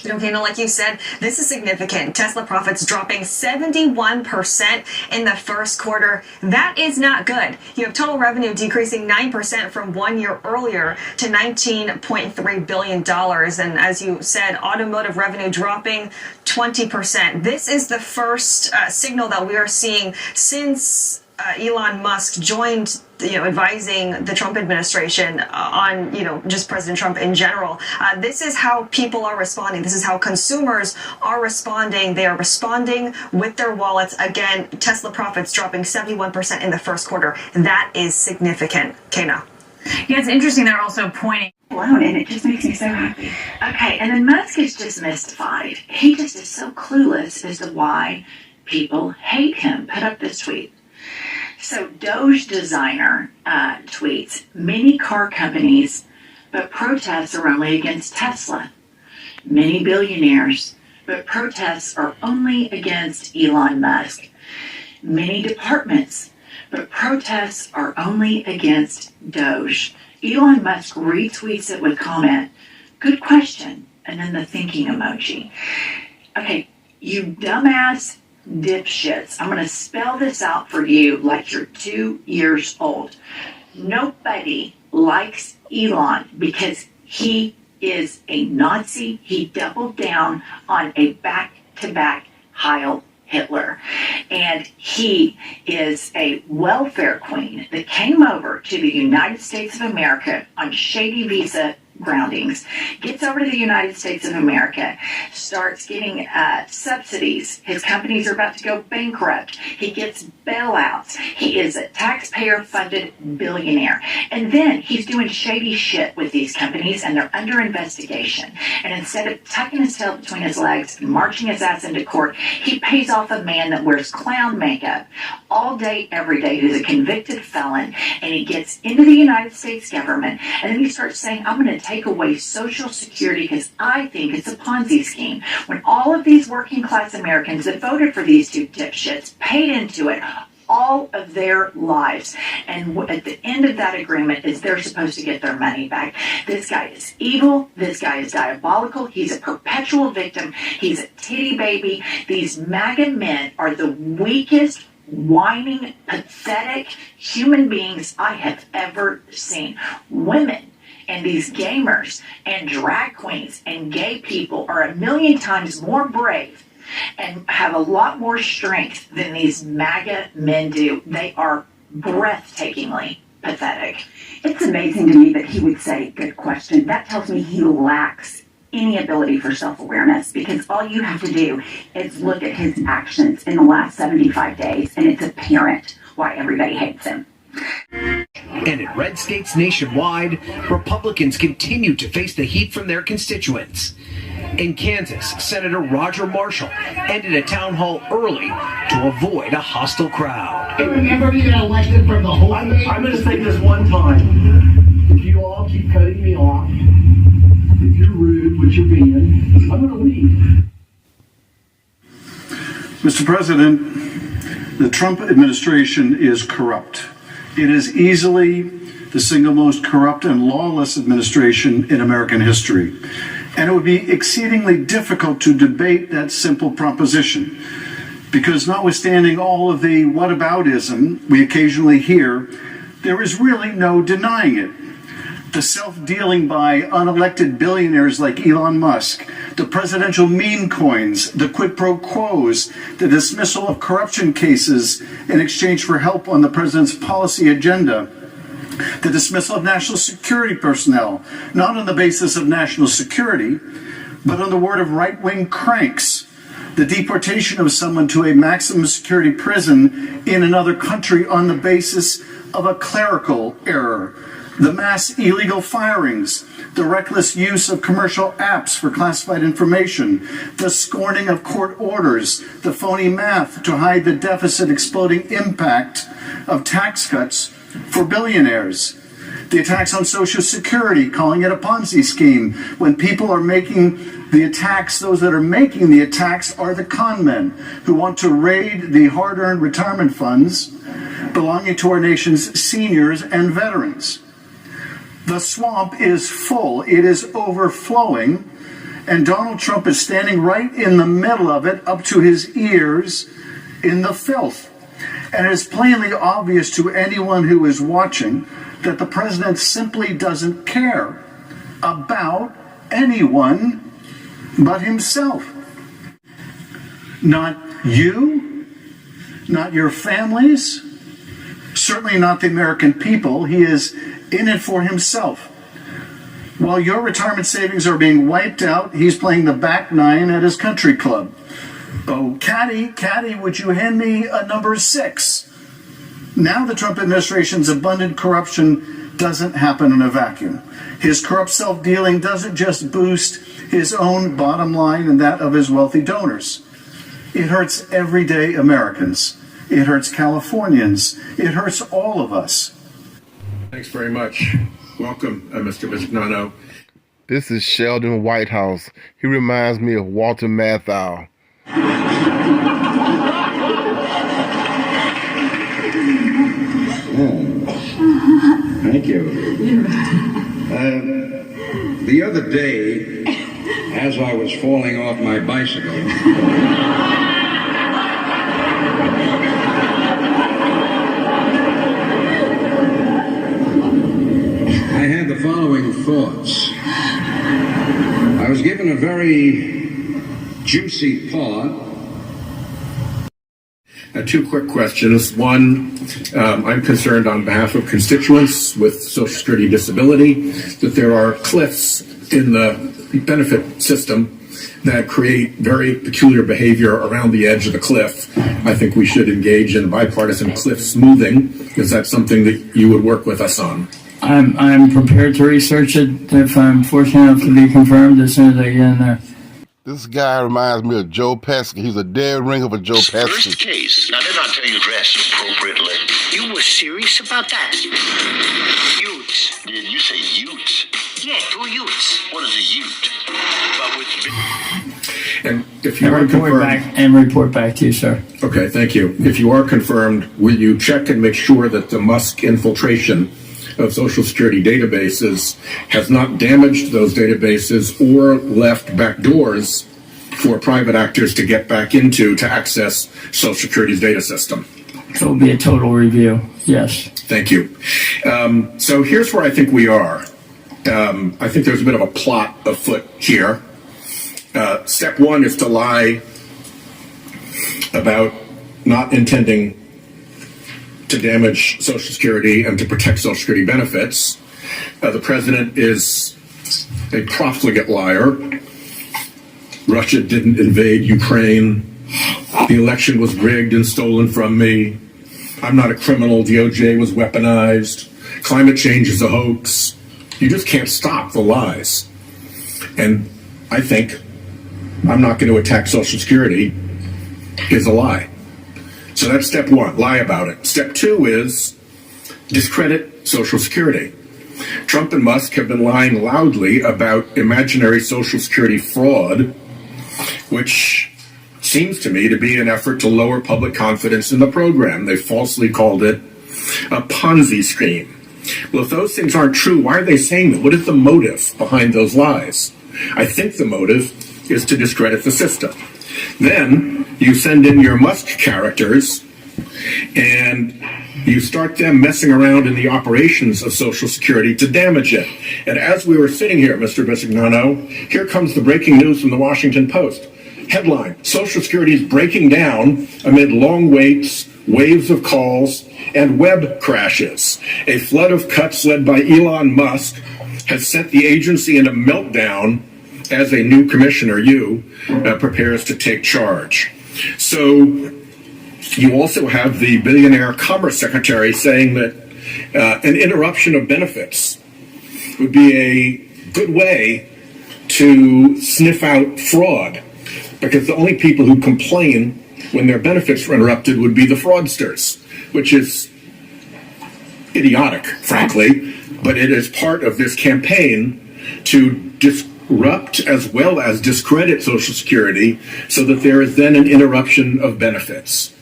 Okay, now, like you said, this is significant. Tesla profits dropping 71% in the first quarter. That is not good. You have total revenue decreasing 9% from 1 year earlier to $19.3 billion. And as you said, automotive revenue dropping 20%. This is the first signal that we are seeing since Elon Musk joined, advising the Trump administration on, just President Trump in general. This is how people are responding. This is how consumers are responding. They are responding with their wallets. Again, Tesla profits dropping 71% in the first quarter. That is significant. Kena. Yeah, it's interesting. They're also pointing. Alone, and it just makes me so happy. Okay, and then Musk is just mystified. He just is so clueless as to why people hate him. Put up this tweet. So Doge designer tweets, many car companies, but protests are only against Tesla. Many billionaires, but protests are only against Elon Musk. Many departments, but protests are only against Doge. Elon Musk retweets it with comment, good question, and then the thinking emoji. Okay, you dumbass dipshits, I'm going to spell this out for you like you're 2 years old. Nobody likes Elon because he is a Nazi. He doubled down on a back-to-back Heil Hitler. And he is a welfare queen that came over to the United States of America on shady visa groundings, gets over to the United States of America, starts getting subsidies. His companies are about to go bankrupt. He gets bailouts. He is a taxpayer-funded billionaire. And then he's doing shady shit with these companies, and they're under investigation. And instead of tucking his tail between his legs and marching his ass into court, he pays off a man that wears clown makeup all day, every day, who's a convicted felon, and he gets into the United States government, and then he starts saying, I'm going to take away Social Security because I think it's a Ponzi scheme. When all of these working class Americans that voted for these two dipshits paid into it all of their lives, and at the end of that agreement is they're supposed to get their money back. This guy is evil. This guy is diabolical. He's a perpetual victim. He's a titty baby. These MAGA men are the weakest, whining, pathetic human beings I have ever seen. Women and these gamers and drag queens and gay people are 1,000,000 times more brave and have a lot more strength than these MAGA men do. They are breathtakingly pathetic. It's amazing to me that he would say, good question. That tells me he lacks any ability for self-awareness, because all you have to do is look at his actions in the last 75 days, and it's apparent why everybody hates him. And in red states nationwide, Republicans continue to face the heat from their constituents. In Kansas, Senator Roger Marshall ended a town hall early to avoid a hostile crowd. Remember being elected from the whole I'm going to say this one time. If you all keep cutting me off, if you're rude, which you're being, I'm going to leave. Mr. President, the Trump administration is corrupt. It is easily the single most corrupt and lawless administration in American history. And it would be exceedingly difficult to debate that simple proposition, because notwithstanding all of the whataboutism we occasionally hear, there is really no denying it. The self-dealing by unelected billionaires like Elon Musk, the presidential meme coins, the quid pro quos, the dismissal of corruption cases in exchange for help on the president's policy agenda, the dismissal of national security personnel, not on the basis of national security, but on the word of right-wing cranks, the deportation of someone to a maximum security prison in another country on the basis of a clerical error, the mass illegal firings, the reckless use of commercial apps for classified information, the scorning of court orders, the phony math to hide the deficit exploding impact of tax cuts for billionaires, the attacks on Social Security, calling it a Ponzi scheme, when people are making the attacks, those that are making the attacks are the con men who want to raid the hard-earned retirement funds belonging to our nation's seniors and veterans. The swamp is full, it is overflowing, and Donald Trump is standing right in the middle of it, up to his ears in the filth. And it is plainly obvious to anyone who is watching that the president simply doesn't care about anyone but himself. Not you, not your families, certainly not the American people. He is in it for himself. While your retirement savings are being wiped out, he's playing the back nine at his country club. Oh, caddy, would you hand me a number 6? Now the Trump administration's abundant corruption doesn't happen in a vacuum. His corrupt self-dealing doesn't just boost his own bottom line and that of his wealthy donors. It hurts everyday Americans. It hurts Californians. It hurts all of us. Thanks very much. Welcome, Mr. Bisignano. This is Sheldon Whitehouse. He reminds me of Walter Matthau. Thank you. The other day, as I was falling off my bicycle, I had the following thoughts. I was given a very juicy thought. Two quick questions. One, I'm concerned on behalf of constituents with Social Security disability that there are cliffs in the benefit system that create very peculiar behavior around the edge of the cliff. I think we should engage in bipartisan cliff smoothing. Is that something that you would work with us on? I'm prepared to research it if I'm fortunate enough to be confirmed as soon as I get in there. This guy reminds me of Joe Pesci. He's a dead ringer for Joe Pesci. First case. Now, they're not telling you to dress appropriately. You were serious about that? Utes. Did you say utes? Yeah, 2 utes. What is a ute? And if you are confirmed, report back to you, sir. Okay, thank you. If you are confirmed, will you check and make sure that the Musk infiltration of Social Security databases has not damaged those databases or left back doors for private actors to get back into to access Social Security's data system? It will be a total review, yes. Thank you. So here's where I think we are. I think there's a bit of a plot afoot here. Step 1 is to lie about not intending to damage Social Security and to protect Social Security benefits. The president is a profligate liar. Russia didn't invade Ukraine. The election was rigged and stolen from me. I'm not a criminal. DOJ was weaponized. Climate change is a hoax. You just can't stop the lies. And I think I'm not going to attack Social Security is a lie. So that's step 1, lie about it. Step 2 is discredit Social Security. Trump and Musk have been lying loudly about imaginary Social Security fraud, which seems to me to be an effort to lower public confidence in the program. They falsely called it a Ponzi scheme. Well, if those things aren't true, why are they saying that? What is the motive behind those lies? I think the motive is to discredit the system. Then you send in your Musk characters and you start them messing around in the operations of Social Security to damage it. And as we were sitting here, Mr. Bisignano, here comes the breaking news from the Washington Post. Headline, Social Security is breaking down amid long waits, waves of calls, and web crashes. A flood of cuts led by Elon Musk has sent the agency in a meltdown as a new commissioner, prepares to take charge. So you also have the billionaire commerce secretary saying that an interruption of benefits would be a good way to sniff out fraud, because the only people who complain when their benefits were interrupted would be the fraudsters, which is idiotic, frankly, but it is part of this campaign to disrupt as well as discredit Social Security so that there is then an interruption of benefits.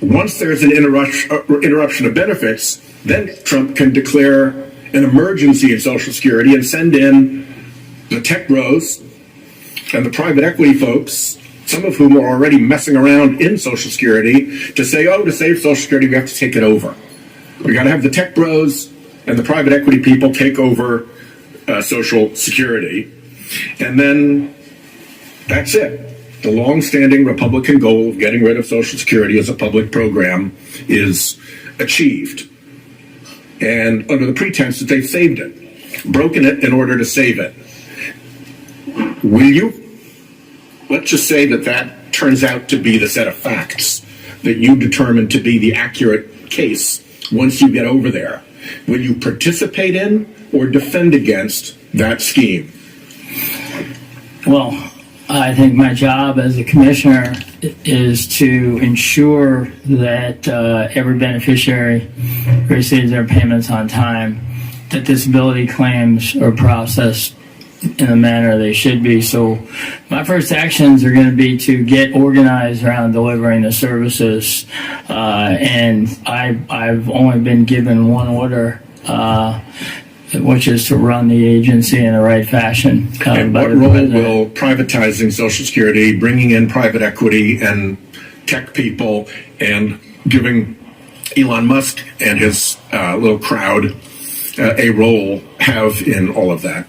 Once there's an interruption of benefits, then Trump can declare an emergency in Social Security and send in the tech bros and the private equity folks, some of whom are already messing around in Social Security, to say, oh, to save Social Security, we have to take it over. We got to have the tech bros and the private equity people take over Social Security. And then that's it. The long-standing Republican goal of getting rid of Social Security as a public program is achieved, and under the pretense that they've saved it, broken it in order to save it. Will you? Let's just say that that turns out to be the set of facts that you determine to be the accurate case once you get over there. Will you participate in or defend against that scheme? Well, I think my job as a commissioner is to ensure that every beneficiary receives their payments on time, that disability claims are processed in the manner they should be. So my first actions are going to be to get organized around delivering the services. And I've only been given one order, which is to run the agency in the right fashion. And what role will privatizing Social Security, bringing in private equity and tech people, and giving Elon Musk and his little crowd a role have in all of that?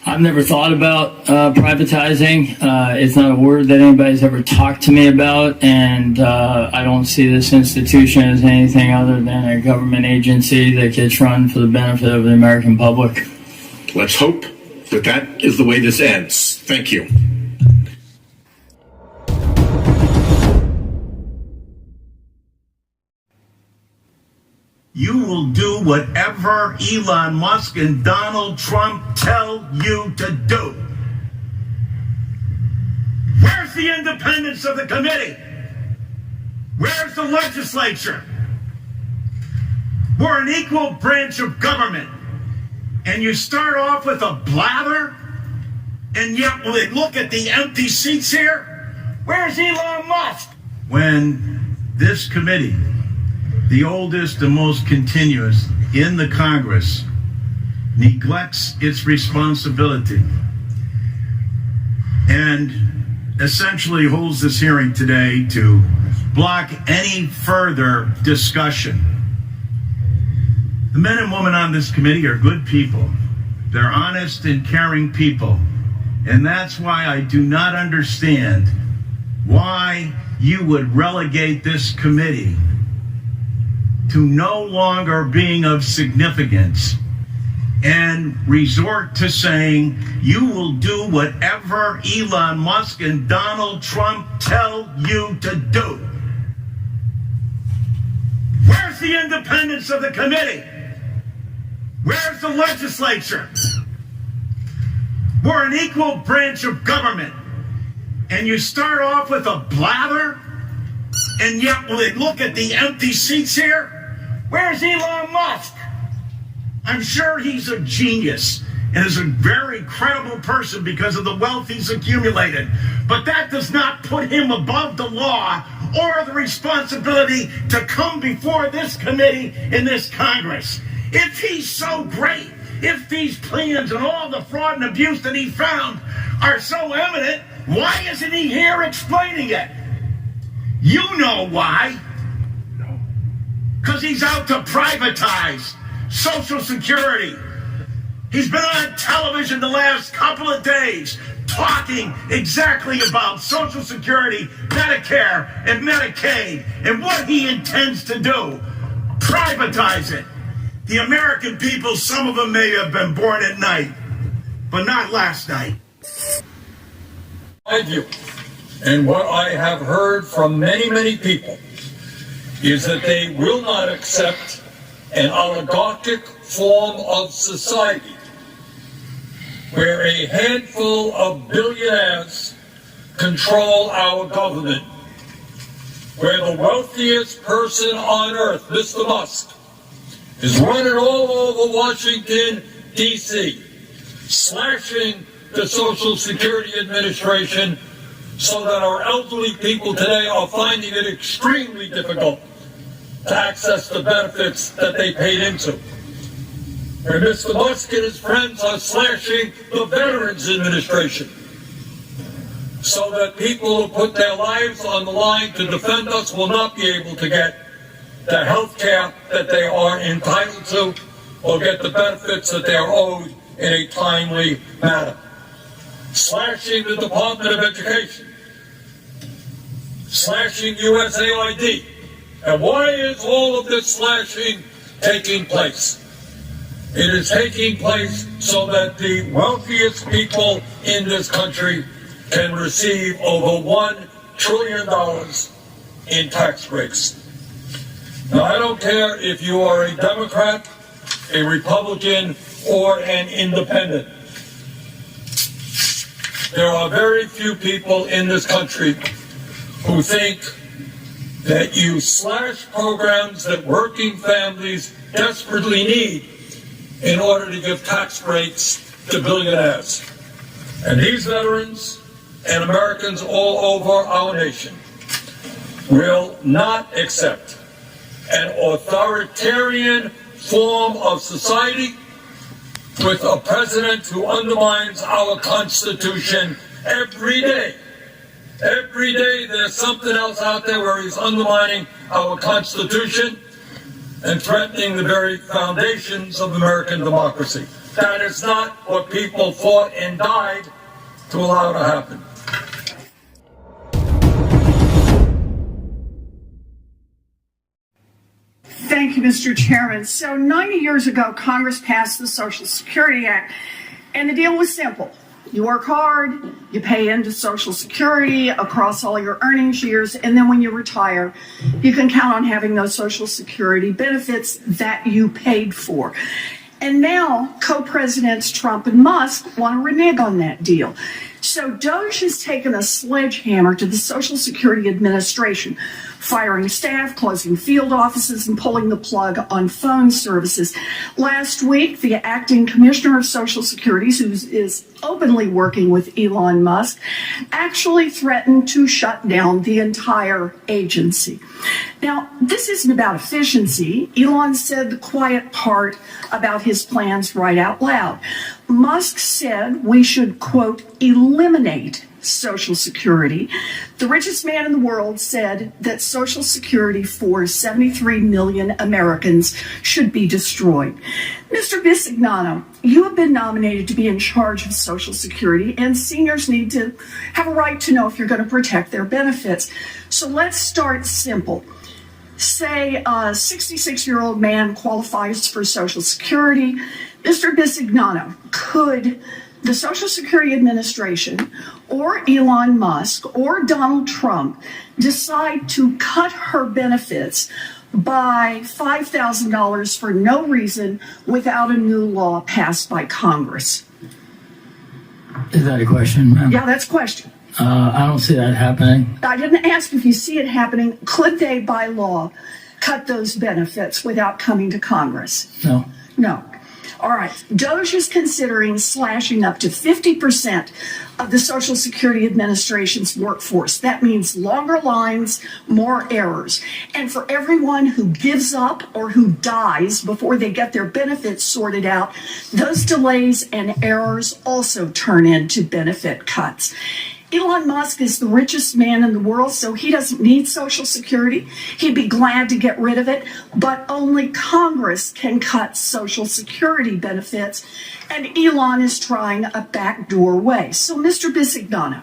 I've never thought about privatizing. It's not a word that anybody's ever talked to me about, and I don't see this institution as anything other than a government agency that gets run for the benefit of the American public. Let's hope that that is the way this ends. Thank you. You will do whatever Elon Musk and Donald Trump tell you to do. Where's the independence of the committee? Where's the legislature? We're an equal branch of government. And you start off with a blather, and yet look at the empty seats here. Where's Elon Musk? When this committee, the oldest and most continuous in the Congress, neglects its responsibility and essentially holds this hearing today to block any further discussion. The men and women on this committee are good people. They're honest and caring people. And that's why I do not understand why you would relegate this committee to no longer being of significance and resort to saying you will do whatever Elon Musk and Donald Trump tell you to do. Where's the independence of the committee? Where's the legislature? We're an equal branch of government. And you start off with a blather, and yet look at the empty seats here. Where's Elon Musk? I'm sure he's a genius and is a very credible person because of the wealth he's accumulated. But that does not put him above the law or the responsibility to come before this committee in this Congress. If he's so great, if these plans and all the fraud and abuse that he found are so evident, why isn't he here explaining it? You know why. Because he's out to privatize Social Security. He's been on television the last couple of days talking exactly about Social Security, Medicare, and Medicaid, and what he intends to do. Privatize it. The American people, some of them may have been born at night, but not last night. My view, and what I have heard from many, many people, is that they will not accept an oligarchic form of society where a handful of billionaires control our government, where the wealthiest person on earth, Mr. Musk, is running all over Washington, D.C., slashing the Social Security Administration so that our elderly people today are finding it extremely difficult to access the benefits that they paid into. Where Mr. Musk and his friends are slashing the Veterans Administration so that people who put their lives on the line to defend us will not be able to get the health care that they are entitled to or get the benefits that they are owed in a timely manner. Slashing the Department of Education, slashing USAID, And why is all of this slashing taking place? It is taking place so that the wealthiest people in this country can receive over $1 trillion in tax breaks. Now, I don't care if you are a Democrat, a Republican, or an independent. There are very few people in this country who think that you slash programs that working families desperately need in order to give tax breaks to billionaires. And these veterans and Americans all over our nation will not accept an authoritarian form of society with a president who undermines our Constitution every day. Every day there's something else out there where he's undermining our Constitution and threatening the very foundations of American democracy. That is not what people fought and died to allow to happen. Thank you, Mr. Chairman. So 90 years ago, Congress passed the Social Security Act, and the deal was simple. You work hard, you pay into Social Security across all your earnings years, and then when you retire, you can count on having those Social Security benefits that you paid for. And now, co-presidents Trump and Musk want to renege on that deal. So DOGE has taken a sledgehammer to the Social Security Administration, firing staff, closing field offices, and pulling the plug on phone services. Last week, the acting commissioner of Social Security, who is openly working with Elon Musk, actually threatened to shut down the entire agency. Now, this isn't about efficiency. Elon said the quiet part about his plans right out loud. Musk said we should, quote, eliminate Social Security. The richest man in the world said that Social Security for 73 million Americans should be destroyed. Mr. Bisignano, you have been nominated to be in charge of Social Security, and seniors need to have a right to know if you're going to protect their benefits. So let's start simple. Say a 66-year-old man qualifies for Social Security. Mr. Bisignano, could the Social Security Administration or Elon Musk or Donald Trump decide to cut her benefits by $5,000 for no reason without a new law passed by Congress? Is that a question, ma'am? Yeah, that's a question. I don't see that happening. I didn't ask if you see it happening. Could they, by law, cut those benefits without coming to Congress? No. No. All right. DOGE is considering slashing up to 50% of the Social Security Administration's workforce. That means longer lines, more errors. And for everyone who gives up or who dies before they get their benefits sorted out, those delays and errors also turn into benefit cuts. Elon Musk is the richest man in the world, so he doesn't need Social Security. He'd be glad to get rid of it, but only Congress can cut Social Security benefits, and Elon is trying a backdoor way. So, Mr. Bisignano,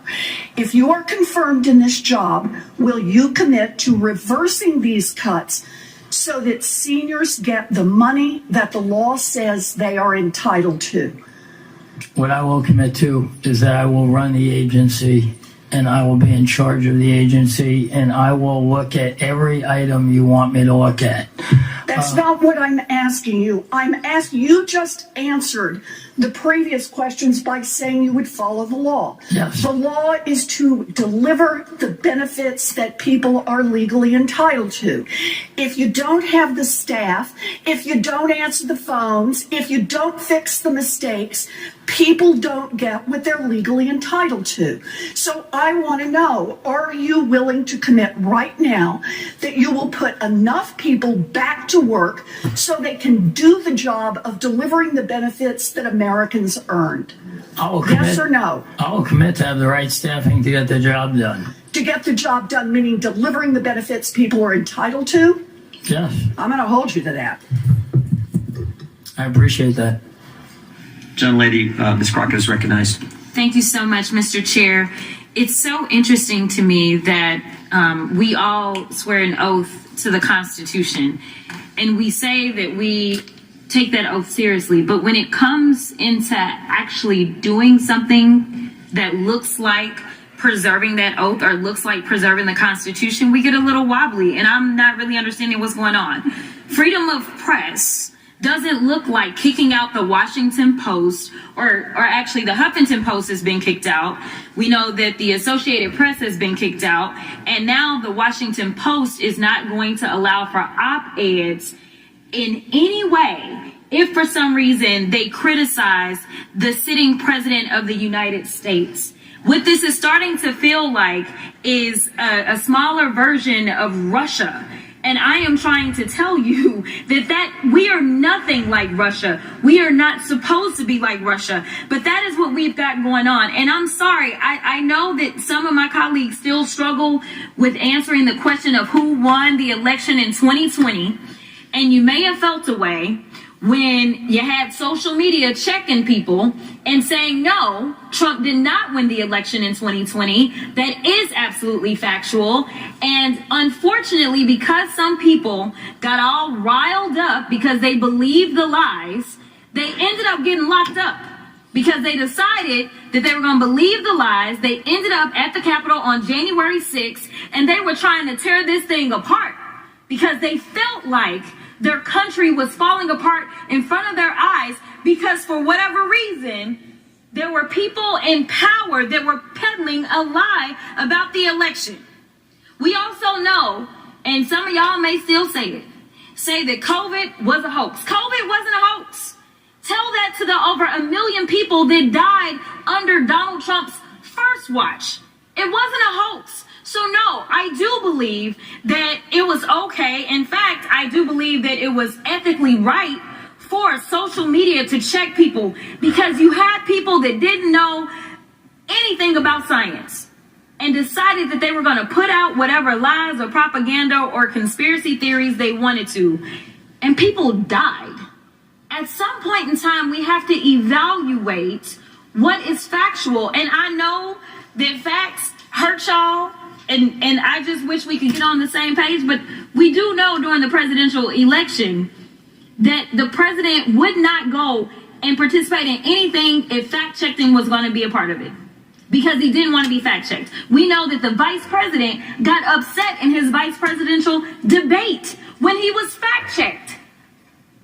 if you are confirmed in this job, will you commit to reversing these cuts so that seniors get the money that the law says they are entitled to? What I will commit to is that I will run the agency and I will be in charge of the agency and I will look at every item you want me to look at. That's not what I'm asking you. I'm asking you just answered the previous questions by saying you would follow the law. Yes. The law is to deliver the benefits that people are legally entitled to. If you don't have the staff, if you don't answer the phones, if you don't fix the mistakes, people don't get what they're legally entitled to. So I want to know, are you willing to commit right now that you will put enough people back to work so they can do the job of delivering the benefits that Americans earned? Yes or no? I will commit to have the right staffing to get the job done. To get the job done, meaning delivering the benefits people are entitled to? Yes. I'm going to hold you to that. I appreciate that. Gentlelady, Ms. Crockett is recognized. Thank you so much, Mr. Chair. It's so interesting to me that we all swear an oath to the Constitution, and we say that we take that oath seriously. But when it comes into actually doing something that looks like preserving that oath or looks like preserving the Constitution, we get a little wobbly, and I'm not really understanding what's going on. Freedom of press doesn't look like kicking out the Washington Post, or actually the Huffington Post has been kicked out. We know that the Associated Press has been kicked out, and now the Washington Post is not going to allow for op-eds in any way if for some reason they criticize the sitting president of the United States. What this is starting to feel like is a smaller version of Russia. And I am trying to tell you that we are nothing like Russia. We are not supposed to be like Russia. But that is what we've got going on. And I'm sorry, I know that some of my colleagues still struggle with answering the question of who won the election in 2020. And you may have felt a way when you had social media checking people and saying, no, Trump did not win the election in 2020. That is absolutely factual. And unfortunately, because some people got all riled up because they believed the lies, they ended up getting locked up because they decided that they were going to believe the lies. They ended up at the Capitol on January 6th, and they were trying to tear this thing apart because they felt like their country was falling apart in front of their eyes because for whatever reason, there were people in power that were peddling a lie about the election. We also know, and some of y'all may still say that COVID was a hoax. COVID wasn't a hoax. Tell that to the over 1 million people that died under Donald Trump's first watch. It wasn't a hoax. So no, I do believe that it was okay. In fact, I do believe that it was ethically right for social media to check people because you had people that didn't know anything about science and decided that they were going to put out whatever lies or propaganda or conspiracy theories they wanted to. And people died. At some point in time, we have to evaluate what is factual. And I know that facts hurt y'all. And I just wish we could get on the same page, but we do know during the presidential election that the president would not go and participate in anything if fact-checking was going to be a part of it because he didn't want to be fact-checked. We know that the vice president got upset in his vice presidential debate when he was fact-checked.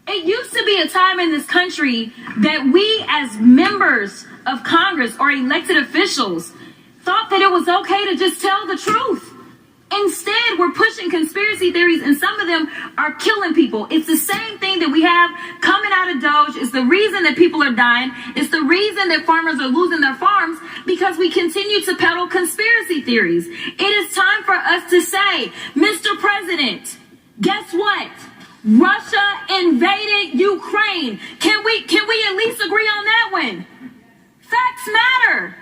It used to be a time in this country that we as members of Congress or elected officials thought that it was okay to just tell the truth. Instead, we're pushing conspiracy theories, and some of them are killing people. It's the same thing that we have coming out of Doge. It's the reason that people are dying. It's the reason that farmers are losing their farms because we continue to peddle conspiracy theories. It is time for us to say, Mr. President, guess what? Russia invaded Ukraine. Can we at least agree on that one? Facts matter.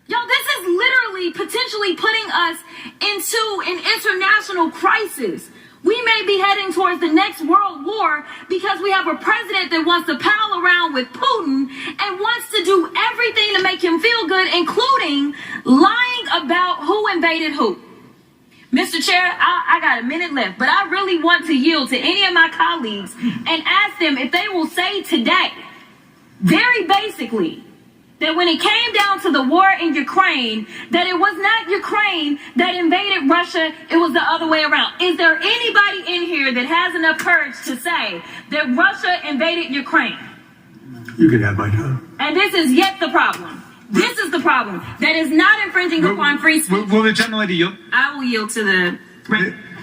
Yo, this is literally potentially putting us into an international crisis. We may be heading towards the next world war because we have a president that wants to pal around with Putin and wants to do everything to make him feel good, including lying about who invaded who. Mr. Chair, I got a minute left, but I really want to yield to any of my colleagues and ask them if they will say today, very basically, that when it came down to the war in Ukraine, that it was not Ukraine that invaded Russia, it was the other way around. Is there anybody in here that has enough courage to say that Russia invaded Ukraine? You can have my time. And this is yet the problem. This is the problem. That is not infringing upon free speech. Will the gentlelady yield? I will yield to the...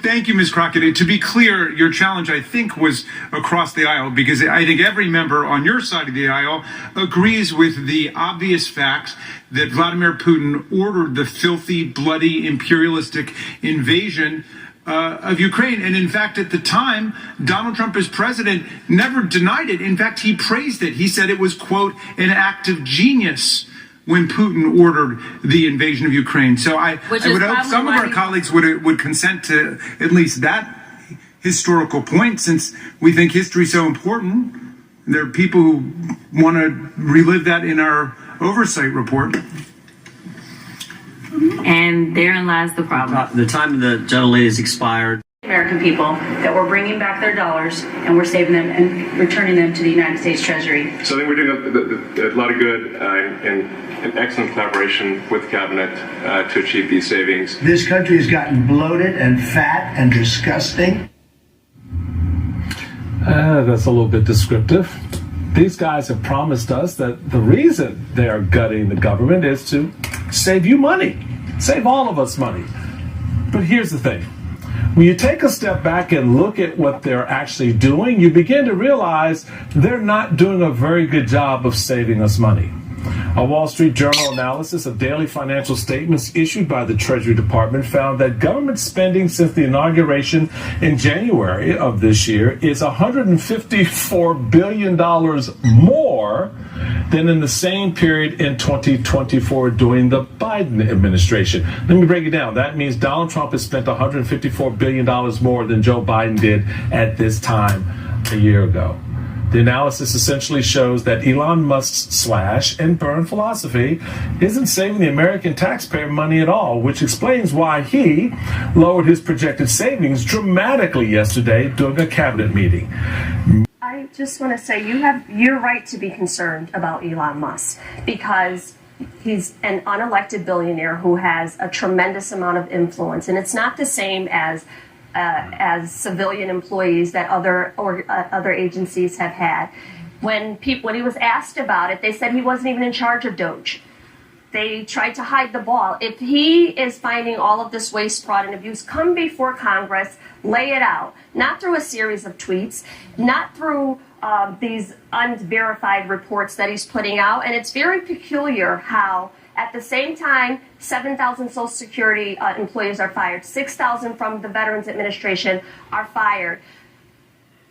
Thank you, Ms. Crockett. To be clear, your challenge, I think, was across the aisle, because I think every member on your side of the aisle agrees with the obvious facts that Vladimir Putin ordered the filthy, bloody, imperialistic invasion of Ukraine. And in fact, at the time, Donald Trump as president never denied it. In fact, he praised it. He said it was, quote, an act of genius when Putin ordered the invasion of Ukraine. So I would hope some of our colleagues would consent to at least that historical point, since we think history is so important. There are people who want to relive that in our oversight report. And therein lies the problem. The time of the gentlelady has expired. American people that we're bringing back their dollars and we're saving them and returning them to the United States Treasury. So I think we're doing a lot of good and excellent collaboration with Cabinet to achieve these savings. This country has gotten bloated and fat and disgusting. That's a little bit descriptive. These guys have promised us that the reason they are gutting the government is to save you money, save all of us money. But here's the thing. When you take a step back and look at what they're actually doing, you begin to realize they're not doing a very good job of saving us money. A Wall Street Journal analysis of daily financial statements issued by the Treasury Department found that government spending since the inauguration in January of this year is $154 billion more than in the same period in 2024 during the Biden administration. Let me break it down. That means Donald Trump has spent $154 billion more than Joe Biden did at this time a year ago. The analysis essentially shows that Elon Musk's slash and burn philosophy isn't saving the American taxpayer money at all, which explains why he lowered his projected savings dramatically yesterday during a cabinet meeting. I just want to say you're right to be concerned about Elon Musk because he's an unelected billionaire who has a tremendous amount of influence, and it's not the same as civilian employees that other agencies have had. When he was asked about it, they said he wasn't even in charge of Doge. They tried to hide the ball. If he is finding all of this waste, fraud, and abuse, come before Congress, lay it out. Not through a series of tweets, not through these unverified reports that he's putting out. And it's very peculiar how, at the same time, 7,000 Social Security employees are fired, 6,000 from the Veterans Administration are fired.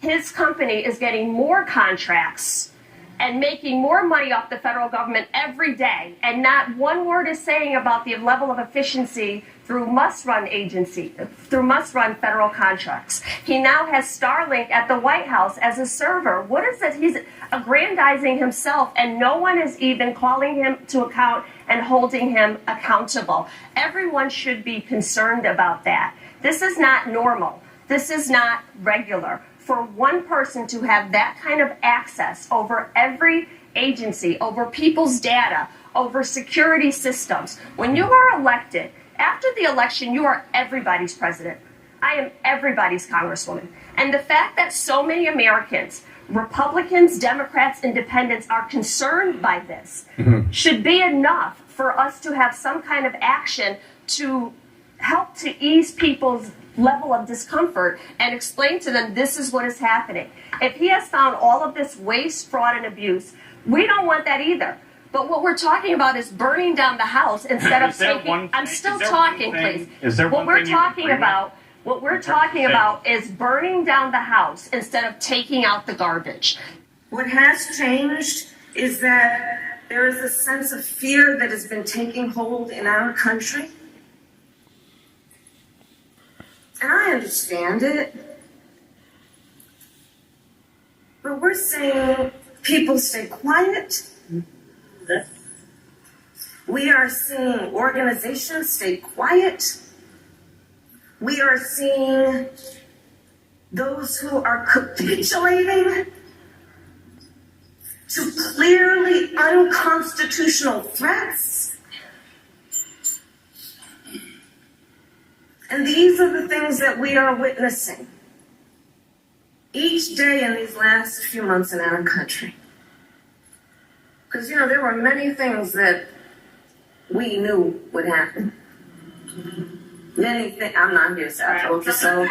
His company is getting more contracts and making more money off the federal government every day, and not one word is saying about the level of efficiency through must-run federal contracts. He now has Starlink at the White House as a server. What is this? He's aggrandizing himself, and no one is even calling him to account and holding him accountable. Everyone should be concerned about that. This is not normal. This is not regular. For one person to have that kind of access over every agency, over people's data, over security systems, when you are elected, after the election, you are everybody's president. I am everybody's congresswoman. And the fact that so many Americans, Republicans, Democrats, Independents, are concerned by this should be enough for us to have some kind of action to help to ease people's level of discomfort and explain to them this is what is happening. If he has found all of this waste, fraud, and abuse, we don't want that either. But what we're talking about is burning down the house instead of taking. I'm still talking, please. What we're talking about is burning down the house instead of taking out the garbage. What has changed is that there is a sense of fear that has been taking hold in our country. And I understand it. But we're saying people stay quiet. We are seeing organizations stay quiet. We are seeing those who are capitulating to clearly unconstitutional threats. And these are the things that we are witnessing each day in these last few months in our country. Because, there were many things that we knew would happen. Many things. I'm not here, so I told you so.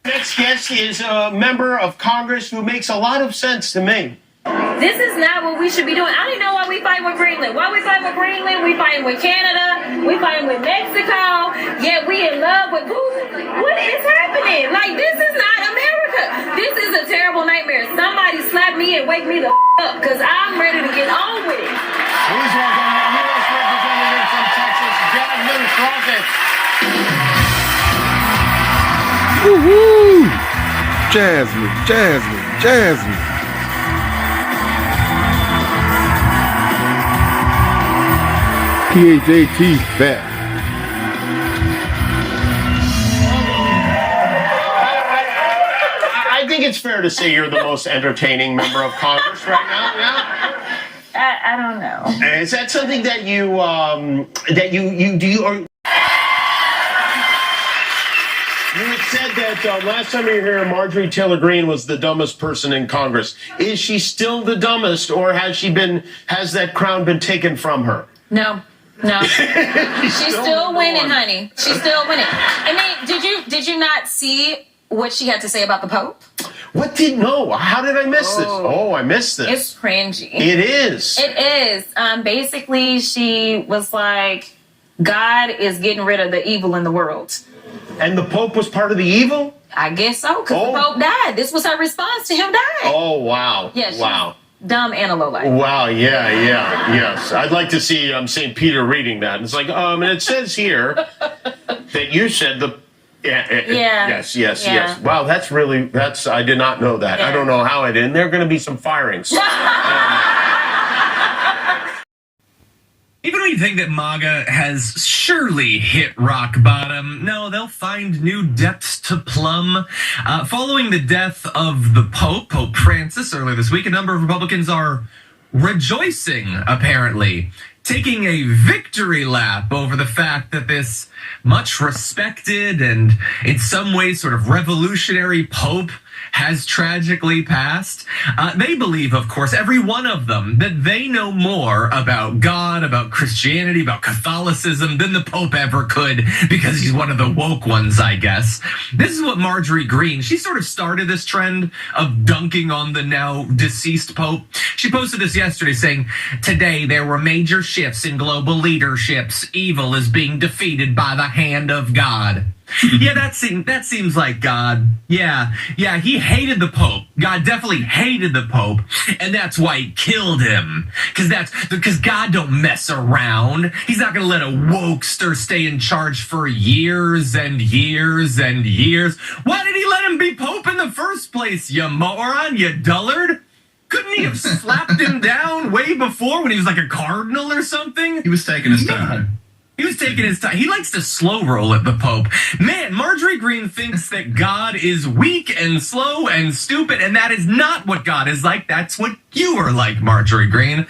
Next guest is a member of Congress who makes a lot of sense to me. This is not what we should be doing. I don't know why we fighting with Greenland. Why we fighting with Greenland? We fighting with Canada. We fighting with Mexico. Yet we in love with Putin. What is happening? Like, this is not America. This is a terrible nightmare. Somebody slap me and wake me the up, because I'm ready to get on with it. Please welcome our U.S. representative from Texas, Jasmine Crockett. Woo-hoo! Jasmine. P-H-A-T, fat. I think it's fair to say you're the most entertaining member of Congress right now. Yeah. I don't know. Is that something that you do? Or you had said that last time you were here, Marjorie Taylor Greene was the dumbest person in Congress. Is she still the dumbest, or has that crown been taken from her? No. She's still winning, honey. She's still winning. I mean, did you not see what she had to say about the Pope? How did I miss this? Oh, I missed this. It's cringy. It is. It is. Basically, she was like, God is getting rid of the evil in the world. And the Pope was part of the evil? I guess so, because the Pope died. This was her response to him dying. Oh, wow. Yeah, wow. Dumb and a lowlife. Wow, yes. I'd like to see St. Peter reading that. It's like, and it says here that you said the... Yes. Wow, I did not know that. Yeah. I don't know how I did. And there are going to be some firings. Even when you think that MAGA has surely hit rock bottom, no, they'll find new depths to plumb. Following the death of the Pope Francis, earlier this week, a number of Republicans are rejoicing, apparently, taking a victory lap over the fact that this much respected and in some ways sort of revolutionary Pope has tragically passed. They believe, of course, every one of them, that they know more about God, about Christianity, about Catholicism than the Pope ever could, because he's one of the woke ones, I guess. This is what Marjorie Greene, she sort of started this trend of dunking on the now deceased Pope. She posted this yesterday saying, "Today there were major shifts in global leaderships. Evil is being defeated by the hand of God." Yeah, that seems like God. Yeah, he hated the Pope. God definitely hated the Pope, and that's why he killed him. Because God don't mess around. He's not gonna let a wokester stay in charge for years and years and years. Why did he let him be Pope in the first place, you moron, you dullard? Couldn't he have slapped him down way before when he was like a cardinal or something? He was taking his time. He was taking his time. He likes to slow roll at the Pope. Man, Marjorie Greene thinks that God is weak and slow and stupid, and that is not what God is like. That's what you are like, Marjorie Greene.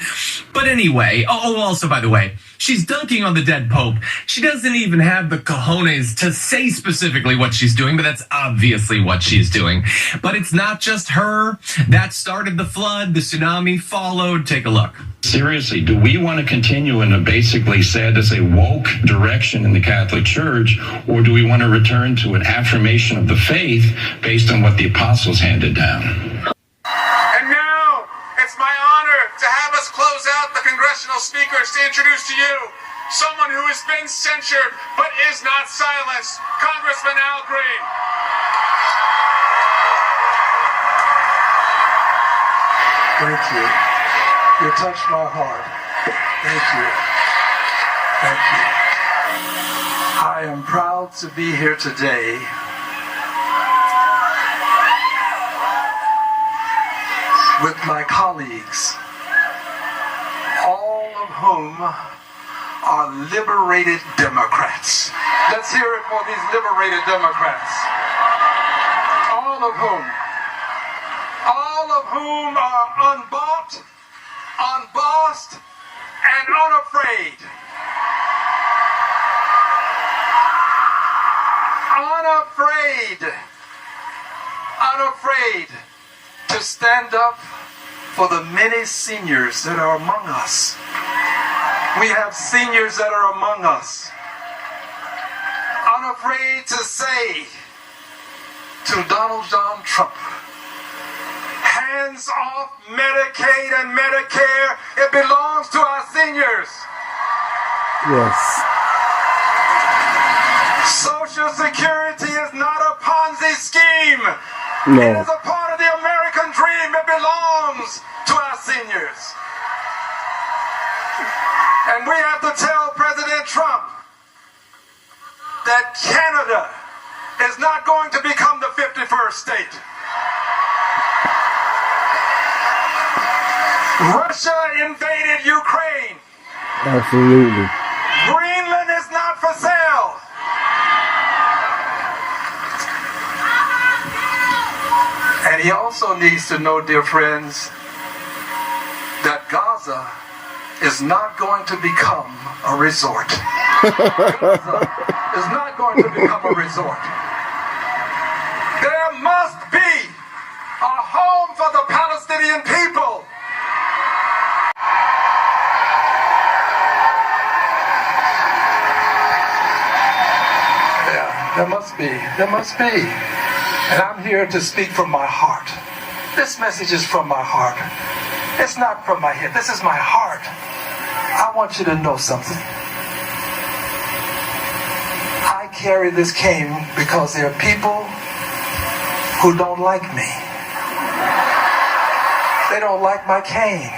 But anyway, also, by the way, she's dunking on the dead Pope. She doesn't even have the cojones to say specifically what she's doing, but that's obviously what she's doing. But it's not just her. That started the flood. The tsunami followed. Take a look. Seriously, do we want to continue in a basically, sad to say, woke direction in the Catholic Church, or do we want to return to an affirmation of the faith based on what the apostles handed down? And now, it's my honor to have us close out the congressional speakers to introduce to you someone who has been censured but is not silenced, Congressman Al Green. Thank you. You touched my heart. Thank you. Thank you. I am proud to be here today with my colleagues, all of whom are liberated Democrats. Let's hear it for these liberated Democrats. All of whom are unbought, unbossed, and unafraid. Unafraid to stand up for the many seniors that are among us. We have seniors that are among us. Unafraid to say to Donald John Trump, hands off Medicaid and Medicare. It belongs to our seniors. Yes. Social Security is not a Ponzi scheme. No. It is a part of the American dream. It belongs to our seniors. And we have to tell President Trump that Canada is not going to become the 51st state. Russia invaded Ukraine. Absolutely. not for sale. And he also needs to know, dear friends, that Gaza is not going to become a resort. Gaza is not going to become a resort. There must be a home for the Palestinian people. Yeah, there must be. There must be. And I'm here to speak from my heart. This message is from my heart. It's not from my head. This is my heart. I want you to know something. I carry this cane because there are people who don't like me. They don't like my cane.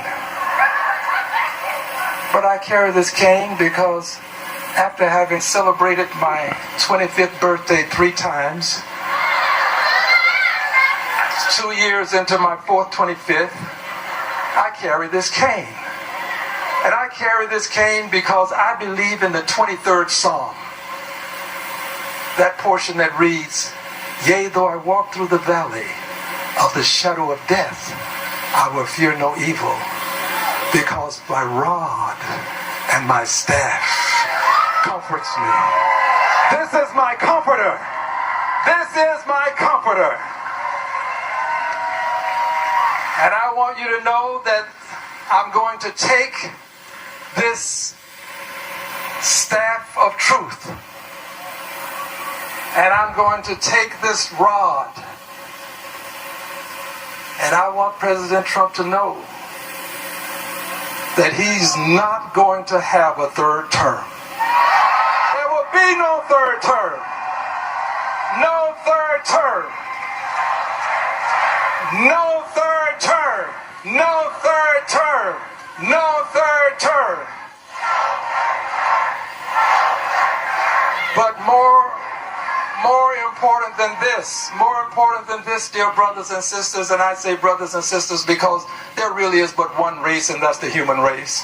But I carry this cane because after having celebrated my 25th birthday 3 times, 2 years into my 4th 25th, I carry this cane. And I carry this cane because I believe in the 23rd Psalm. That portion that reads, "Yea, though I walk through the valley of the shadow of death, I will fear no evil, because my rod and my staff comforts me." This is my comforter. This is my comforter. And I want you to know that I'm going to take this staff of truth and I'm going to take this rod, and I want President Trump to know that he's not going to have a 3rd term. There will be no 3rd term. No 3rd term. No 3rd term. No 3rd term. No 3rd term. But more important than this, dear brothers and sisters, and I say brothers and sisters because there really is but one race, and that's the human race.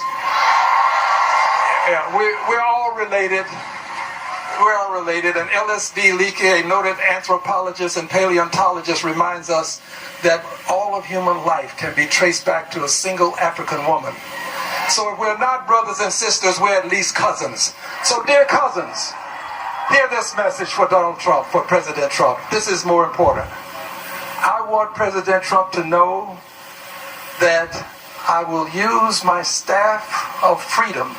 Yeah, we're all related. We're all related, and L.S.D. Leakey, a noted anthropologist and paleontologist, reminds us that all of human life can be traced back to a single African woman. So if we're not brothers and sisters, we're at least cousins. So dear cousins, hear this message for Donald Trump, for President Trump. This is more important. I want President Trump to know that I will use my staff of freedom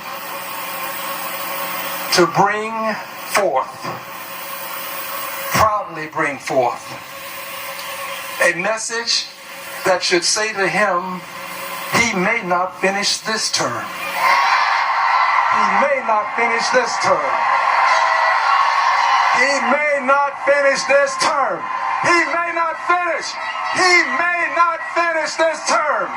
to bring forth, proudly bring forth, a message that should say to him, he may not finish this term. He may not finish this term. He may not finish this term. He may not finish. He may not finish this term.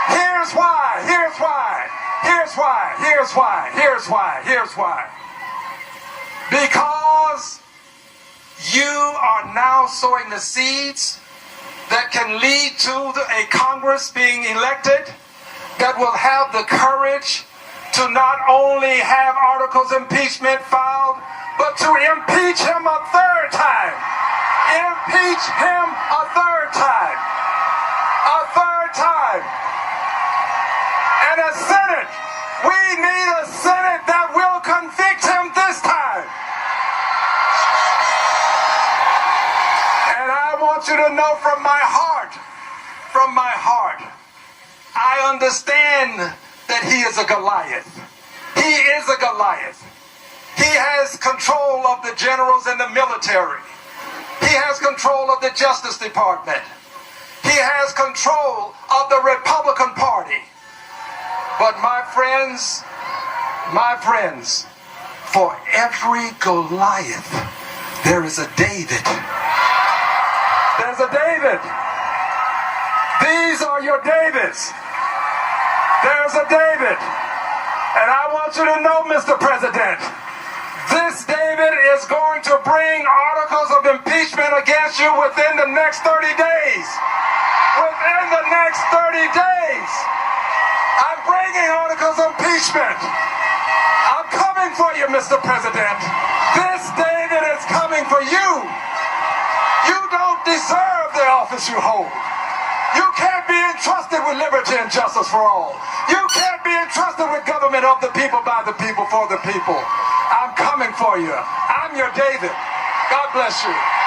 Here's why. Here's why. Here's why. Here's why. Here's why. Here's why. Because you are now sowing the seeds that can lead to a Congress being elected that will have the courage to not only have articles of impeachment filed, but to impeach him a 3rd time. Impeach him a 3rd time. A 3rd time. And a Senate. We need a Senate that will convict him this time. And I want you to know from my heart, I understand that he is a Goliath. He is a Goliath. He has control of the generals and the military. He has control of the Justice Department. He has control of the Republican Party. But my friends, for every Goliath, there is a David. There's a David. These are your Davids. There's a David. And I want you to know, Mr. President, this David is going to bring articles of impeachment against you within the next 30 days. Within the next 30 days. I'm bringing articles of impeachment. I'm coming for you, Mr. President. This David is coming for you. You don't deserve the office you hold. You can't be entrusted with liberty and justice for all. You can't be entrusted with government of the people, by the people, for the people. I'm coming for you. I'm your David. God bless you.